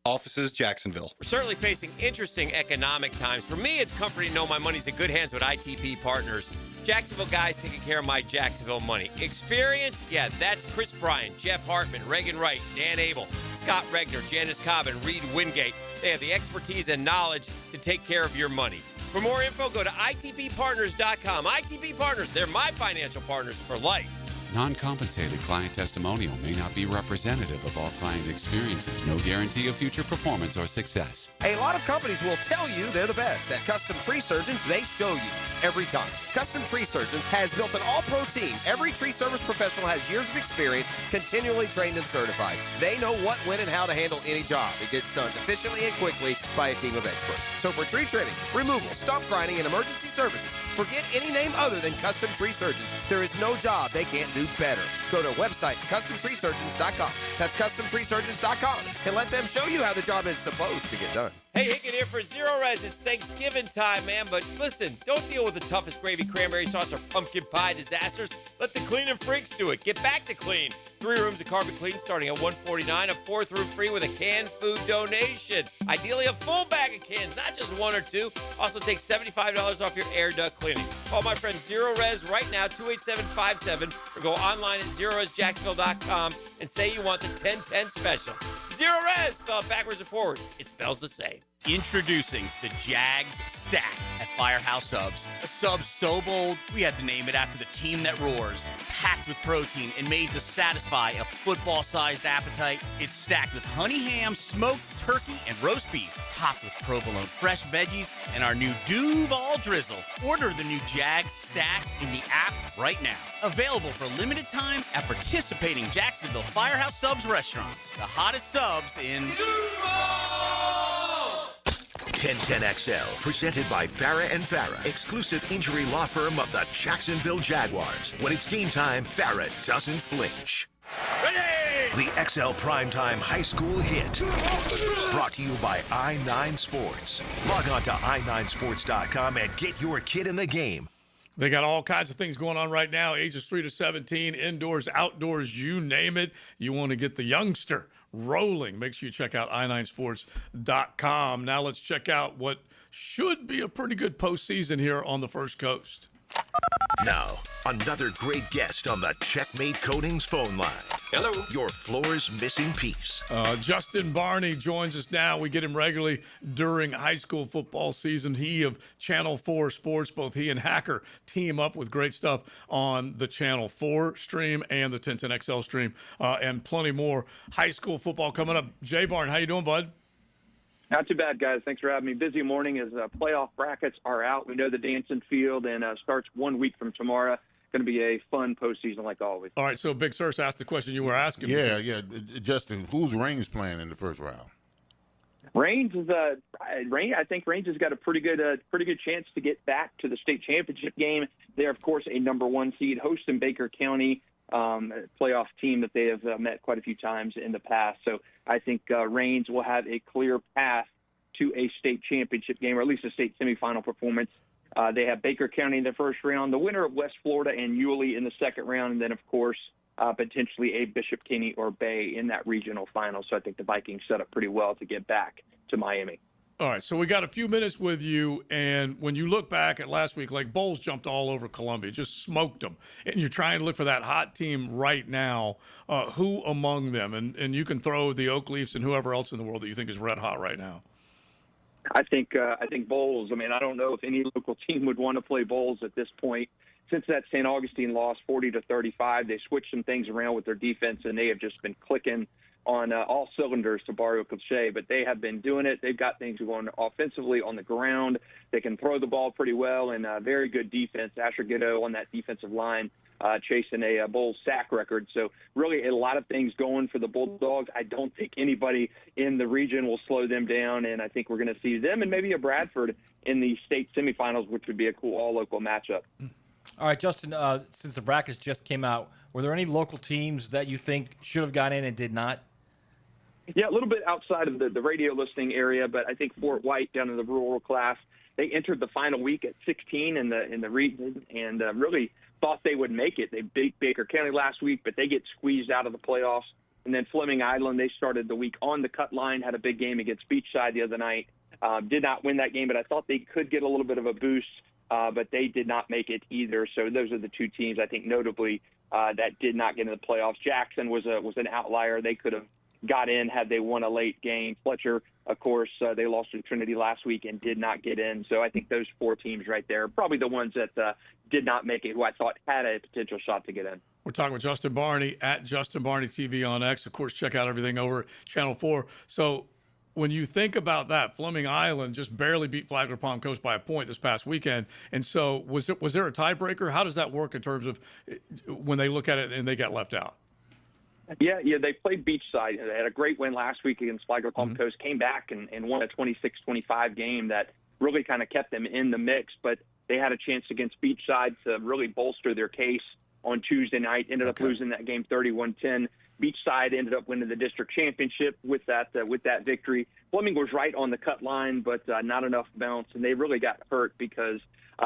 Offices, Jacksonville. We're certainly facing interesting economic times. For me, it's comforting to know my money's in good hands with ITP Partners. Jacksonville guys taking care of my Jacksonville money. Experience? Yeah, that's Chris Bryan, Jeff Hartman, Reagan Wright, Dan Abel, Scott Regner, Janice Cobb, and Reed Wingate. They have the expertise and knowledge to take care of your money. For more info, go to itppartners.com. ITP Partners, they're my financial partners for life. Non-compensated client testimonial may not be representative of all client experiences. No guarantee of future performance or success. A lot of companies will tell you they're the best. At Custom Tree Surgeons, they show you every time. Custom Tree Surgeons has built an all-pro team. Every tree service professional has years of experience, continually trained and certified. They know what, when, and how to handle any job. It gets done efficiently and quickly by a team of experts. So for tree trimming, removal, stump grinding, and emergency services, forget any name other than Custom Tree Surgeons. There is no job they can't do better. Go to website CustomTreeSurgeons.com. That's CustomTreeSurgeons.com, and let them show you how the job is supposed to get done. Hey, Hicken here for Zero Res. It's Thanksgiving time, man. But listen, don't deal with the toughest gravy, cranberry sauce, or pumpkin pie disasters. Let the cleaning freaks do it. Get back to clean. 3 rooms of carpet clean starting at $149. A 4th room free with a canned food donation. Ideally, a full bag of cans, not just 1 or 2. Also, take $75 off your air duct cleaning. Call my friend Zero Res right now, 28757, or go online at ZeroResJacksonville.com and say you want the 1010 special. Zero Res, spelled backwards and forwards. It spells the same. Introducing the Jags Stack at Firehouse Subs. A sub so bold, we had to name it after the team that roars. Packed with protein and made to satisfy a football-sized appetite. It's stacked with honey ham, smoked turkey, and roast beef. Topped with provolone fresh veggies and our new Duval Drizzle. Order the new Jags Stack in the app right now. Available for limited time at participating Jacksonville Firehouse Subs restaurants. The hottest subs in Duval! 1010XL, presented by Farrah & Farrah, exclusive injury law firm of the Jacksonville Jaguars. When it's game time, Farrah doesn't flinch. Ready! The XL Primetime High School Hit. Brought to you by I9 Sports. Log on to i9sports.com and get your kid in the game. They got all kinds of things going on right now, ages 3 to 17, indoors, outdoors, you name it. You want to get the youngster rolling. Make sure you check out i9sports.com. Now let's check out what should be a pretty good postseason here on the First Coast. Now, another great guest on the Checkmate Coatings phone line. Hello. Your floor's missing piece. Justin Barney joins us now. We get him regularly during high school football season. He of Channel 4 Sports, both he and Hacker team up with great stuff on the Channel 4 stream and the 1010XL stream, and plenty more high school football coming up. Jay Barn, how you doing, bud? Not too bad, guys. Thanks for having me. Busy morning as playoff brackets are out. We know the dancing field and starts 1 week from tomorrow. Going to be a fun postseason like always. All right, so Big Sirs asked the question you were asking. Yeah. Justin, who's Reigns playing in the first round? Reigns is I think Reigns has got a pretty good chance to get back to the state championship game. They're of course a number 1 seed, hosting Baker County, playoff team that they have met quite a few times in the past. So I think Reigns will have a clear path to a state championship game, or at least a state semifinal performance. They have Baker County in the first round, the winner of West Florida and Yulee in the second round, and then, of course, potentially a Bishop Kenny or Bay in that regional final. So I think the Vikings set up pretty well to get back to Miami. All right, so we got a few minutes with you, and when you look back at last week, like Bowles jumped all over Columbia, just smoked them, and you're trying to look for that hot team right now. Who among them? And you can throw the Oak Leafs and whoever else in the world that you think is red hot right now. I think Bowles. I mean, I don't know if any local team would want to play Bowles at this point. Since that St. Augustine loss 40-35, they switched some things around with their defense, and they have just been clicking on all cylinders, to borrow a cliche. But they have been doing it. They've got things going offensively on the ground. They can throw the ball pretty well, and very good defense. Asher Giddo on that defensive line, chasing a Bulls sack record. So really a lot of things going for the Bulldogs. I don't think anybody in the region will slow them down, and I think we're going to see them and maybe a Bradford in the state semifinals, which would be a cool all-local matchup. All right, Justin, since the brackets just came out, were there any local teams that you think should have got in and did not? Yeah, a little bit outside of the radio listening area, but I think Fort White down in the rural class, they entered the final week at 16 in the region and really thought they would make it. They beat Baker County last week, but they get squeezed out of the playoffs. And then Fleming Island, they started the week on the cut line, had a big game against Beachside the other night. Did not win that game, but I thought they could get a little bit of a boost, but they did not make it either. So those are the two teams I think notably that did not get into the playoffs. Jackson was an outlier. They could have got in had they won a late game. Fletcher, of course, they lost to Trinity last week and did not get in. So I think those 4 teams right there are probably the ones that did not make it, who I thought had a potential shot to get in. We're talking with Justin Barney at Justin Barney TV on X. Of course, check out everything over Channel 4. So when you think about that, Fleming Island just barely beat Flagler Palm Coast by a point this past weekend. And so was there a tiebreaker? How does that work in terms of when they look at it and they got left out? Yeah, they played Beachside. They had a great win last week against Flagler Palm Coast, came back and won a 26-25 game that really kind of kept them in the mix. But they had a chance against Beachside to really bolster their case on Tuesday night, ended up losing that game 31-10. Beachside ended up winning the district championship with that victory. Fleming was right on the cut line, but not enough bounce, and they really got hurt because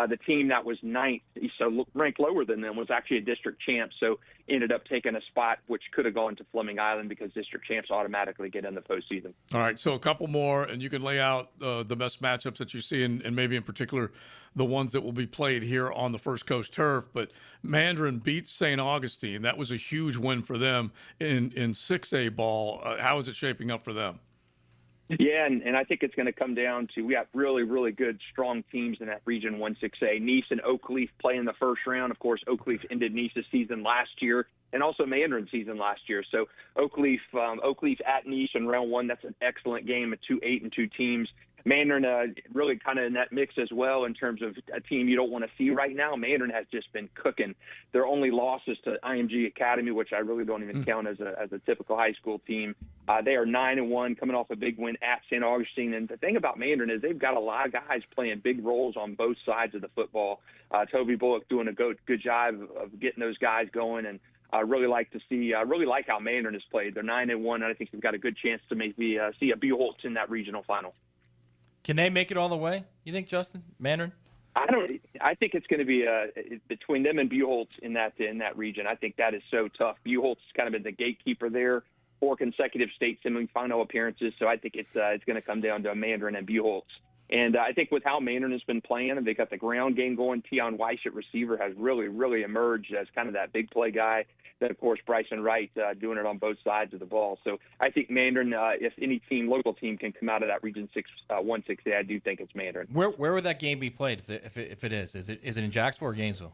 the team that was ninth, so ranked lower than them, was actually a district champ, so ended up taking a spot which could have gone to Fleming Island because district champs automatically get in the postseason. All right, so a couple more, and you can lay out the best matchups that you see, and maybe in particular the ones that will be played here on the First Coast turf. But Mandarin beats St. Augustine. That was a huge win for them in 6A ball. How is it shaping up for them? Yeah, and I think it's going to come down to, we got really, really good, strong teams in that Region 1-6A. Nice and Oakleaf play in the first round. Of course, Oakleaf ended Nice's season last year and also Mandarin's season last year. So Oakleaf at Nice in round 1, that's an excellent game of 8-2 teams. Mandarin really kind of in that mix as well in terms of a team you don't want to see right now. Mandarin has just been cooking. Their only losses to IMG Academy, which I really don't even count as a typical high school team. They are 9-1, coming off a big win at St. Augustine. And the thing about Mandarin is they've got a lot of guys playing big roles on both sides of the football. Toby Bullock doing a good job of getting those guys going, and really like how Mandarin has played. They're 9-1, and I think they've got a good chance to maybe see a Buchholz in that regional final. Can they make it all the way, you think, Justin? Mandarin? I think it's going to be between them and Buchholz in that region. I think that is so tough. Buchholz has kind of been the gatekeeper there, 4 consecutive state semifinal appearances. So I think it's going to come down to Mandarin and Buchholz. And I think with how Mandarin has been playing, and they got the ground game going. Tion Weiss at receiver has really, really emerged as kind of that big play guy. Then, of course, Bryson Wright doing it on both sides of the ball. So I think Mandarin, if any local team can come out of that Region 1-6A, I do think it's Mandarin. Where would that game be played if it is? Is it in Jacksonville or Gainesville?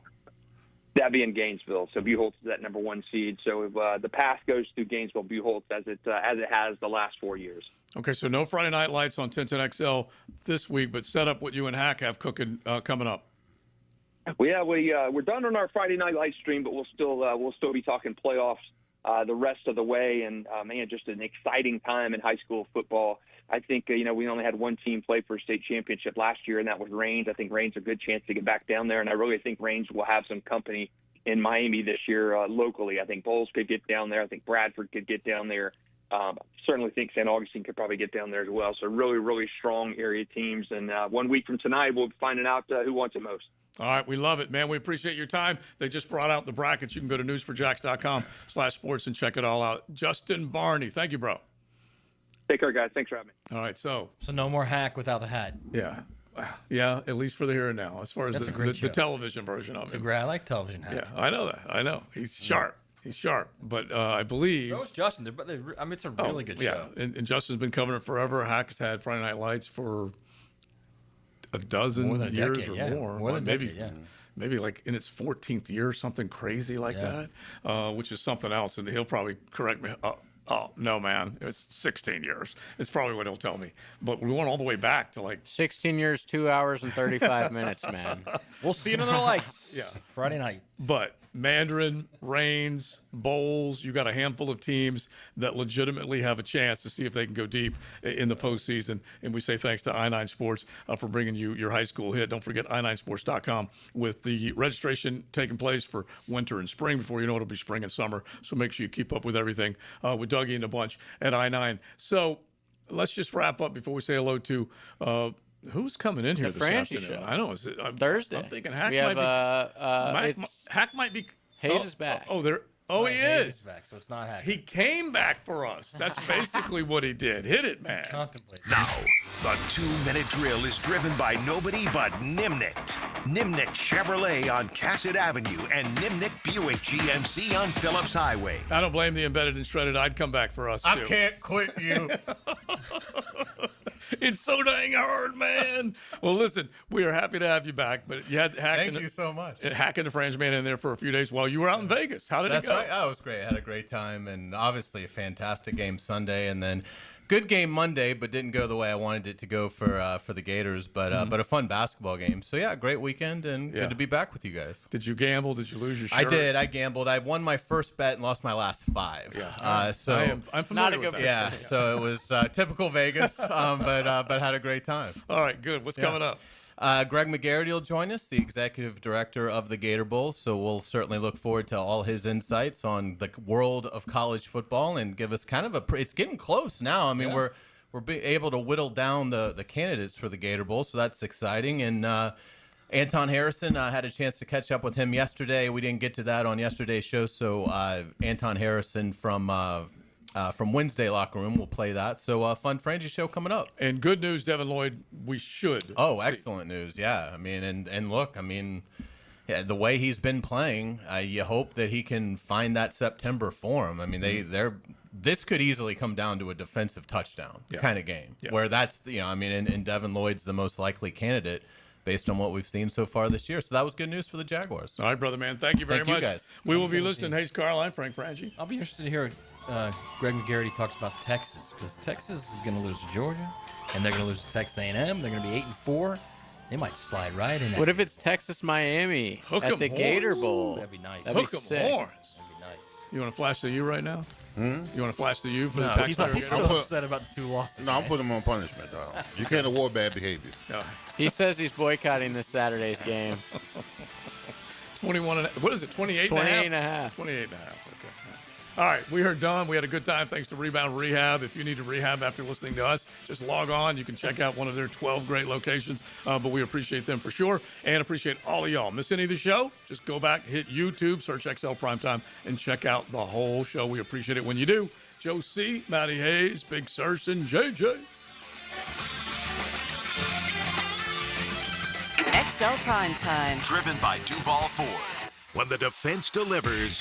That'd be in Gainesville. So Buchholz is that number 1 seed. So if, the path goes through Gainesville, Buchholz, as it has the last 4 years. Okay, so no Friday Night Lights on 1010XL this week, but set up what you and Hack have cooking coming up. We're done on our Friday Night Light stream, but we'll still be talking playoffs the rest of the way. And man, just an exciting time in high school football. I think we only had one team play for a state championship last year, and that was Raines. I think Raines a good chance to get back down there, and I really think Raines will have some company in Miami this year locally. I think Bowles could get down there. I think Bradford could get down there. Certainly think St. Augustine could probably get down there as well. So really, really strong area teams. And 1 week from tonight, we'll be finding out who wants it most. All right, we love it, man. We appreciate your time. They just brought out the brackets. You can go to newsforjacks.com/sports and check it all out. Justin Barney, thank you, bro. Take care, guys. Thanks for having me. All right, so no more Hack without the hat. Yeah, at least for the here and now. As far as the television version of it. I like television Hack. Yeah, I know that. I know. He's sharp. He's sharp. But I believe. So is Justin. It's a really good show. Yeah, and Justin's been covering it forever. Hack has had Friday Night Lights for a dozen years decade, or more. More than maybe like in its 14th year or something crazy like that, which is something else. And he'll probably correct me. Oh, no, man. It's 16 years. It's probably what he'll tell me. But we went all the way back to like 16 years, 2 hours, and 35 minutes, man. We'll see it on the lights. Friday night. But Mandarin, Raines, Bowles, you got a handful of teams that legitimately have a chance to see if they can go deep in the postseason. And we say thanks to I9 Sports for bringing you your high school hit. Don't forget i9sports.com with the registration taking place for winter and spring. Before you know it, it'll be spring and summer. So make sure you keep up with everything with Dougie and a bunch at I9. So let's just wrap up before we say hello to who's coming in here this afternoon? Show. I know. Thursday. I'm thinking Hack Hack might be. Hayes is back. He Hayes is. back, so it's not Hack. He came back for us. That's basically what he did. Hit it, man. Contemplate. Now, the 2-minute drill is driven by nobody but Nimnicht. Nimnicht Chevrolet on Cassett Avenue and Nimnicht Buick GMC on Phillips Highway. I don't blame the embedded and shredded. I'd come back for us, too. I can't quit you. It's so dang hard, man. Well, listen, we are happy to have you back, but you had Thank you so much. Hack and the Fringe Man in there for a few days while you were out in Vegas. How did it go? Right. Oh, it was great. I had a great time, and obviously a fantastic game Sunday, and then good game Monday, but didn't go the way I wanted it to go for the Gators. But a fun basketball game. So yeah, great weekend, and good to be back with you guys. Did you gamble? Did you lose your shirt? I did. I gambled. I won my first bet and lost my last 5. Yeah. So I'm familiar with that. Yeah. So it was typical Vegas, but had a great time. All right. Good. What's coming up? Greg McGarity will join us, the executive director of the Gator Bowl. So we'll certainly look forward to all his insights on the world of college football and give us kind of it's getting close now. I mean, we're able to whittle down the candidates for the Gator Bowl, so that's exciting. And Anton Harrison, I had a chance to catch up with him yesterday. We didn't get to that on yesterday's show, so Anton Harrison from Wednesday Locker Room will play that. So fun Frangie show coming up. And good news, Devin Lloyd, we should. Oh, excellent news. Yeah. I mean, and look, I mean, the way he's been playing, you hope that he can find that September form. I mean, this could easily come down to a defensive touchdown kind of game where that's, and Devin Lloyd's the most likely candidate based on what we've seen so far this year. So that was good news for the Jaguars. All right, brother, man. Thank you very much. Thank you, guys. We will be listening to Hayes Carl and Frank Frangie. I'll be interested to hear Greg McGarity talks about Texas, because Texas is going to lose to Georgia, and they're going to lose to Texas A&M. They're going to be 8-4. They might slide right in. What if it's Texas Miami at the Gator Bowl? That'd be nice. Hook 'em horns. That'd be nice. You want to flash the U right now? You want to flash the U for the he's Texans? still upset about the 2 losses. No, I'm putting him on punishment, dog. You can't award bad behavior. He says he's boycotting this Saturday's game. 21 and what is it? 28 and a half. 28 and a half. All right, we are done. We had a good time thanks to Rebound Rehab. If you need to rehab after listening to us, just log on. You can check out one of their 12 great locations, but we appreciate them for sure and appreciate all of y'all. Miss any of the show? Just go back, hit YouTube, search XL Primetime, and check out the whole show. We appreciate it when you do. Joe C., Matty Hayes, Big Surson, JJ. XL Primetime. Driven by Duval Ford. When the defense delivers,